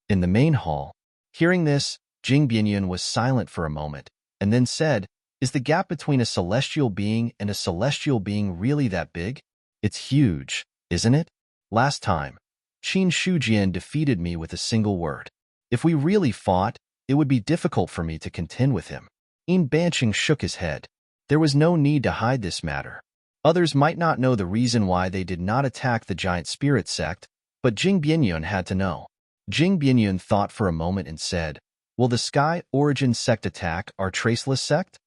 In the main hall, hearing this, Jing Bianyun was silent for a moment, and then said, "Is the gap between a celestial being and a celestial being really that big? It's huge, isn't it? Last time, Qin Shujian defeated me with a single word. If we really fought, it would be difficult for me to contend with him." Embark shook his head. There was no need to hide this matter. Others might not know the reason why they did not attack the giant spirit sect, but Jing Bianyun had to know. Jing Bianyun thought for a moment and said, "Will the Sky Origin sect attack our Traceless sect?"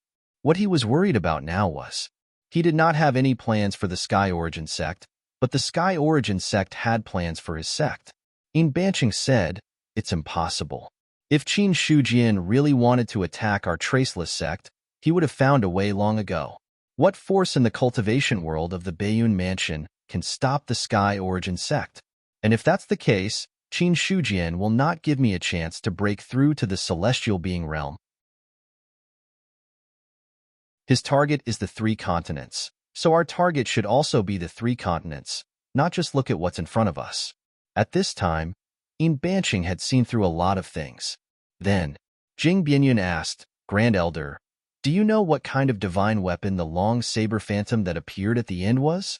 What he was worried about now was, he did not have any plans for the Sky Origin sect, but the Sky Origin sect had plans for his sect. Embark said, "It's impossible. If Qin Shujian really wanted to attack our Traceless sect, he would have found a way long ago. What force in the cultivation world of the Baiyun Mansion can stop the Sky Origin sect? And if that's the case, Qin Shujian will not give me a chance to break through to the celestial being realm." His target is the three continents, so our target should also be the three continents, not just look at what's in front of us. At this time, Yin Banqing had seen through a lot of things. Then, Jing Bianyun asked, Grand Elder, do you know what kind of divine weapon the long saber phantom that appeared at the end was?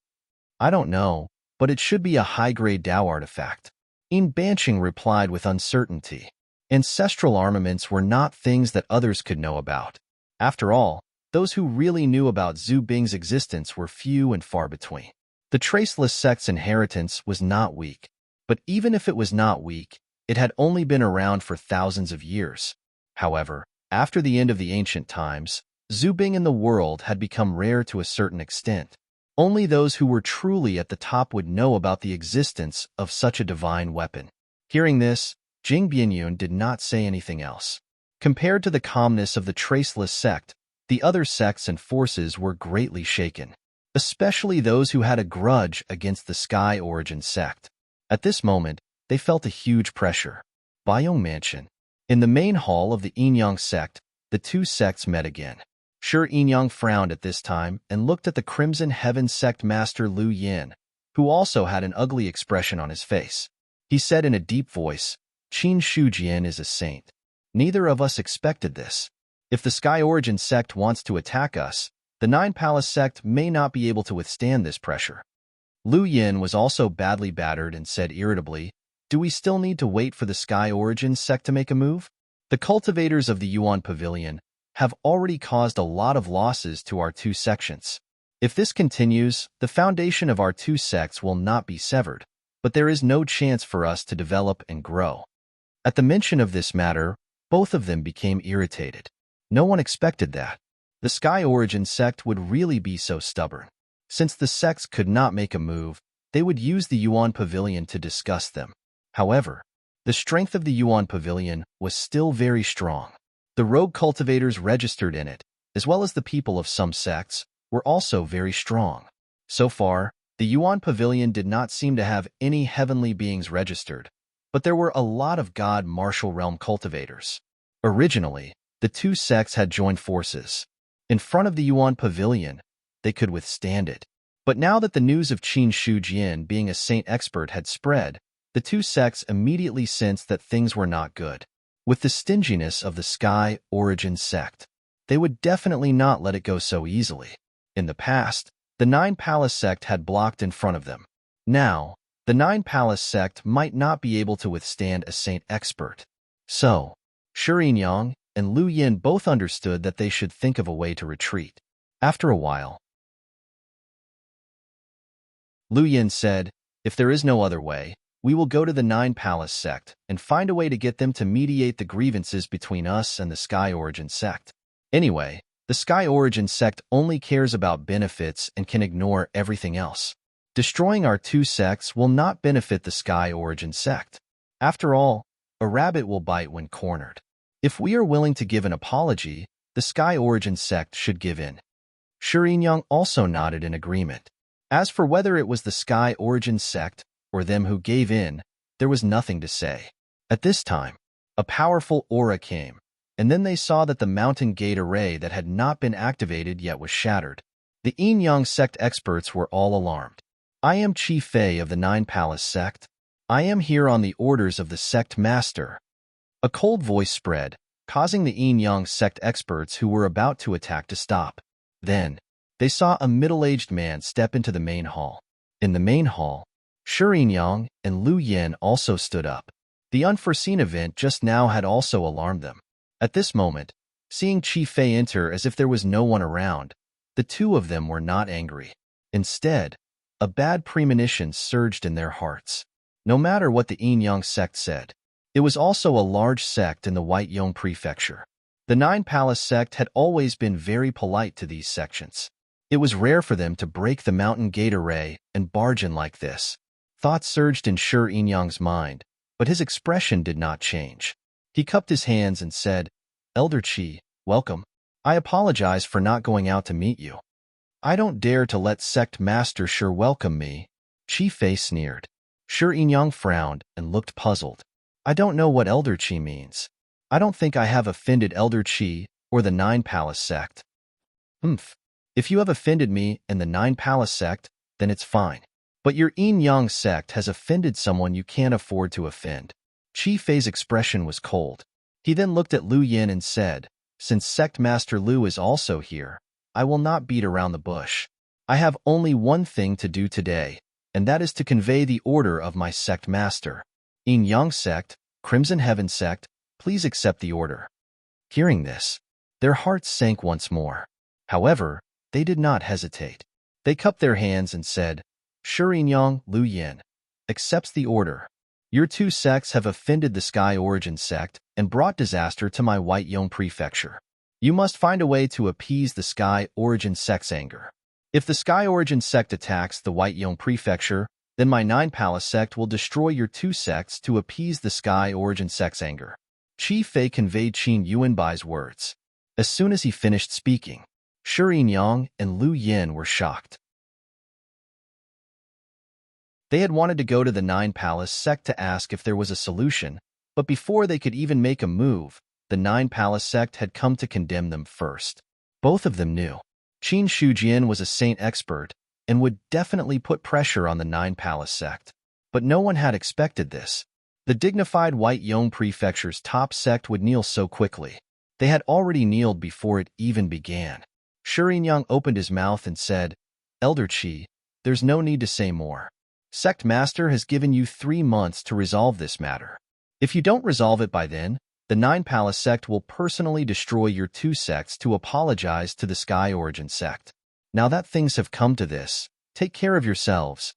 I don't know, but it should be a high-grade Dao artifact. Yin Banqing replied with uncertainty. Ancestral armaments were not things that others could know about. After all, those who really knew about Zhu Bing's existence were few and far between. The Traceless sect's inheritance was not weak, but even if it was not weak, it had only been around for thousands of years. However, after the end of the ancient times, Zhu Bing in the world had become rare to a certain extent. Only those who were truly at the top would know about the existence of such a divine weapon. Hearing this, Jing Bianyun did not say anything else. Compared to the calmness of the Traceless sect, the other sects and forces were greatly shaken, especially those who had a grudge against the Sky Origin sect. At this moment, they felt a huge pressure. Baiyong Mansion. In the main hall of the Yinyang sect, the two sects met again. Shi Yinyang frowned at this time and looked at the Crimson Heaven sect master Lu Yin, who also had an ugly expression on his face. He said in a deep voice, Qin Shujian is a saint. Neither of us expected this. If the Sky Origin sect wants to attack us, the Nine Palace sect may not be able to withstand this pressure. Lu Yin was also badly battered and said irritably, do we still need to wait for the Sky Origin sect to make a move? The cultivators of the Yuan Pavilion have already caused a lot of losses to our two sections. If this continues, the foundation of our two sects will not be severed, but there is no chance for us to develop and grow. At the mention of this matter, both of them became irritated. No one expected that. The Sky Origin sect would really be so stubborn. Since the sects could not make a move, they would use the Yuan Pavilion to discuss them. However, the strength of the Yuan Pavilion was still very strong. The rogue cultivators registered in it, as well as the people of some sects, were also very strong. So far, the Yuan Pavilion did not seem to have any heavenly beings registered, but there were a lot of God Martial Realm cultivators. Originally, the two sects had joined forces. In front of the Yuan Pavilion, they could withstand it. But now that the news of Qin Shujian being a saint expert had spread, the two sects immediately sensed that things were not good. With the stinginess of the Sky Origin sect, they would definitely not let it go so easily. In the past, the Nine Palace sect had blocked in front of them. Now, the Nine Palace sect might not be able to withstand a saint expert. So, Shi Yinyang and Lu Yin both understood that they should think of a way to retreat. After a while, Lu Yin said, if there is no other way, we will go to the Nine Palace sect and find a way to get them to mediate the grievances between us and the Sky Origin sect. Anyway, the Sky Origin sect only cares about benefits and can ignore everything else. Destroying our two sects will not benefit the Sky Origin sect. After all, a rabbit will bite when cornered. If we are willing to give an apology, the Sky Origin sect should give in. Shi Yinyang also nodded in agreement. As for whether it was the Sky Origin sect or them who gave in, there was nothing to say. At this time, a powerful aura came, and then they saw that the mountain gate array that had not been activated yet was shattered. The Yinyang sect experts were all alarmed. I am Chi Fei of the Nine Palace sect. I am here on the orders of the sect master. A cold voice spread, causing the Yinyang sect experts who were about to attack to stop. Then, they saw a middle-aged man step into the main hall. In the main hall, Shi Yinyang and Lu Yin also stood up. The unforeseen event just now had also alarmed them. At this moment, seeing Chi Fei enter as if there was no one around, the two of them were not angry. Instead, a bad premonition surged in their hearts. No matter what the Yinyang sect said, it was also a large sect in the White Yong Prefecture. The Nine Palace sect had always been very polite to these sections. It was rare for them to break the mountain gate array and barge in like this. Thoughts surged in Shi Yinyang's mind, but his expression did not change. He cupped his hands and said, Elder Qi, welcome. I apologize for not going out to meet you. I don't dare to let Sect Master Shi welcome me. Chi Fei sneered. Shi Yinyang frowned and looked puzzled. I don't know what Elder Qi means. I don't think I have offended Elder Qi or the Nine Palace sect. If you have offended me and the Nine Palace sect, then it's fine. But your Yinyang sect has offended someone you can't afford to offend. Qi Fei's expression was cold. He then looked at Lu Yin and said, "Since Sect Master Lu is also here, I will not beat around the bush. I have only one thing to do today, and that is to convey the order of my sect master. Yin Yang Sect, Crimson Heaven Sect, please accept the order." Hearing this, their hearts sank once more. However, they did not hesitate. They cupped their hands and said, "Serene Yang Lu Yin accepts the order. Your two sects have offended the Sky Origin Sect and brought disaster to my White Yong Prefecture. You must find a way to appease the Sky Origin Sect's anger. If the Sky Origin Sect attacks the White Yong Prefecture, then my Nine Palace Sect will destroy your two sects to appease the Sky Origin Sect's anger." Qi Fei conveyed Qin Yuanbai's words. As soon as he finished speaking, Serene Yang and Lu Yin were shocked. They had wanted to go to the Nine Palace Sect to ask if there was a solution, but before they could even make a move, the Nine Palace Sect had come to condemn them first. Both of them knew Qin Shujian was a saint expert and would definitely put pressure on the Nine Palace Sect. But no one had expected this. The dignified White Yong Prefecture's top sect would kneel so quickly. They had already kneeled before it even began. Serene Yang opened his mouth and said, "Elder Qi, there's no need to say more. Sect Master has given you 3 months to resolve this matter. If you don't resolve it by then, the Nine Palace Sect will personally destroy your two sects to apologize to the Sky Origin Sect. Now that things have come to this, take care of yourselves."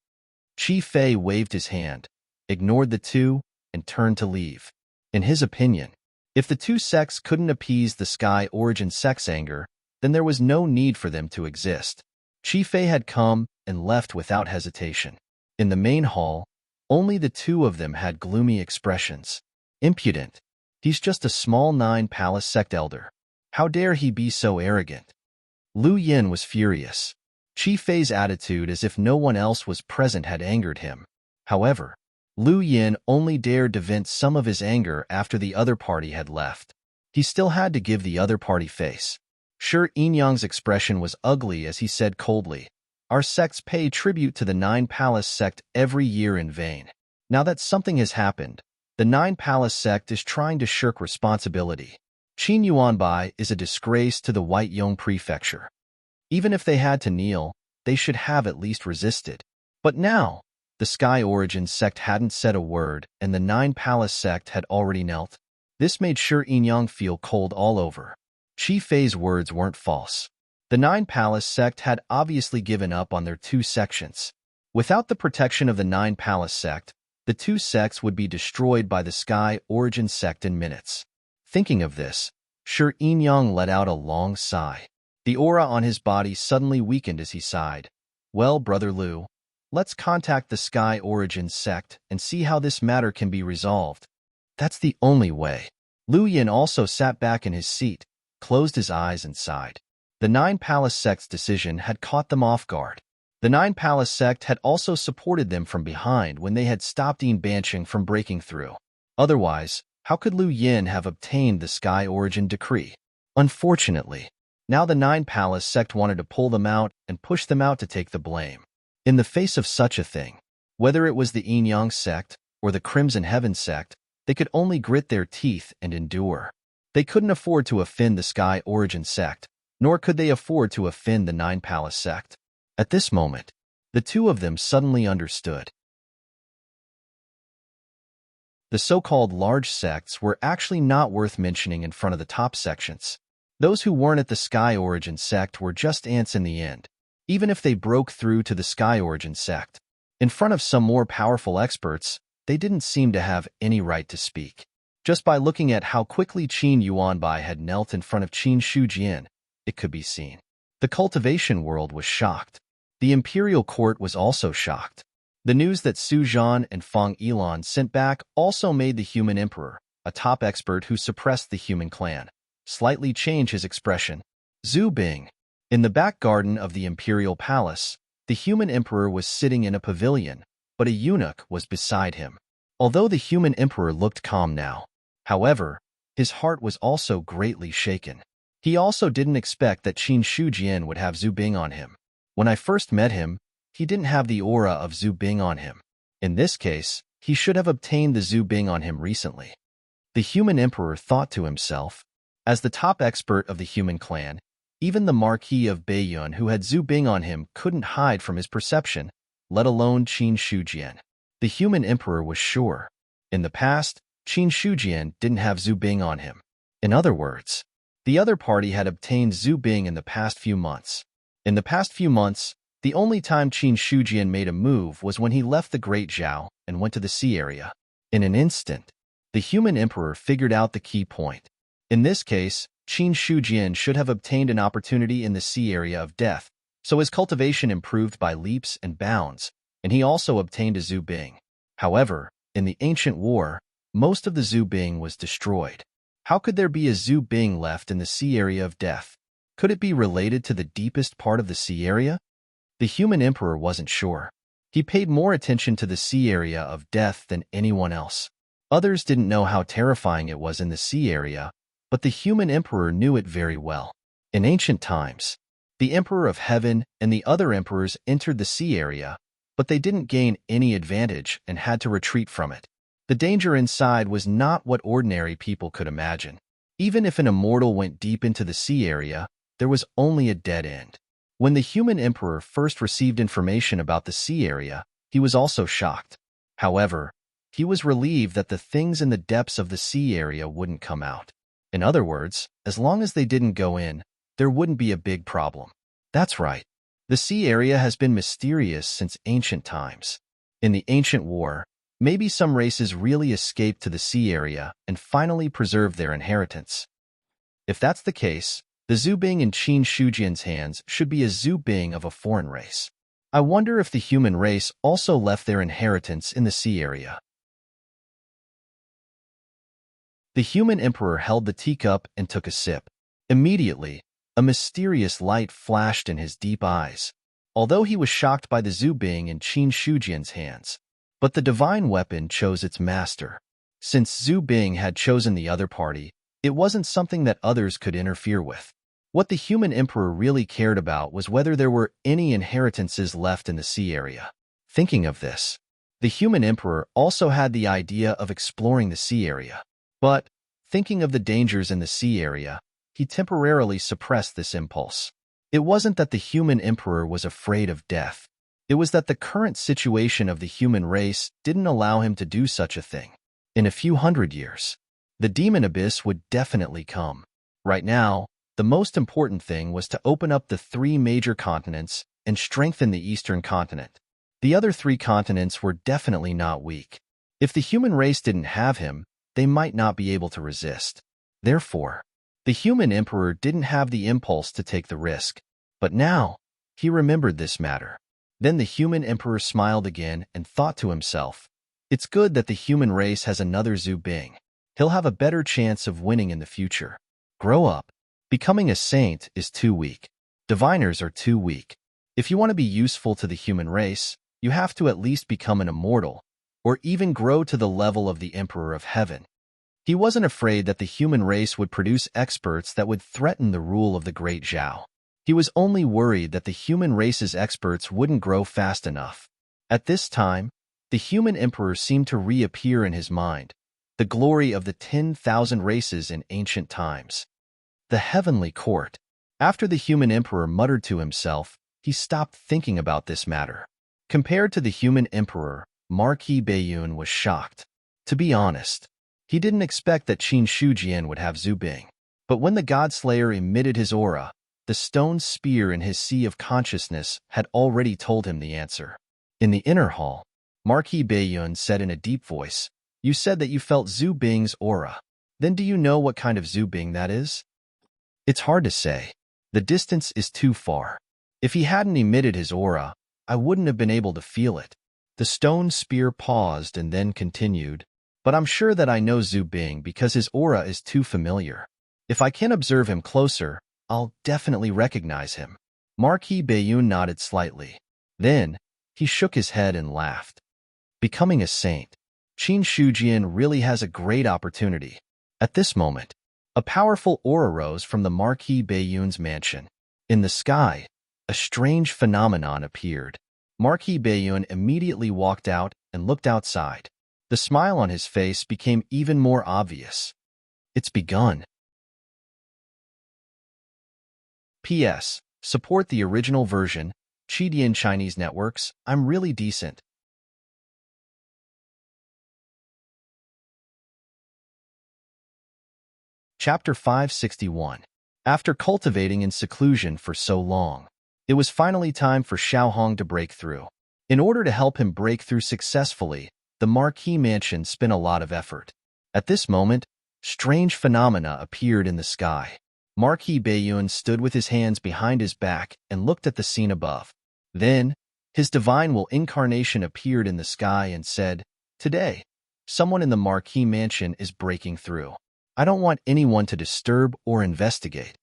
Qi Fei waved his hand, ignored the two, and turned to leave. In his opinion, if the two sects couldn't appease the Sky Origin Sect's anger, then there was no need for them to exist. Qi Fei had come and left without hesitation. In the main hall, only the two of them had gloomy expressions. Impudent. He's just a small Nine Palace Sect elder. How dare he be so arrogant? Lu Yin was furious. Qi Fei's attitude as if no one else was present had angered him. However, Lu Yin only dared to vent some of his anger after the other party had left. He still had to give the other party face. Sure, Yin Yang's expression was ugly as he said coldly, "Our sects pay tribute to the Nine Palace Sect every year in vain. Now that something has happened, the Nine Palace Sect is trying to shirk responsibility. Qin Yuanbai is a disgrace to the White Yong Prefecture. Even if they had to kneel, they should have at least resisted. But now, the Sky Origin Sect hadn't said a word, and the Nine Palace Sect had already knelt. This made sure Yin Yang feel cold all over. Qi Fei's words weren't false. The Nine Palace Sect had obviously given up on their two sections. Without the protection of the Nine Palace Sect, the two sects would be destroyed by the Sky Origin Sect in minutes. Thinking of this, Sure Yin Yang let out a long sigh. The aura on his body suddenly weakened as he sighed. "Well, Brother Lu, let's contact the Sky Origin Sect and see how this matter can be resolved. That's the only way." Lu Yin also sat back in his seat, closed his eyes and sighed. The Nine Palace Sect's decision had caught them off guard. The Nine Palace Sect had also supported them from behind when they had stopped Yin Banqing from breaking through. Otherwise, how could Lu Yin have obtained the Sky Origin Decree? Unfortunately, now the Nine Palace Sect wanted to pull them out and push them out to take the blame. In the face of such a thing, whether it was the Yin Yang Sect or the Crimson Heaven Sect, they could only grit their teeth and endure. They couldn't afford to offend the Sky Origin Sect, nor could they afford to offend the Nine Palace Sect. At this moment, the two of them suddenly understood. The so-called large sects were actually not worth mentioning in front of the top sections. Those who weren't at the Sky Origin Sect were just ants in the end, even if they broke through to the Sky Origin Sect. In front of some more powerful experts, they didn't seem to have any right to speak. Just by looking at how quickly Qin Yuanbai had knelt in front of Qin Shujian, it could be seen. The cultivation world was shocked. The imperial court was also shocked. The news that Su Zhan and Feng Yilan sent back also made the human emperor, a top expert who suppressed the human clan, slightly change his expression. Zhu Bing. In the back garden of the imperial palace, the human emperor was sitting in a pavilion, but a eunuch was beside him. Although the human emperor looked calm now, however, his heart was also greatly shaken. He also didn't expect that Qin Shujian would have Zhu Bing on him. When I first met him, he didn't have the aura of Zhu Bing on him. In this case, He should have obtained the Zhu Bing on him recently. The human emperor thought to himself. As the top expert of the human clan, even the Marquis of Beiyun who had Zhu Bing on him couldn't hide from his perception, let alone Qin Shujian. The human emperor was sure. In the past, Qin Shujian didn't have Zhu Bing on him. In other words, the other party had obtained Zhu Bing in the past few months. In the past few months, the only time Qin Shujian made a move was when he left the Great Zhao and went to the sea area. In an instant, the human emperor figured out the key point. In this case, Qin Shujian should have obtained an opportunity in the sea area of death, so his cultivation improved by leaps and bounds, and he also obtained a Zhu Bing. However, in the ancient war, most of the Zhu Bing was destroyed. How could there be a Zhu Bing left in the sea area of death? Could it be related to the deepest part of the sea area? The human emperor wasn't sure. He paid more attention to the sea area of death than anyone else. Others didn't know how terrifying it was in the sea area, but the human emperor knew it very well. In ancient times, the Emperor of Heaven and the other emperors entered the sea area, but they didn't gain any advantage and had to retreat from it. The danger inside was not what ordinary people could imagine. Even if an immortal went deep into the sea area, there was only a dead end. When the human emperor first received information about the sea area, he was also shocked. However, he was relieved that the things in the depths of the sea area wouldn't come out. In other words, as long as they didn't go in, there wouldn't be a big problem. That's right. The sea area has been mysterious since ancient times. In the ancient war, maybe some races really escaped to the sea area and finally preserved their inheritance. If that's the case, the Zhu Bing in Qin Shujian's hands should be a Zhu Bing of a foreign race. I wonder if the human race also left their inheritance in the sea area. The human emperor held the teacup and took a sip. Immediately, a mysterious light flashed in his deep eyes, although he was shocked by the Zhu Bing in Qin Shujian's hands. But the divine weapon chose its master. Since Zhu Bing had chosen the other party, it wasn't something that others could interfere with. What the human emperor really cared about was whether there were any inheritances left in the sea area. Thinking of this, the human emperor also had the idea of exploring the sea area. But, thinking of the dangers in the sea area, he temporarily suppressed this impulse. It wasn't that the human emperor was afraid of death. It was that the current situation of the human race didn't allow him to do such a thing. In a few hundred years, the demon abyss would definitely come. Right now, the most important thing was to open up the 3 major continents and strengthen the eastern continent. The other 3 continents were definitely not weak. If the human race didn't have him, they might not be able to resist. Therefore, the human emperor didn't have the impulse to take the risk. But now, he remembered this matter. Then the human emperor smiled again and thought to himself, it's good that the human race has another Zhu Bing. He'll have a better chance of winning in the future. Grow up. Becoming a saint is too weak. Diviners are too weak. If you want to be useful to the human race, you have to at least become an immortal, or even grow to the level of the Emperor of Heaven. He wasn't afraid that the human race would produce experts that would threaten the rule of the Great Zhao. He was only worried that the human race's experts wouldn't grow fast enough. At this time, the human emperor seemed to reappear in his mind, the glory of the 10,000 races in ancient times. The heavenly court. After the human emperor muttered to himself, he stopped thinking about this matter. Compared to the human emperor, Marquis Beiyun was shocked. To be honest, he didn't expect that Qin Shujian would have Zhu Bing. But when the Godslayer emitted his aura, the stone spear in his sea of consciousness had already told him the answer. In the inner hall, Marquis Beiyun said in a deep voice, "You said that you felt Zhu Bing's aura. Then do you know what kind of Zhu Bing that is?" It's hard to say. The distance is too far. If he hadn't emitted his aura, I wouldn't have been able to feel it. The stone spear paused and then continued, but I'm sure that I know Zhu Bing because his aura is too familiar. If I can observe him closer, I'll definitely recognize him. Marquis Beiyun nodded slightly. Then, he shook his head and laughed. Becoming a saint, Qin Shujian really has a great opportunity. At this moment, a powerful aura rose from the Marquis Beiyun's mansion. In the sky, a strange phenomenon appeared. Marquis Beiyun immediately walked out and looked outside. The smile on his face became even more obvious. It's begun. P.S. Support the original version, Chidian Chinese networks. I'm really decent. Chapter 561. After cultivating in seclusion for so long, it was finally time for Xiaohong to break through. In order to help him break through successfully, the Marquis Mansion spent a lot of effort. At this moment, strange phenomena appeared in the sky. Marquis Baiyun stood with his hands behind his back and looked at the scene above. Then, his divine will incarnation appeared in the sky and said, "Today, someone in the Marquis Mansion is breaking through. I don't want anyone to disturb or investigate."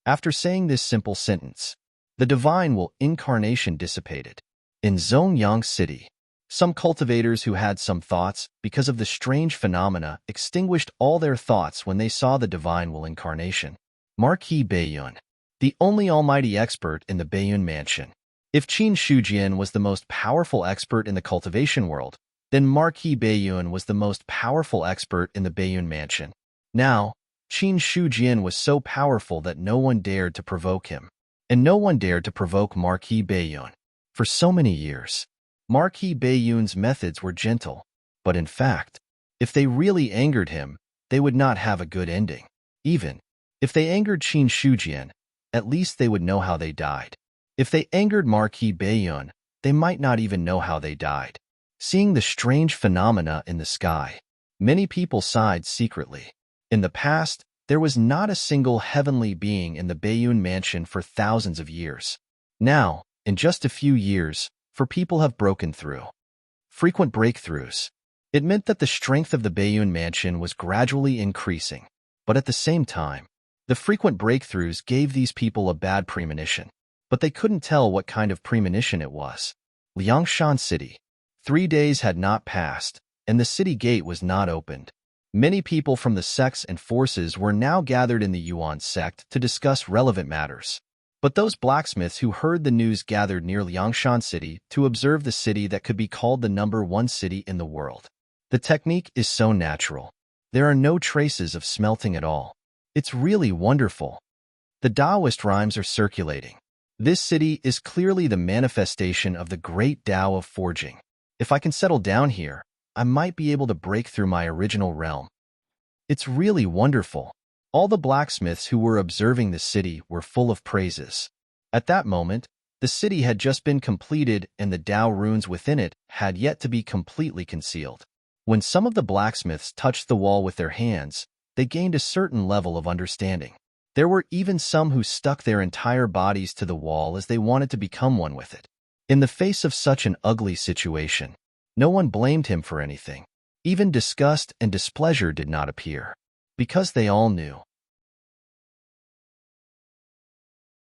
After saying this simple sentence, the divine will incarnation dissipated. In Zhongyang City, some cultivators who had some thoughts because of the strange phenomena extinguished all their thoughts when they saw the divine will incarnation. Marquis Baiyun, the only almighty expert in the Baiyun Mansion. If Qin Shujian was the most powerful expert in the cultivation world, then Marquis Baiyun was the most powerful expert in the Baiyun Mansion. Now, Qin Shujian was so powerful that no one dared to provoke him, and no one dared to provoke Marquis Baiyun. For so many years, Marquis Baiyun's methods were gentle, but in fact, if they really angered him, they would not have a good ending. Even if they angered Qin Shujian, at least they would know how they died. If they angered Marquis Baiyun, they might not even know how they died. Seeing the strange phenomena in the sky, many people sighed secretly. In the past, there was not a single heavenly being in the Baiyun Mansion for thousands of years. Now, in just a few years, people have broken through. Frequent breakthroughs. It meant that the strength of the Baiyun Mansion was gradually increasing. But at the same time, the frequent breakthroughs gave these people a bad premonition. But they couldn't tell what kind of premonition it was. Liangshan City. 3 days had not passed, and the city gate was not opened. Many people from the sects and forces were now gathered in the Yuan sect to discuss relevant matters. But those blacksmiths who heard the news gathered near Liangshan City to observe the city that could be called the #1 city in the world. The technique is so natural. There are no traces of smelting at all. It's really wonderful. The Taoist rhymes are circulating. This city is clearly the manifestation of the great Tao of forging. If I can settle down here, I might be able to break through my original realm. It's really wonderful. All the blacksmiths who were observing the city were full of praises. At that moment, the city had just been completed and the Tao runes within it had yet to be completely concealed. When some of the blacksmiths touched the wall with their hands, they gained a certain level of understanding. There were even some who stuck their entire bodies to the wall as they wanted to become one with it. In the face of such an ugly situation, no one blamed him for anything. Even disgust and displeasure did not appear, because they all knew.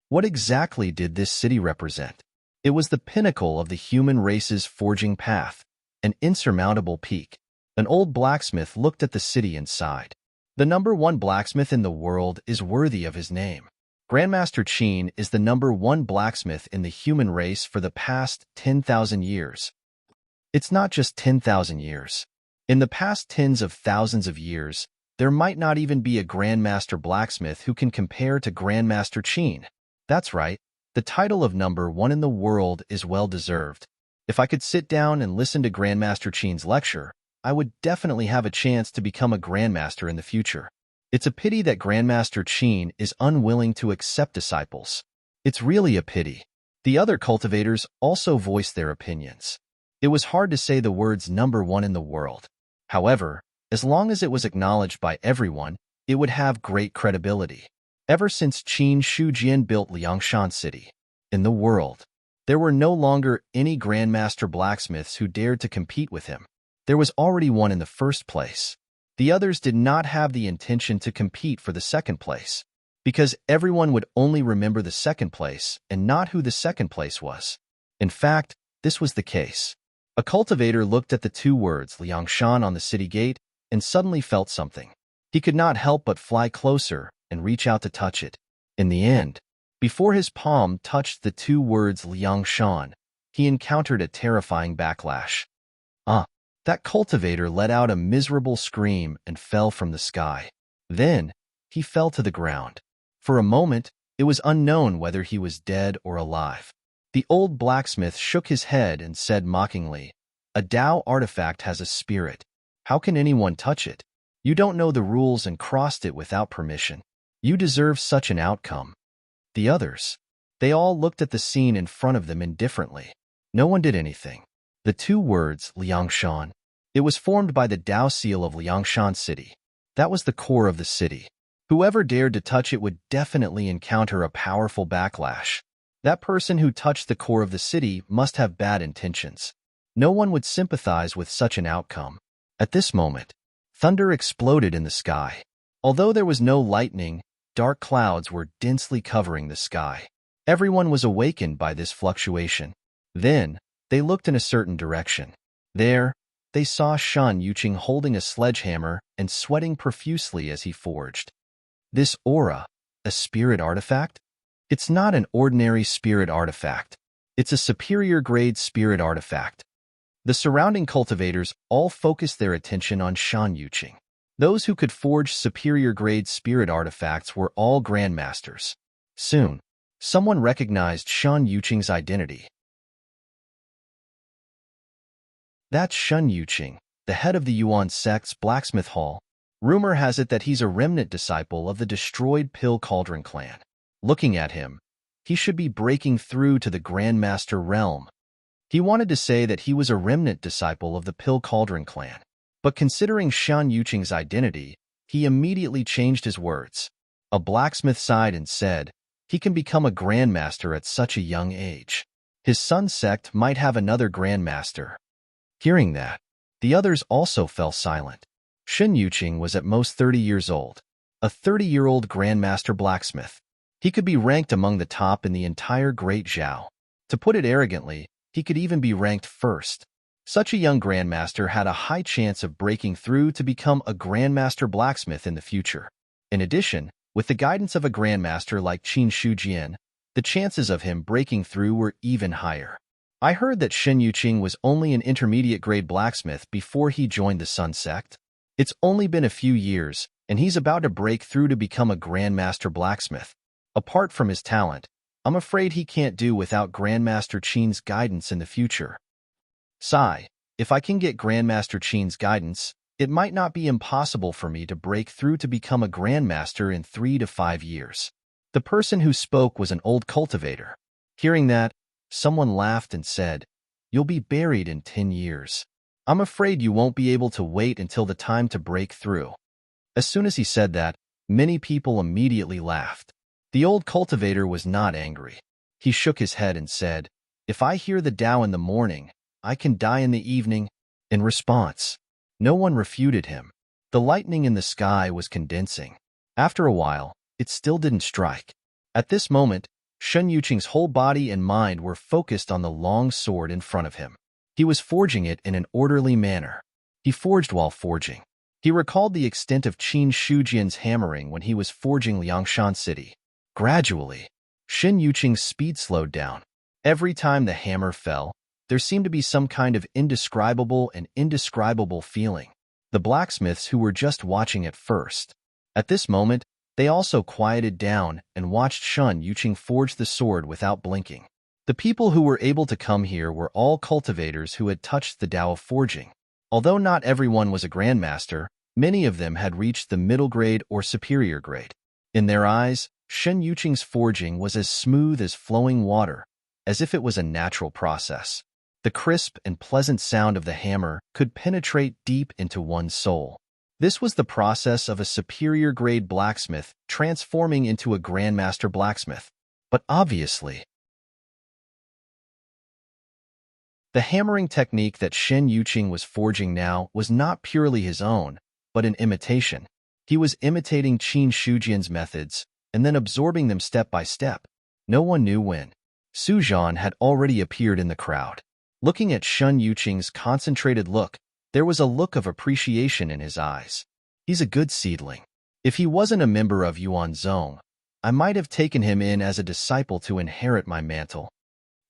What exactly did this city represent? It was the pinnacle of the human race's forging path, an insurmountable peak. An old blacksmith looked at the city and sighed. The #1 blacksmith in the world is worthy of his name. Grandmaster Qin is the #1 blacksmith in the human race for the past 10,000 years. It's not just 10,000 years. In the past tens of thousands of years, there might not even be a Grandmaster blacksmith who can compare to Grandmaster Qin. That's right, the title of #1 in the world is well-deserved. If I could sit down and listen to Grandmaster Qin's lecture, I would definitely have a chance to become a Grandmaster in the future. It's a pity that Grandmaster Qin is unwilling to accept disciples. It's really a pity. The other cultivators also voiced their opinions. It was hard to say the words #1 in the world. However, as long as it was acknowledged by everyone, it would have great credibility. Ever since Qin Shujian built Liangshan City, in the world, there were no longer any Grandmaster blacksmiths who dared to compete with him. There was already one in the first place. The others did not have the intention to compete for the second place, because everyone would only remember the second place and not who the second place was. In fact, this was the case. A cultivator looked at the 2 words Liangshan on the city gate and suddenly felt something. He could not help but fly closer and reach out to touch it. In the end, before his palm touched the 2 words Liangshan, he encountered a terrifying backlash. That cultivator let out a miserable scream and fell from the sky. Then, he fell to the ground. For a moment, it was unknown whether he was dead or alive. The old blacksmith shook his head and said mockingly, "A Tao artifact has a spirit. How can anyone touch it? You don't know the rules and crossed it without permission. You deserve such an outcome." The others, they all looked at the scene in front of them indifferently. No one did anything. The two words, Liangshan. It was formed by the Tao seal of Liangshan City. That was the core of the city. Whoever dared to touch it would definitely encounter a powerful backlash. That person who touched the core of the city must have bad intentions. No one would sympathize with such an outcome. At this moment, thunder exploded in the sky. Although there was no lightning, dark clouds were densely covering the sky. Everyone was awakened by this fluctuation. Then, they looked in a certain direction. There, they saw Shan Yuqing holding a sledgehammer and sweating profusely as he forged. This aura, a spirit artifact? It's not an ordinary spirit artifact. It's a superior-grade spirit artifact. The surrounding cultivators all focused their attention on Shan Yuqing. Those who could forge superior-grade spirit artifacts were all grandmasters. Soon, someone recognized Shan Yuqing's identity. That's Shan Yuqing, the head of the Yuan sect's blacksmith hall. Rumor has it that he's a remnant disciple of the destroyed Pill Cauldron clan. Looking at him, he should be breaking through to the Grandmaster realm. He wanted to say that he was a remnant disciple of the Pill Cauldron clan. But considering Shan Yuqing's identity, he immediately changed his words. A blacksmith sighed and said, he can become a Grandmaster at such a young age. His son's sect might have another Grandmaster. Hearing that, the others also fell silent. Shan Yuqing was at most 30 years old, a 30-year-old Grandmaster blacksmith. He could be ranked among the top in the entire Great Zhao. To put it arrogantly, he could even be ranked first. Such a young Grandmaster had a high chance of breaking through to become a Grandmaster blacksmith in the future. In addition, with the guidance of a Grandmaster like Qin Shujian, the chances of him breaking through were even higher. I heard that Shan Yuqing was only an intermediate-grade blacksmith before he joined the Sun sect. It's only been a few years, and he's about to break through to become a Grandmaster blacksmith. Apart from his talent, I'm afraid he can't do without Grandmaster Qin's guidance in the future. Sigh, if I can get Grandmaster Qin's guidance, it might not be impossible for me to break through to become a Grandmaster in 3 to 5 years. The person who spoke was an old cultivator. Hearing that, someone laughed and said, "You'll be buried in 10 years. I'm afraid you won't be able to wait until the time to break through." As soon as he said that, many people immediately laughed. The old cultivator was not angry. He shook his head and said, "If I hear the Tao in the morning, I can die in the evening." In response, no one refuted him. The lightning in the sky was condensing. After a while, it still didn't strike. At this moment, Shan Yuqing's whole body and mind were focused on the long sword in front of him. He was forging it in an orderly manner. He forged while forging. He recalled the extent of Qin Shujian's hammering when he was forging Liangshan City. Gradually, Shan Yuqing's speed slowed down. Every time the hammer fell, there seemed to be some kind of indescribable feeling. The blacksmiths who were just watching at first. At this moment, they also quieted down and watched Shan Yuqing forge the sword without blinking. The people who were able to come here were all cultivators who had touched the Tao of forging. Although not everyone was a Grandmaster, many of them had reached the middle grade or superior grade. In their eyes, Shan Yuqing's forging was as smooth as flowing water, as if it was a natural process. The crisp and pleasant sound of the hammer could penetrate deep into one's soul. This was the process of a superior-grade blacksmith transforming into a Grandmaster blacksmith. But obviously, the hammering technique that Shan Yuqing was forging now was not purely his own, but an imitation. He was imitating Qin Shujian's methods and then absorbing them step by step. No one knew when. Su Zhan had already appeared in the crowd. Looking at Shan Yuqing's concentrated look, there was a look of appreciation in his eyes. He's a good seedling. If he wasn't a member of Yuan Zong, I might have taken him in as a disciple to inherit my mantle.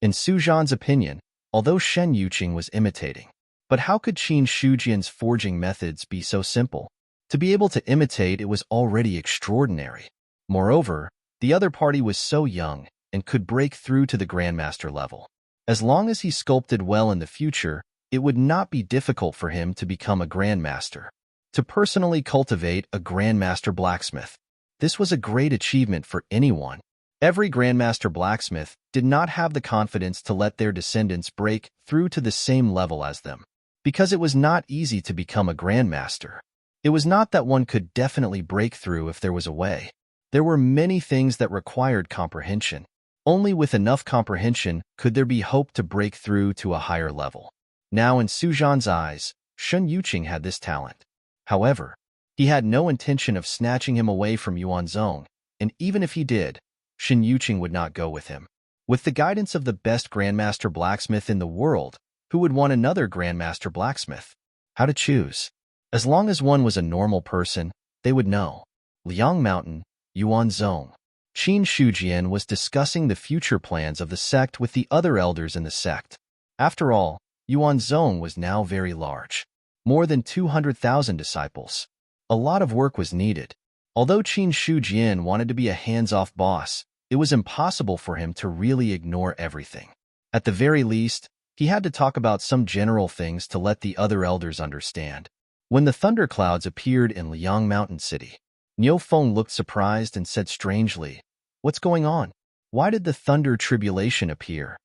In Su Zhan's opinion, although Shan Yuqing was imitating, But how could Qin Shujian's forging methods be so simple? To be able to imitate it was already extraordinary. Moreover, the other party was so young and could break through to the Grandmaster level. As long as he sculpted well in the future, it would not be difficult for him to become a Grandmaster. To personally cultivate a Grandmaster blacksmith. This was a great achievement for anyone. Every Grandmaster blacksmith did not have the confidence to let their descendants break through to the same level as them, because it was not easy to become a Grandmaster. It was not that one could definitely break through if there was a way. There were many things that required comprehension. Only with enough comprehension could there be hope to break through to a higher level. Now in Su Zhan's eyes, Shen Yuqing had this talent. However, he had no intention of snatching him away from Yuanzong, and even if he did, Shen Yuqing would not go with him. With the guidance of the best Grandmaster blacksmith in the world, who would want another Grandmaster blacksmith? How to choose? As long as one was a normal person, they would know. Liang Mountain, Yuanzong. Qin Shujian was discussing the future plans of the sect with the other elders in the sect. After all, Yuanzong was now very large. More than 200,000 disciples. A lot of work was needed. Although Qin Shujian wanted to be a hands-off boss, it was impossible for him to really ignore everything. At the very least, he had to talk about some general things to let the other elders understand. When the thunderclouds appeared in Liang Mountain City, Niu Feng looked surprised and said strangely, "What's going on? Why did the thunder tribulation appear?"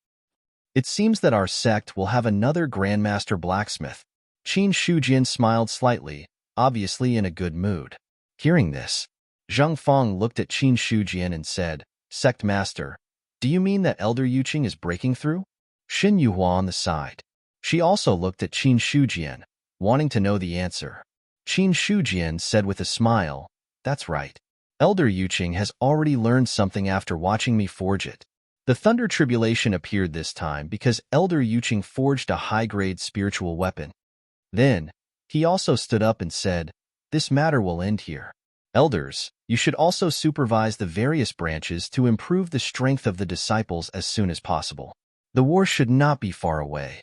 "It seems that our sect will have another Grandmaster blacksmith." Qin Shujian smiled slightly, obviously in a good mood. Hearing this, Zhang Feng looked at Qin Shujian and said, "Sect Master, do you mean that Elder Yuqing is breaking through?" Xin Yuhua on the side. She also looked at Qin Shujian, wanting to know the answer. Qin Shujian said with a smile, "That's right. Elder Yuqing has already learned something after watching me forge it." The thunder tribulation appeared this time because Elder Yuqing forged a high-grade spiritual weapon. Then, he also stood up and said, "This matter will end here. Elders, you should also supervise the various branches to improve the strength of the disciples as soon as possible. The war should not be far away.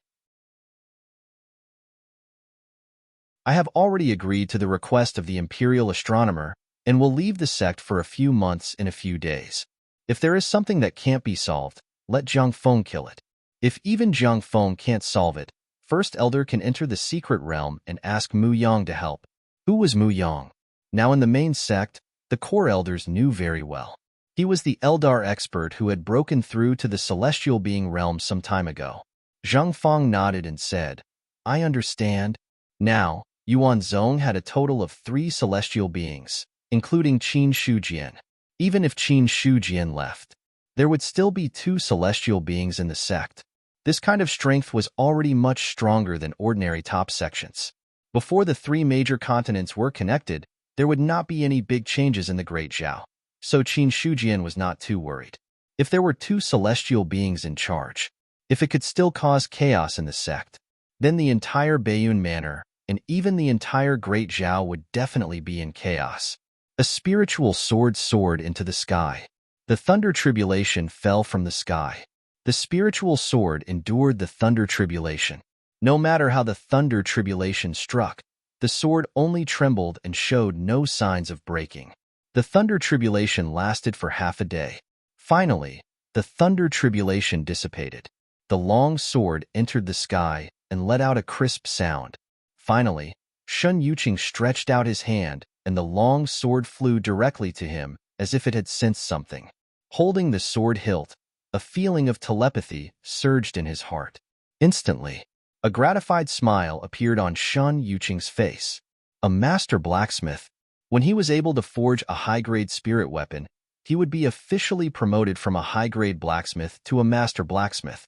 I have already agreed to the request of the Imperial Astronomer and will leave the sect for a few months in a few days. If there is something that can't be solved, let Zhang Feng kill it. If even Zhang Feng can't solve it, First Elder can enter the secret realm and ask Mu Yang to help." Who was Mu Yang? Now in the main sect, the core elders knew very well. He was the Eldar expert who had broken through to the celestial being realm some time ago. Zhang Feng nodded and said, "I understand." Now, Yuanzong had a total of 3 celestial beings, including Qin Shujian. Even if Qin Shujian left, there would still be 2 celestial beings in the sect. This kind of strength was already much stronger than ordinary top sections. Before the 3 major continents were connected, there would not be any big changes in the Great Zhao, so Qin Shujian was not too worried. If there were 2 celestial beings in charge, if it could still cause chaos in the sect, then the entire Baiyun Manor and even the entire Great Zhao would definitely be in chaos. A spiritual sword soared into the sky. The thunder tribulation fell from the sky. The spiritual sword endured the thunder tribulation. No matter how the thunder tribulation struck, the sword only trembled and showed no signs of breaking. The thunder tribulation lasted for half a day. Finally, the thunder tribulation dissipated. The long sword entered the sky and let out a crisp sound. Finally, Shen Yuqing stretched out his hand, and the long sword flew directly to him as if it had sensed something. Holding the sword hilt, a feeling of telepathy surged in his heart. Instantly, a gratified smile appeared on Shen Yuqing's face. A master blacksmith. When he was able to forge a high-grade spirit weapon, he would be officially promoted from a high-grade blacksmith to a master blacksmith.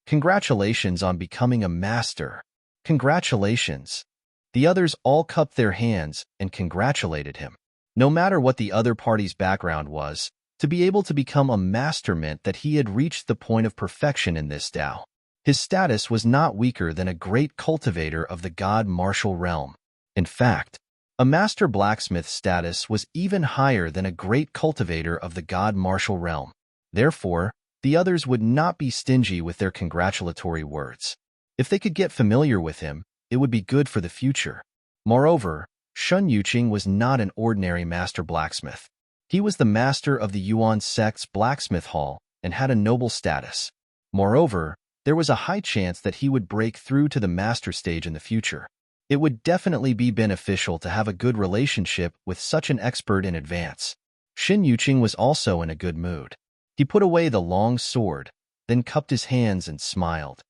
Congratulations on becoming a master. Congratulations. The others all cupped their hands and congratulated him. No matter what the other party's background was, to be able to become a master meant that he had reached the point of perfection in this Tao. His status was not weaker than a great cultivator of the god martial realm. In fact, a master blacksmith status was even higher than a great cultivator of the god martial realm. Therefore, the others would not be stingy with their congratulatory words. If they could get familiar with him, it would be good for the future. Moreover, Shun Yuqing was not an ordinary master blacksmith. He was the master of the Yuan sect's blacksmith hall and had a noble status. Moreover, there was a high chance that he would break through to the master stage in the future. It would definitely be beneficial to have a good relationship with such an expert in advance. Shin Yuqing was also in a good mood. He put away the long sword, then cupped his hands and smiled.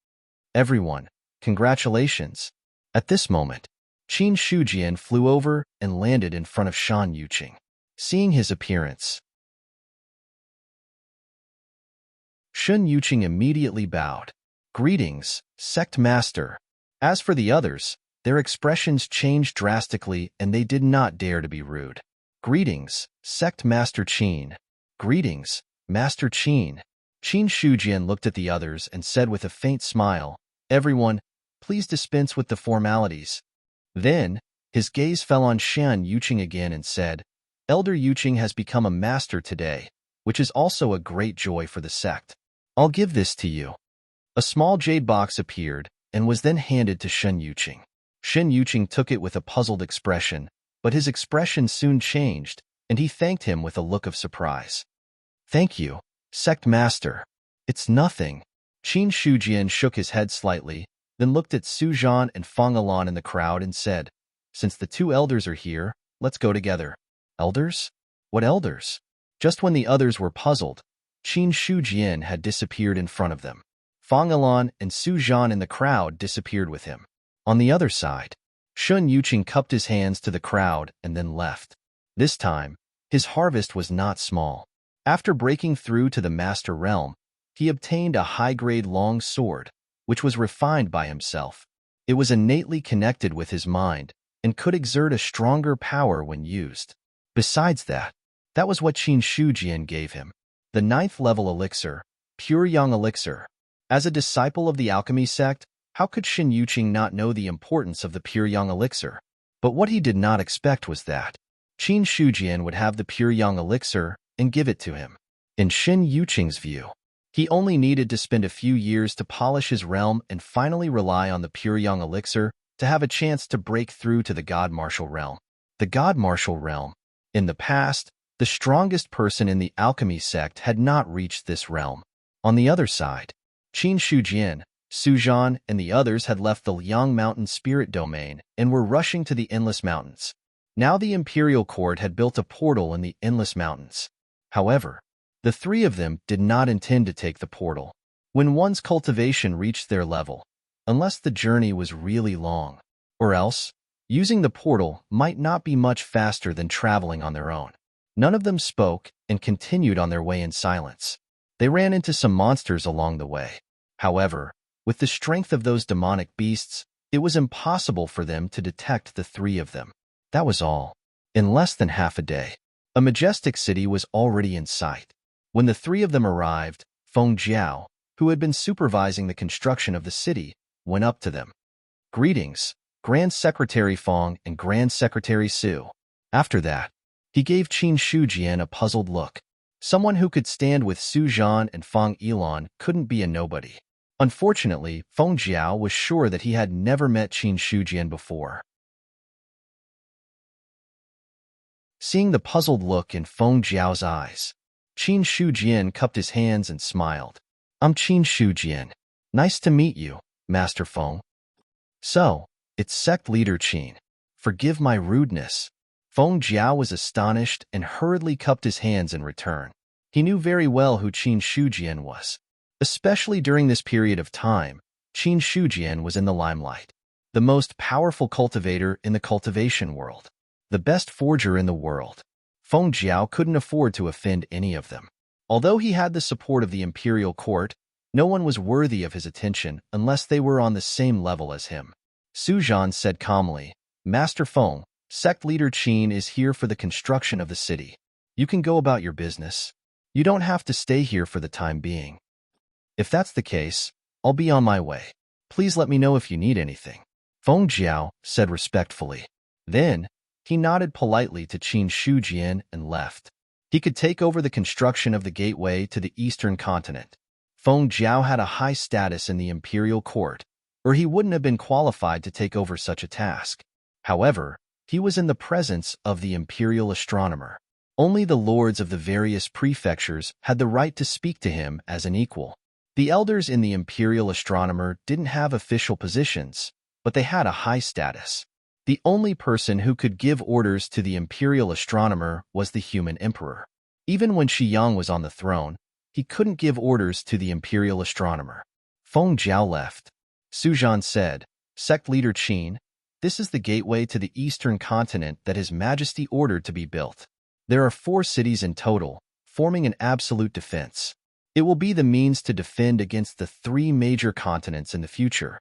Everyone, congratulations. At this moment, Qin Shujian flew over and landed in front of Shan Yuqing. Seeing his appearance, Shun Yuqing immediately bowed. Greetings, sect master. As for the others, their expressions changed drastically and they did not dare to be rude. Greetings, sect master Qin. Greetings, master Qin. Qin Shujian looked at the others and said with a faint smile, Everyone, please dispense with the formalities. Then, his gaze fell on Shan Yuqing again and said, Elder Yuqing has become a master today, which is also a great joy for the sect. I'll give this to you. A small jade box appeared and was then handed to Shen Yuqing. Shen Yuqing took it with a puzzled expression, but his expression soon changed, and he thanked him with a look of surprise. Thank you, sect master. It's nothing. Qin Shujian shook his head slightly, then looked at Su Zhan and Feng Alan in the crowd and said, Since the two elders are here, let's go together. Elders? What elders? Just when the others were puzzled, Qin Shujian had disappeared in front of them. Feng Alan and Su Zhan in the crowd disappeared with him. On the other side, Shun Yuqing cupped his hands to the crowd and then left. This time, his harvest was not small. After breaking through to the master realm, he obtained a high-grade long sword, which was refined by himself. It was innately connected with his mind and could exert a stronger power when used. Besides that, that was what Qin Shujian gave him. The 9th level elixir, Pure Young Elixir. As a disciple of the alchemy sect, how could Shin Yuqing not know the importance of the Pure Young Elixir? But what he did not expect was that Qin Shujian would have the Pure Young Elixir and give it to him. In Shin Yuqing's view, he only needed to spend a few years to polish his realm and finally rely on the Pure Young Elixir to have a chance to break through to the God Martial realm. The God Martial realm. In the past, the strongest person in the alchemy sect had not reached this realm. On the other side, Qin Shujian, Su Zhan, and the others had left the Liang Mountain Spirit Domain and were rushing to the Endless Mountains. Now the Imperial Court had built a portal in the Endless Mountains. However, the three of them did not intend to take the portal. When one's cultivation reached their level, unless the journey was really long, or else, using the portal might not be much faster than traveling on their own. None of them spoke and continued on their way in silence. They ran into some monsters along the way. However, with the strength of those demonic beasts, it was impossible for them to detect the three of them. That was all. In less than half a day, a majestic city was already in sight. When the three of them arrived, Feng Jiao, who had been supervising the construction of the city, went up to them. Greetings, Grand Secretary Feng and Grand Secretary Su. After that, he gave Qin Shujian a puzzled look. Someone who could stand with Su Zhan and Feng Ilan couldn't be a nobody. Unfortunately, Feng Jiao was sure that he had never met Qin Shujian before. Seeing the puzzled look in Feng Jiao's eyes, Qin Shujian cupped his hands and smiled. I'm Qin Shujian. Nice to meet you, Master Feng. So, it's sect leader Qin. Forgive my rudeness. Feng Jiao was astonished and hurriedly cupped his hands in return. He knew very well who Qin Shujian was. Especially during this period of time, Qin Shujian was in the limelight. The most powerful cultivator in the cultivation world. The best forger in the world. Feng Jiao couldn't afford to offend any of them. Although he had the support of the imperial court, no one was worthy of his attention unless they were on the same level as him. Su Zhan said calmly, Master Feng, sect leader Qin is here for the construction of the city. You can go about your business. You don't have to stay here for the time being. If that's the case, I'll be on my way. Please let me know if you need anything. Feng Jiao said respectfully. Then, he nodded politely to Qin Shujian and left. He could take over the construction of the gateway to the eastern continent. Feng Jiao had a high status in the imperial court. or he wouldn't have been qualified to take over such a task. However, he was in the presence of the imperial astronomer. Only the lords of the various prefectures had the right to speak to him as an equal. The elders in the imperial astronomer didn't have official positions, but they had a high status. The only person who could give orders to the imperial astronomer was the human emperor. Even when Shi Yang was on the throne, he couldn't give orders to the imperial astronomer. Feng Jiao left. Su Zhan said, "Sect leader Qin, this is the gateway to the eastern continent that His Majesty ordered to be built. There are 4 cities in total, forming an absolute defense. It will be the means to defend against the 3 major continents in the future."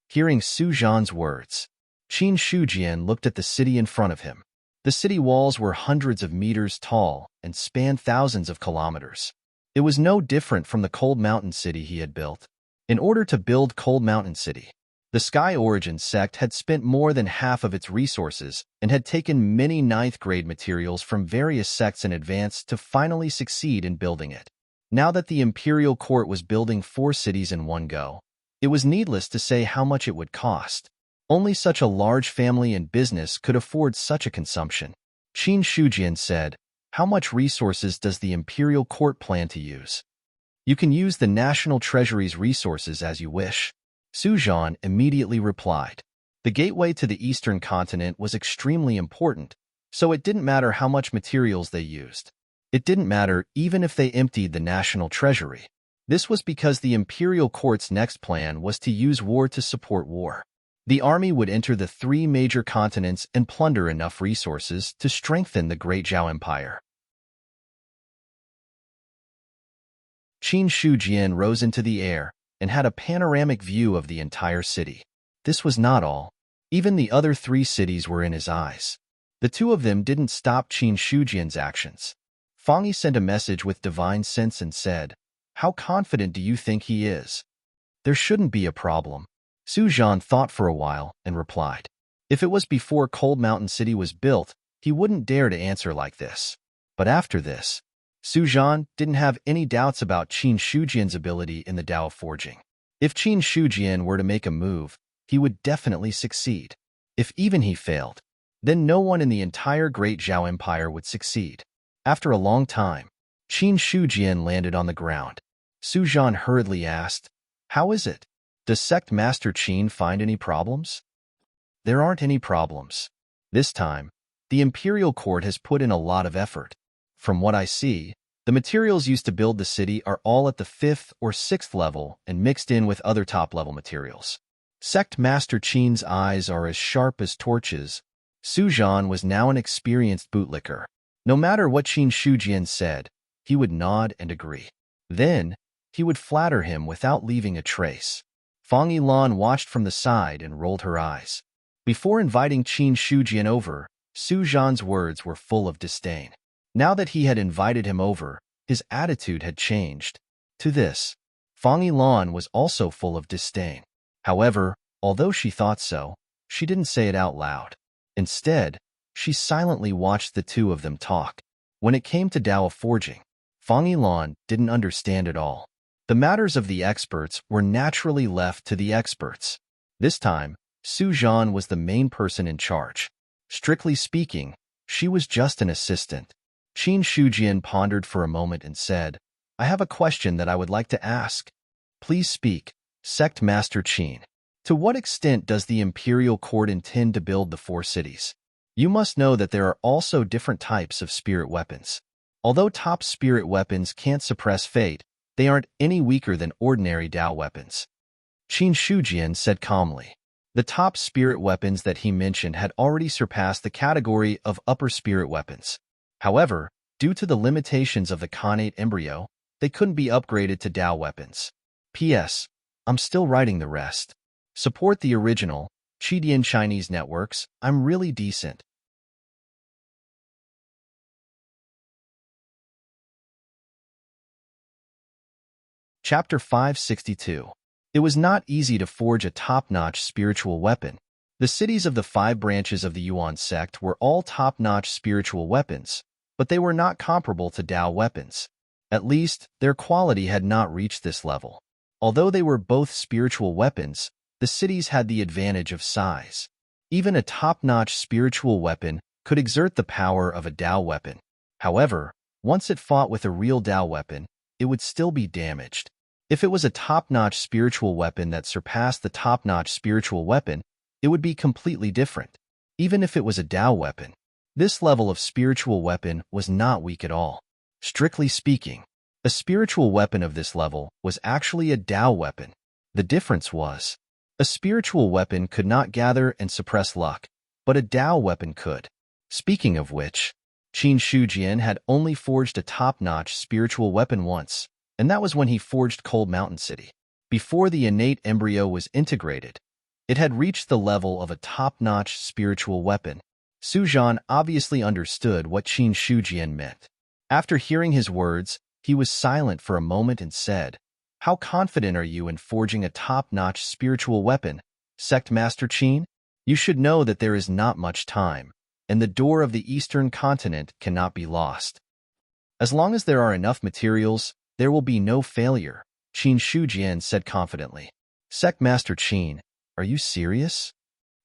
Hearing Su Zhan's words, Qin Shujian looked at the city in front of him. The city walls were hundreds of meters tall and spanned thousands of kilometers. It was no different from the Cold Mountain City he had built. In order to build Cold Mountain City, the Sky Origin sect had spent more than half of its resources and had taken many 9th-grade materials from various sects in advance to finally succeed in building it. Now that the imperial court was building 4 cities in one go, it was needless to say how much it would cost. Only such a large family and business could afford such a consumption. Qin Shujian said, "How much resources does the imperial court plan to use?" "You can use the national treasury's resources as you wish." Su Zhan immediately replied. The gateway to the eastern continent was extremely important, so it didn't matter how much materials they used. It didn't matter even if they emptied the national treasury. This was because the imperial court's next plan was to use war to support war. The army would enter the 3 major continents and plunder enough resources to strengthen the Great Zhao Empire. Qin Shujian rose into the air and had a panoramic view of the entire city. This was not all. Even the other 3 cities were in his eyes. The 2 of them didn't stop Qin Shujian's actions. Feng Yi sent a message with divine sense and said, "How confident do you think he is?" "There shouldn't be a problem." Su Zhan thought for a while and replied, "If it was before Cold Mountain City was built, he wouldn't dare to answer like this. But after this," Su Zhan didn't have any doubts about Qin Shujian's ability in the Dao of forging. If Qin Shujian were to make a move, he would definitely succeed. If even he failed, then no one in the entire Great Zhao Empire would succeed. After a long time, Qin Shujian landed on the ground. Su Zhan hurriedly asked, "How is it? Does Sect Master Qin find any problems?" "There aren't any problems. This time, the Imperial Court has put in a lot of effort. From what I see, the materials used to build the city are all at the 5th or 6th level and mixed in with other top-level materials." Sect Master Qin's eyes are as sharp as torches. Su Zhan was now an experienced bootlicker. No matter what Qin Shujian said, he would nod and agree. Then, he would flatter him without leaving a trace. Feng Yilan watched from the side and rolled her eyes. Before inviting Qin Shujian over, Su Zhan's words were full of disdain. Now that he had invited him over, his attitude had changed. To this, Feng Yilan was also full of disdain. However, although she thought so, she didn't say it out loud. Instead, she silently watched the 2 of them talk. When it came to Dao of forging, Feng Yilan didn't understand at all. The matters of the experts were naturally left to the experts. This time, Su Zhan was the main person in charge. Strictly speaking, she was just an assistant. Qin Shujian pondered for a moment and said, "I have a question that I would like to ask." "Please speak, Sect Master Qin. To what extent does the Imperial Court intend to build the 4 cities? You must know that there are also different types of spirit weapons. Although top spirit weapons can't suppress fate, they aren't any weaker than ordinary Dao weapons." Qin Shujian said calmly. The top spirit weapons that he mentioned had already surpassed the category of upper spirit weapons. However, due to the limitations of the Khanate embryo, they couldn't be upgraded to Dao weapons. P.S. I'm still writing the rest. Support the original, Chidian Chinese networks. I'm really decent. Chapter 562. It was not easy to forge a top-notch spiritual weapon. The cities of the 5 branches of the Yuan sect were all top-notch spiritual weapons, but they were not comparable to Dao weapons. At least, their quality had not reached this level. Although they were both spiritual weapons, the cities had the advantage of size. Even a top-notch spiritual weapon could exert the power of a Dao weapon. However, once it fought with a real Dao weapon, it would still be damaged. If it was a top-notch spiritual weapon that surpassed the top-notch spiritual weapon, it would be completely different. Even if it was a Dao weapon, this level of spiritual weapon was not weak at all. Strictly speaking, a spiritual weapon of this level was actually a Dao weapon. The difference was, a spiritual weapon could not gather and suppress luck, but a Dao weapon could. Speaking of which, Qin Shujian had only forged a top-notch spiritual weapon once, and that was when he forged Cold Mountain City. Before the innate embryo was integrated, it had reached the level of a top-notch spiritual weapon. Su Zhan obviously understood what Qin Shujian meant. After hearing his words, he was silent for a moment and said, "How confident are you in forging a top-notch spiritual weapon, Sect Master Qin? You should know that there is not much time, and the door of the Eastern continent cannot be lost. As long as there are enough materials, there will be no failure," Qin Shujian said confidently. "Sect Master Qin, are you serious?"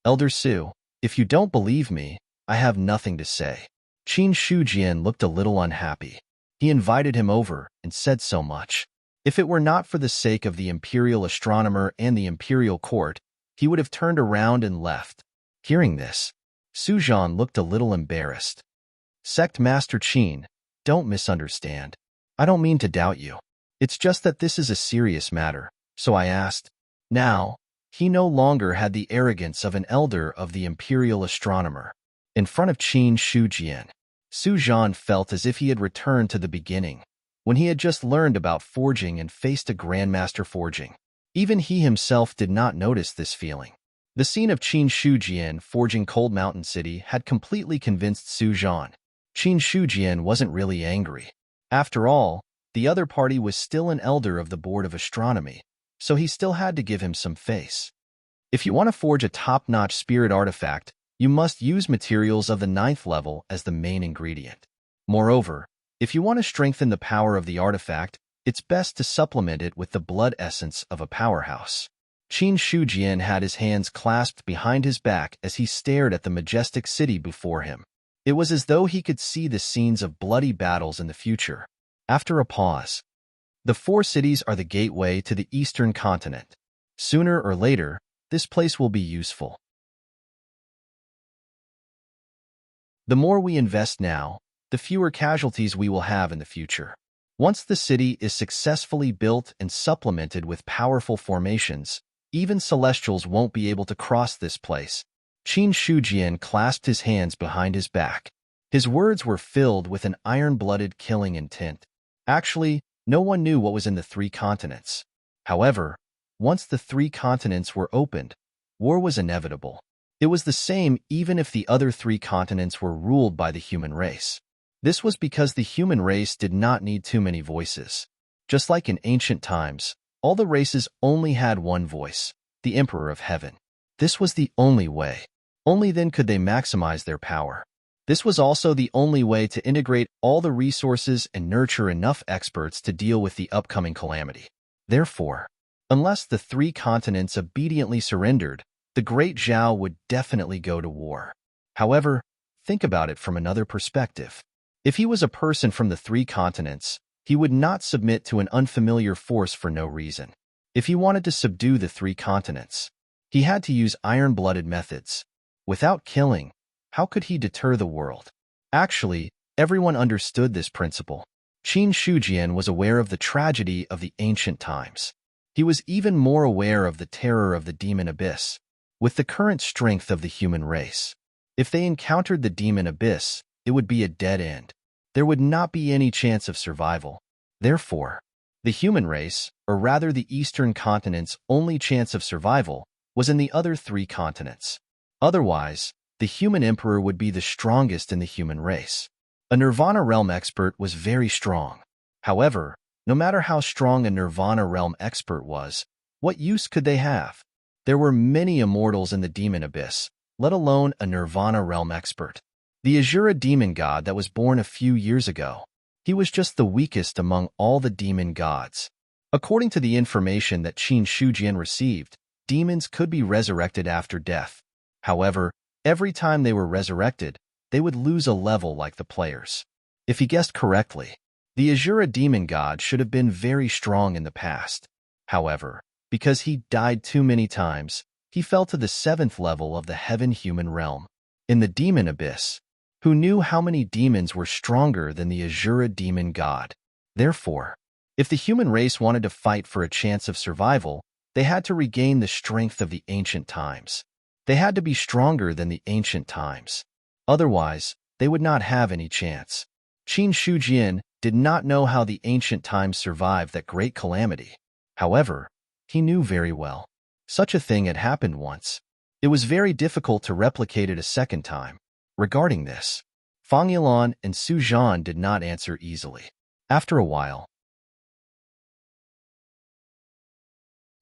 "Elder Su, if you don't believe me, I have nothing to say." Qin Shujian looked a little unhappy. He invited him over and said so much. If it were not for the sake of the imperial astronomer and the imperial court, he would have turned around and left. Hearing this, Su Zhan looked a little embarrassed. "Sect Master Qin, don't misunderstand. I don't mean to doubt you. It's just that this is a serious matter, so I asked." Now, he no longer had the arrogance of an elder of the imperial astronomer. In front of Qin Shujian, Su Zhan felt as if he had returned to the beginning, when he had just learned about forging and faced a grandmaster forging. Even he himself did not notice this feeling. The scene of Qin Shujian forging Cold Mountain City had completely convinced Su Zhan. Qin Shujian wasn't really angry. After all, the other party was still an elder of the Board of Astronomy, so he still had to give him some face. If you want to forge a top-notch spirit artifact, you must use materials of the 9th level as the main ingredient. Moreover, if you want to strengthen the power of the artifact, it's best to supplement it with the blood essence of a powerhouse. Qin Shujian had his hands clasped behind his back as he stared at the majestic city before him. It was as though he could see the scenes of bloody battles in the future. After a pause, "The 4 cities are the gateway to the Eastern continent. Sooner or later, this place will be useful. The more we invest now, the fewer casualties we will have in the future. Once the city is successfully built and supplemented with powerful formations, even Celestials won't be able to cross this place." Qin Shujian clasped his hands behind his back. His words were filled with an iron-blooded killing intent. Actually, no one knew what was in the 3 continents. However, once the 3 continents were opened, war was inevitable. It was the same even if the other 3 continents were ruled by the human race. This was because the human race did not need too many voices. Just like in ancient times, all the races only had one voice, the Emperor of Heaven. This was the only way. Only then could they maximize their power. This was also the only way to integrate all the resources and nurture enough experts to deal with the upcoming calamity. Therefore, unless the 3 continents obediently surrendered, the Great Zhao would definitely go to war. However, think about it from another perspective. If he was a person from the 3 continents, he would not submit to an unfamiliar force for no reason. If he wanted to subdue the 3 continents, he had to use iron-blooded methods. Without killing, how could he deter the world? Actually, everyone understood this principle. Qin Shujian was aware of the tragedy of the ancient times. He was even more aware of the terror of the demon abyss. With the current strength of the human race, if they encountered the demon abyss, it would be a dead end. There would not be any chance of survival. Therefore, the human race, or rather the Eastern continent's only chance of survival, was in the other 3 continents. Otherwise, the human emperor would be the strongest in the human race. A Nirvana realm expert was very strong. However, no matter how strong a Nirvana realm expert was, what use could they have? There were many immortals in the demon abyss, let alone a Nirvana realm expert. The Azura demon god that was born a few years ago. He was just the weakest among all the demon gods. According to the information that Qin Shujian received, demons could be resurrected after death. However, every time they were resurrected, they would lose a level like the players. If he guessed correctly, the Azura demon god should have been very strong in the past. However, because he died too many times, he fell to the 7th level of the heaven-human realm. In the demon abyss, who knew how many demons were stronger than the Azura demon god? Therefore, if the human race wanted to fight for a chance of survival, they had to regain the strength of the ancient times. They had to be stronger than the ancient times. Otherwise, they would not have any chance. Qin Shujian did not know how the ancient times survived that great calamity. However, he knew very well. Such a thing had happened once. It was very difficult to replicate it a second time. Regarding this, Fang Yilan and Su Zhan did not answer easily. After a while,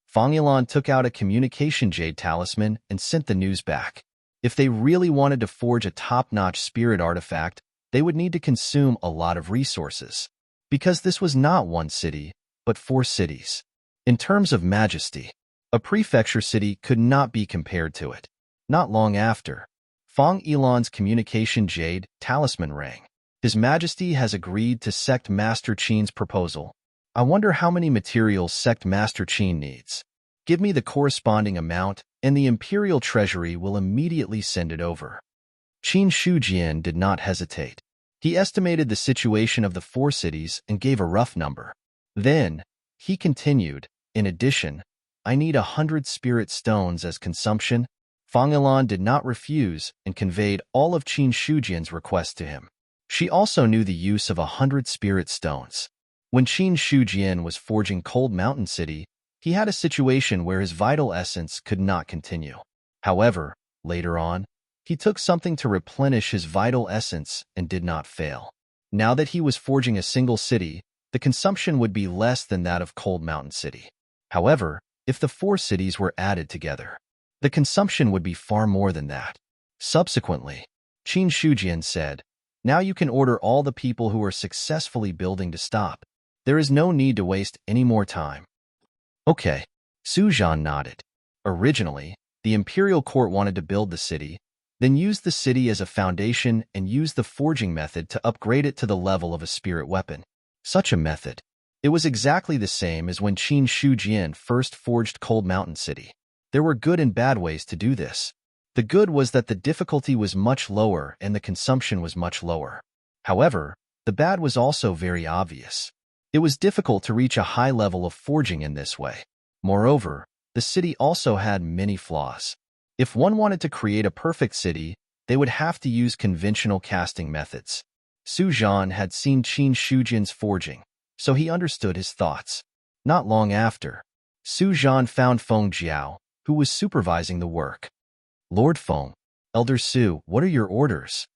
Fang Yilan took out a communication jade talisman and sent the news back. If they really wanted to forge a top-notch spirit artifact, they would need to consume a lot of resources. Because this was not one city, but 4 cities. In terms of majesty, a prefecture city could not be compared to it. Not long after, Fang Yilan's communication jade talisman rang. His Majesty has agreed to Sect Master Qin's proposal. I wonder how many materials Sect Master Qin needs. Give me the corresponding amount, and the Imperial Treasury will immediately send it over. Qin Shujian did not hesitate. He estimated the situation of the 4 cities and gave a rough number. Then, he continued, in addition, I need 100 spirit stones as consumption. Fang Yilan did not refuse and conveyed all of Qin Shujian's request to him. She also knew the use of 100 spirit stones. When Qin Shujian was forging Cold Mountain City, he had a situation where his vital essence could not continue. However, later on, he took something to replenish his vital essence and did not fail. Now that he was forging a single city, the consumption would be less than that of Cold Mountain City. However, if the 4 cities were added together, the consumption would be far more than that. Subsequently, Qin Shujian said, now you can order all the people who are successfully building to stop. There is no need to waste any more time. Okay, Su Zhan nodded. Originally, the Imperial Court wanted to build the city, then use the city as a foundation and use the forging method to upgrade it to the level of a spirit weapon. Such a method. It was exactly the same as when Qin Shujian first forged Cold Mountain City. There were good and bad ways to do this. The good was that the difficulty was much lower and the consumption was much lower. However, the bad was also very obvious. It was difficult to reach a high level of forging in this way. Moreover, the city also had many flaws. If one wanted to create a perfect city, they would have to use conventional casting methods. Su Zhan had seen Qin Shujian's forging, so he understood his thoughts. Not long after, Su Zhan found Feng Jiao, who was supervising the work. Lord Feng, Elder Su, what are your orders?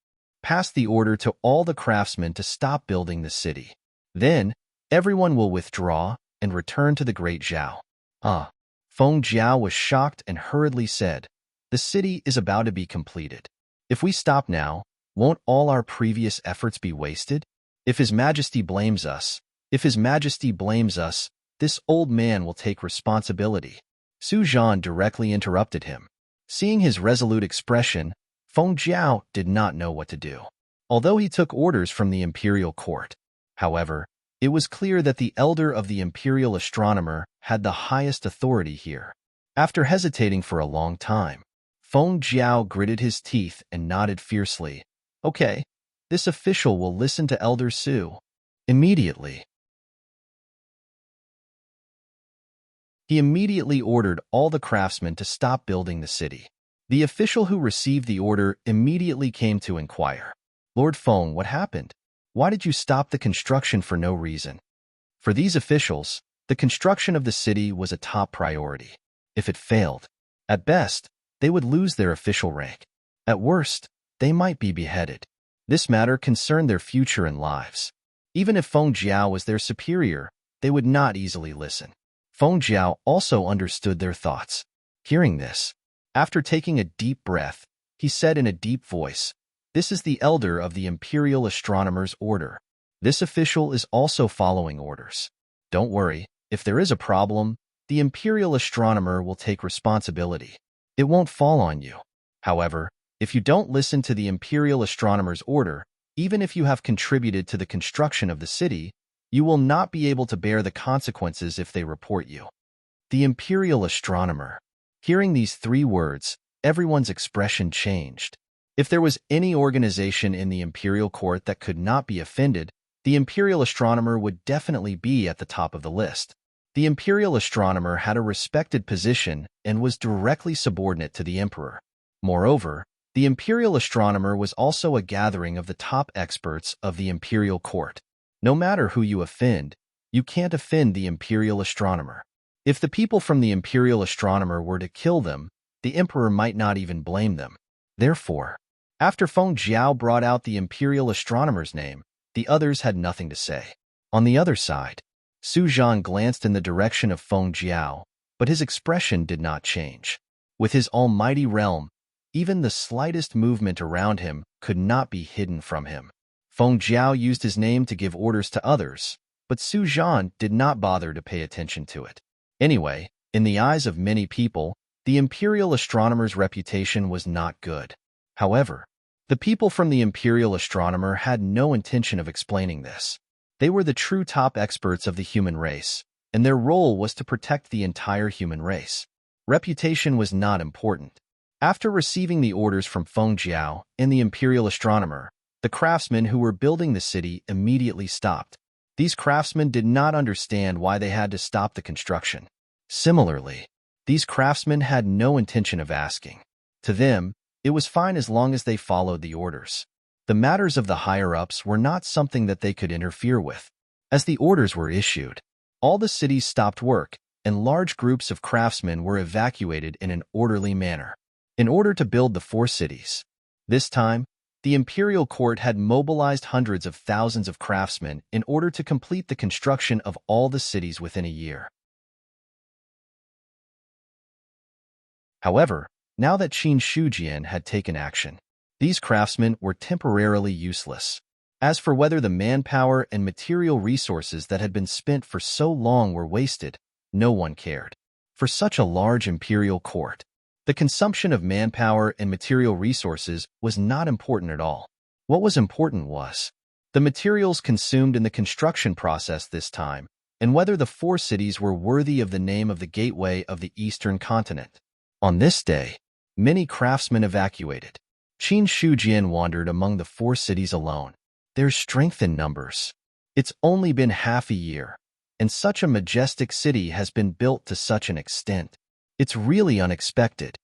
Pass the order to all the craftsmen to stop building the city. Then, everyone will withdraw and return to the Great Zhao. Feng Jiao was shocked and hurriedly said, the city is about to be completed. If we stop now, won't all our previous efforts be wasted? If His Majesty blames us, this old man will take responsibility. Su Zhan directly interrupted him. Seeing his resolute expression, Feng Jiao did not know what to do. Although he took orders from the Imperial Court, however, it was clear that the elder of the Imperial Astronomer had the highest authority here. After hesitating for a long time, Feng Jiao gritted his teeth and nodded fiercely. Okay, this official will listen to Elder Su. Immediately, he immediately ordered all the craftsmen to stop building the city. The official who received the order immediately came to inquire. Lord Feng, what happened? Why did you stop the construction for no reason? For these officials, the construction of the city was a top priority. If it failed, at best, they would lose their official rank. At worst, they might be beheaded. This matter concerned their future and lives. Even if Feng Jiao was their superior, they would not easily listen. Feng Jiao also understood their thoughts. Hearing this, after taking a deep breath, he said in a deep voice, this is the elder of the Imperial Astronomer's order. This official is also following orders. Don't worry, if there is a problem, the imperial astronomer will take responsibility. It won't fall on you. However, if you don't listen to the imperial astronomer's order, even if you have contributed to the construction of the city, you will not be able to bear the consequences if they report you. The imperial astronomer. Hearing these 3 words, everyone's expression changed. If there was any organization in the imperial court that could not be offended, the imperial astronomer would definitely be at the top of the list. The imperial astronomer had a respected position and was directly subordinate to the emperor. Moreover, the imperial astronomer was also a gathering of the top experts of the imperial court. No matter who you offend, you can't offend the imperial astronomer. If the people from the imperial astronomer were to kill them, the emperor might not even blame them. Therefore, after Feng Jiao brought out the imperial astronomer's name, the others had nothing to say. On the other side, Su Zhan glanced in the direction of Feng Jiao, but his expression did not change. With his almighty realm, even the slightest movement around him could not be hidden from him. Feng Jiao used his name to give orders to others, but Su Zhan did not bother to pay attention to it. Anyway, in the eyes of many people, the imperial astronomer's reputation was not good. However, the people from the imperial astronomer had no intention of explaining this. They were the true top experts of the human race, and their role was to protect the entire human race. Reputation was not important. After receiving the orders from Feng Jiao and the imperial astronomer, the craftsmen who were building the city immediately stopped. These craftsmen did not understand why they had to stop the construction. Similarly, these craftsmen had no intention of asking. To them, it was fine as long as they followed the orders. The matters of the higher-ups were not something that they could interfere with. As the orders were issued, all the cities stopped work, and large groups of craftsmen were evacuated in an orderly manner. In order to build the 4 cities. This time, the imperial court had mobilized hundreds of thousands of craftsmen in order to complete the construction of all the cities within a year. However, now that Qin Shujian had taken action, these craftsmen were temporarily useless. As for whether the manpower and material resources that had been spent for so long were wasted, no one cared. For such a large imperial court, the consumption of manpower and material resources was not important at all. What was important was the materials consumed in the construction process this time, and whether the 4 cities were worthy of the name of the gateway of the eastern continent. On this day, many craftsmen evacuated. Qin Shujian wandered among the 4 cities alone. There's strength in numbers. It's only been half a year, and such a majestic city has been built to such an extent. It's really unexpected.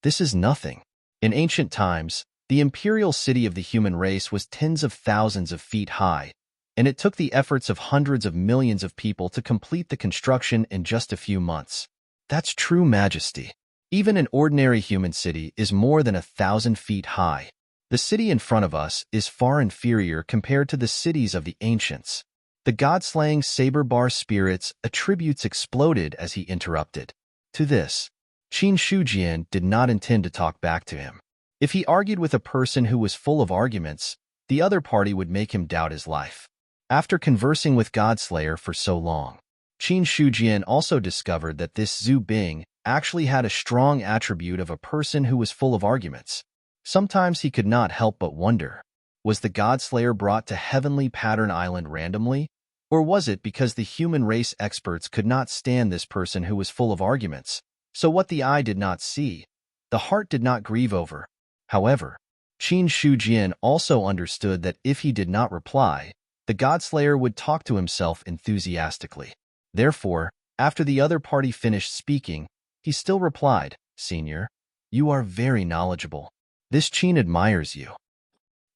This is nothing. In ancient times, the imperial city of the human race was tens of thousands of feet high, and it took the efforts of hundreds of millions of people to complete the construction in just a few months. That's true majesty. Even an ordinary human city is more than 1,000 feet high. The city in front of us is far inferior compared to the cities of the ancients. The god-slaying saber-bar spirit's attributes exploded as he interrupted. To this, Qin Shujian did not intend to talk back to him. If he argued with a person who was full of arguments, the other party would make him doubt his life. After conversing with Godslayer for so long, Qin Shujian also discovered that this Zhu Bing actually had a strong attribute of a person who was full of arguments. Sometimes he could not help but wonder, was the Godslayer brought to Heavenly Pattern Island randomly? Or was it because the human race experts could not stand this person who was full of arguments? So what the eye did not see, the heart did not grieve over. However, Qin Shujian also understood that if he did not reply, the Godslayer would talk to himself enthusiastically. Therefore, after the other party finished speaking, he still replied, "Senior, you are very knowledgeable. This Qin admires you.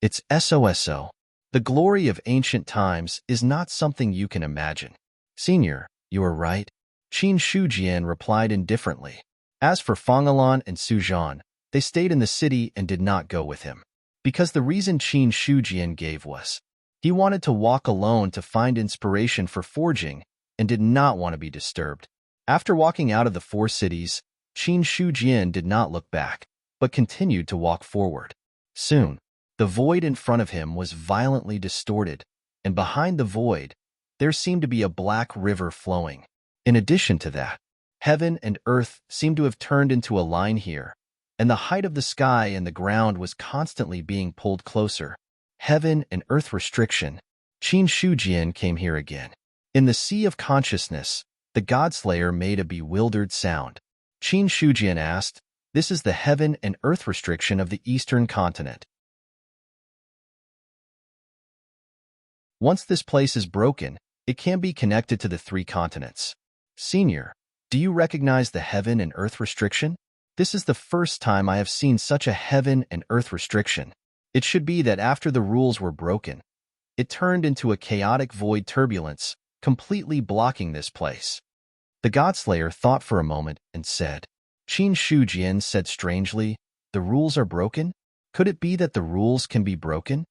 It's SOSO. The glory of ancient times is not something you can imagine." "Senior, you are right," Qin Shujian replied indifferently. As for Fang'alan and Su Zhan, they stayed in the city and did not go with him. Because the reason Qin Shujian gave was, he wanted to walk alone to find inspiration for forging and did not want to be disturbed. After walking out of the 4 cities, Qin Shujian did not look back, but continued to walk forward. Soon, the void in front of him was violently distorted, and behind the void, there seemed to be a black river flowing. In addition to that, Heaven and earth seemed to have turned into a line here, and the height of the sky and the ground was constantly being pulled closer. Heaven and earth restriction. Qin Shujian came here again. In the sea of consciousness, the Godslayer made a bewildered sound. Qin Shujian asked, "This is the heaven and earth restriction of the eastern continent. Once this place is broken, it can be connected to the three continents. Senior, do you recognize the heaven and earth restriction? This is the first time I have seen such a heaven and earth restriction. It should be that after the rules were broken, it turned into a chaotic void turbulence, completely blocking this place." The Godslayer thought for a moment and said, Qin Shujian said strangely, "The rules are broken? Could it be that the rules can be broken?"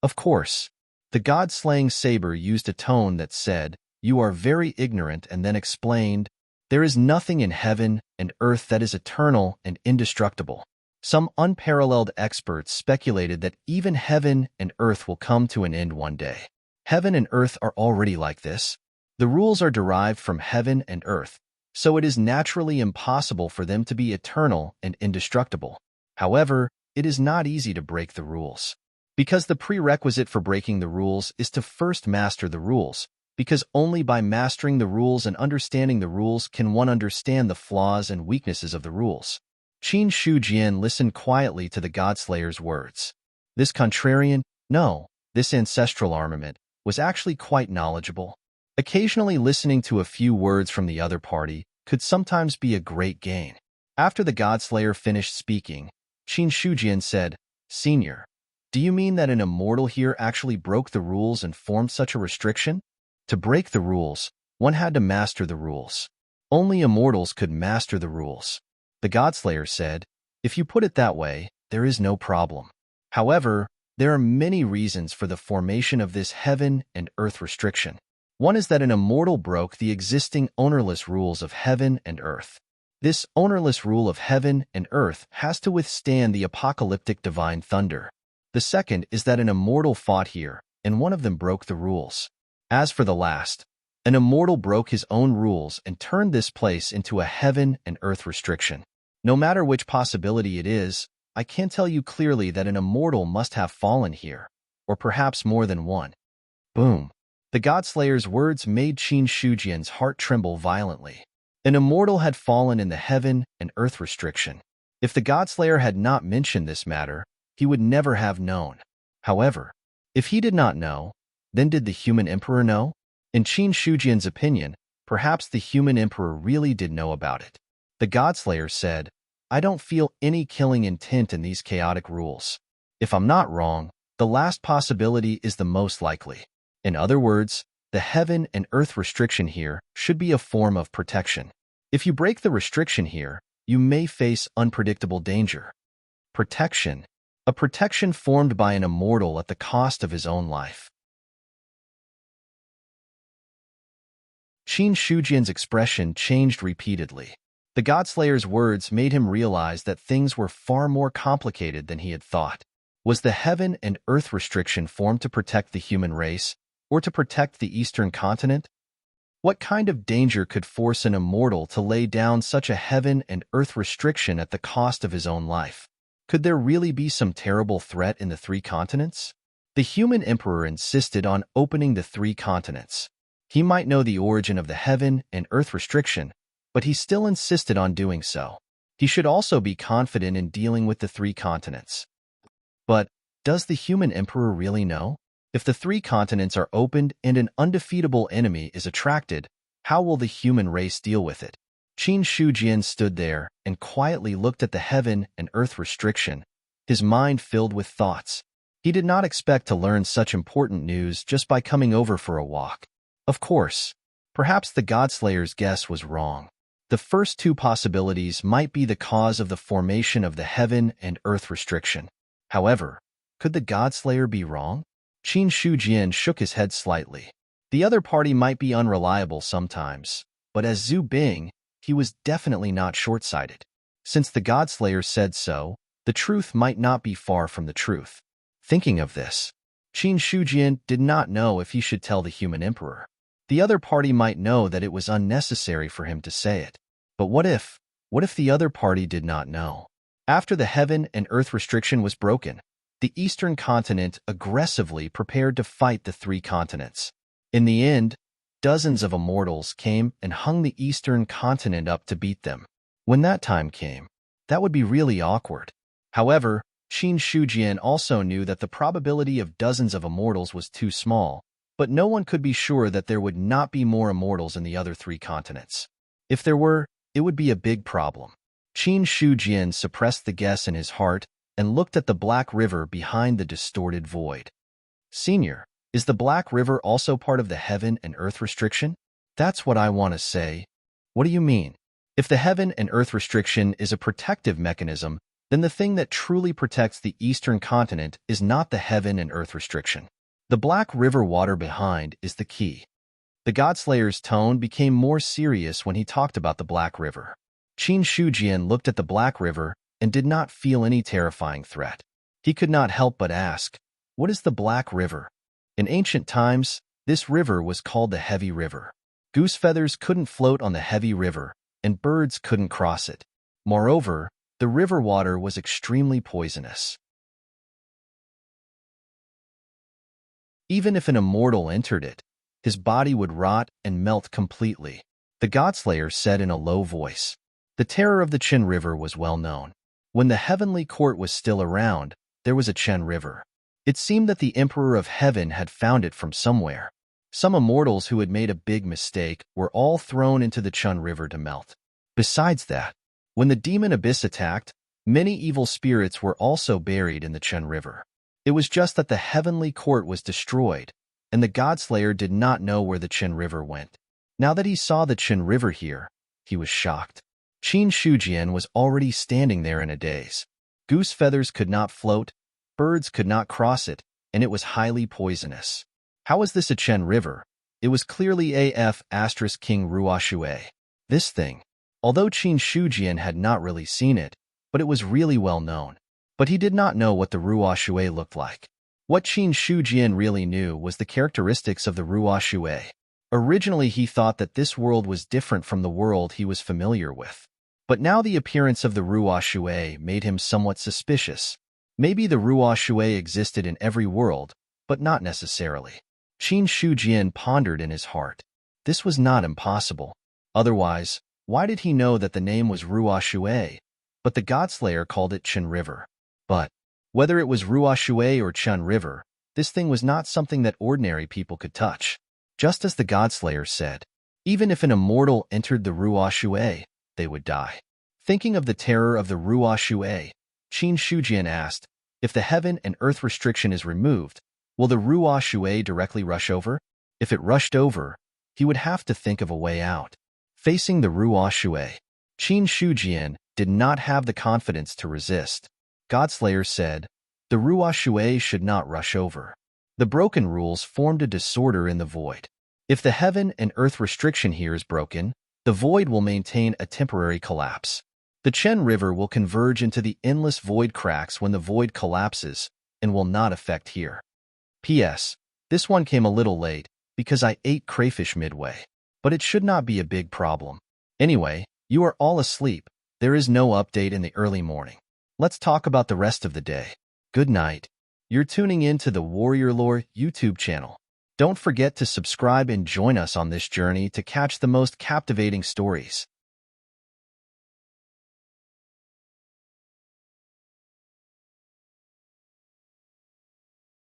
Of course. The god-slaying saber used a tone that said, "You are very ignorant," and then explained, "There is nothing in heaven and earth that is eternal and indestructible. Some unparalleled experts speculated that even heaven and earth will come to an end one day. Heaven and earth are already like this. The rules are derived from heaven and earth, so it is naturally impossible for them to be eternal and indestructible. However, it is not easy to break the rules. Because the prerequisite for breaking the rules is to first master the rules, because only by mastering the rules and understanding the rules can one understand the flaws and weaknesses of the rules." Qin Shujian listened quietly to the Godslayer's words. This contrarian, no, this ancestral armament, was actually quite knowledgeable. Occasionally listening to a few words from the other party could sometimes be a great gain. After the Godslayer finished speaking, Qin Shujian said, "Senior, do you mean that an immortal here actually broke the rules and formed such a restriction?" To break the rules, one had to master the rules. Only immortals could master the rules. The Godslayer said, "If you put it that way, there is no problem. However, there are many reasons for the formation of this heaven and earth restriction. One is that an immortal broke the existing ownerless rules of heaven and earth. This ownerless rule of heaven and earth has to withstand the apocalyptic divine thunder. The second is that an immortal fought here, and one of them broke the rules. As for the last, an immortal broke his own rules and turned this place into a heaven and earth restriction. No matter which possibility it is, I can tell you clearly that an immortal must have fallen here, or perhaps more than one." Boom. The Godslayer's words made Qin Shujian's heart tremble violently. An immortal had fallen in the heaven and earth restriction. If the Godslayer had not mentioned this matter, he would never have known. However, if he did not know, then did the human emperor know? In Qin Shujian's opinion, perhaps the human emperor really did know about it. The Godslayer said, "I don't feel any killing intent in these chaotic rules. If I'm not wrong, the last possibility is the most likely. In other words, the heaven and earth restriction here should be a form of protection. If you break the restriction here, you may face unpredictable danger. Protection. A protection formed by an immortal at the cost of his own life." Qin Shujian's expression changed repeatedly. The Godslayer's words made him realize that things were far more complicated than he had thought. Was the heaven and earth restriction formed to protect the human race, or to protect the eastern continent? What kind of danger could force an immortal to lay down such a heaven and earth restriction at the cost of his own life? Could there really be some terrible threat in the three continents? The human emperor insisted on opening the three continents. He might know the origin of the heaven and earth restriction, but he still insisted on doing so. He should also be confident in dealing with the three continents. But does the human emperor really know? If the three continents are opened and an undefeatable enemy is attracted, how will the human race deal with it? Qin Shujian stood there and quietly looked at the heaven and earth restriction, his mind filled with thoughts. He did not expect to learn such important news just by coming over for a walk. Of course, perhaps the Godslayer's guess was wrong. The first two possibilities might be the cause of the formation of the heaven and earth restriction. However, could the Godslayer be wrong? Qin Shujian shook his head slightly. The other party might be unreliable sometimes, but as Zhu Bing, he was definitely not short-sighted. Since the Godslayer said so, the truth might not be far from the truth. Thinking of this, Qin Shujian did not know if he should tell the human emperor. The other party might know that it was unnecessary for him to say it. But what if the other party did not know? After the heaven and earth restriction was broken, the eastern continent aggressively prepared to fight the three continents. In the end, dozens of immortals came and hung the eastern continent up to beat them. When that time came, that would be really awkward. However, Qin Shujian also knew that the probability of dozens of immortals was too small, but no one could be sure that there would not be more immortals in the other three continents. If there were, it would be a big problem. Qin Shujian suppressed the guess in his heart and looked at the Black River behind the distorted void. Senior, is the Black River also part of the heaven and earth restriction? That's what I want to say. What do you mean? If the heaven and earth restriction is a protective mechanism, then the thing that truly protects the eastern continent is not the heaven and earth restriction. The Black River water behind is the key. The Godslayer's tone became more serious when he talked about the Black River. Qin Shujian looked at the Black River and did not feel any terrifying threat. He could not help but ask, what is the Black River? In ancient times, this river was called the Heavy River. Goose feathers couldn't float on the Heavy River, and birds couldn't cross it. Moreover, the river water was extremely poisonous. Even if an immortal entered it, his body would rot and melt completely. The Godslayer said in a low voice. The terror of the Qin River was well known. When the heavenly court was still around, there was a Qin River. It seemed that the Emperor of Heaven had found it from somewhere. Some immortals who had made a big mistake were all thrown into the Qin River to melt. Besides that, when the demon abyss attacked, many evil spirits were also buried in the Qin River. It was just that the heavenly court was destroyed, and the Godslayer did not know where the Qin River went. Now that he saw the Qin River here, he was shocked. Qin Shujian was already standing there in a daze. Goose feathers could not float, birds could not cross it, and it was highly poisonous. How was this a Qin River? It was clearly King Ruoshui. This thing, although Qin Shujian had not really seen it, but it was really well known. But he did not know what the Ruoshui looked like. What Qin Shujian really knew was the characteristics of the Ruoshui. Originally, he thought that this world was different from the world he was familiar with. But now the appearance of the Ruoshui made him somewhat suspicious. Maybe the Ruoshui existed in every world, but not necessarily. Qin Shujian pondered in his heart. This was not impossible. Otherwise, why did he know that the name was Ruoshui, but the Godslayer called it Qin River? But whether it was Ruoshui or Qin River, this thing was not something that ordinary people could touch. Just as the Godslayer said, even if an immortal entered the Ruoshui, they would die. Thinking of the terror of the Ruoshui, Qin Shujian asked, if the heaven and earth restriction is removed, will the Ruoshui directly rush over? If it rushed over, he would have to think of a way out. Facing the Ruoshui, Qin Shujian did not have the confidence to resist. Godslayer said, the Ruoshui should not rush over. The broken rules formed a disorder in the void. If the heaven and earth restriction here is broken, the void will maintain a temporary collapse. The Qin River will converge into the endless void cracks when the void collapses and will not affect here. P.S. This one came a little late because I ate crayfish midway, but it should not be a big problem. Anyway, you are all asleep. There is no update in the early morning. Let's talk about the rest of the day. Good night. You're tuning in to the Warrior Lore YouTube channel. Don't forget to subscribe and join us on this journey to catch the most captivating stories.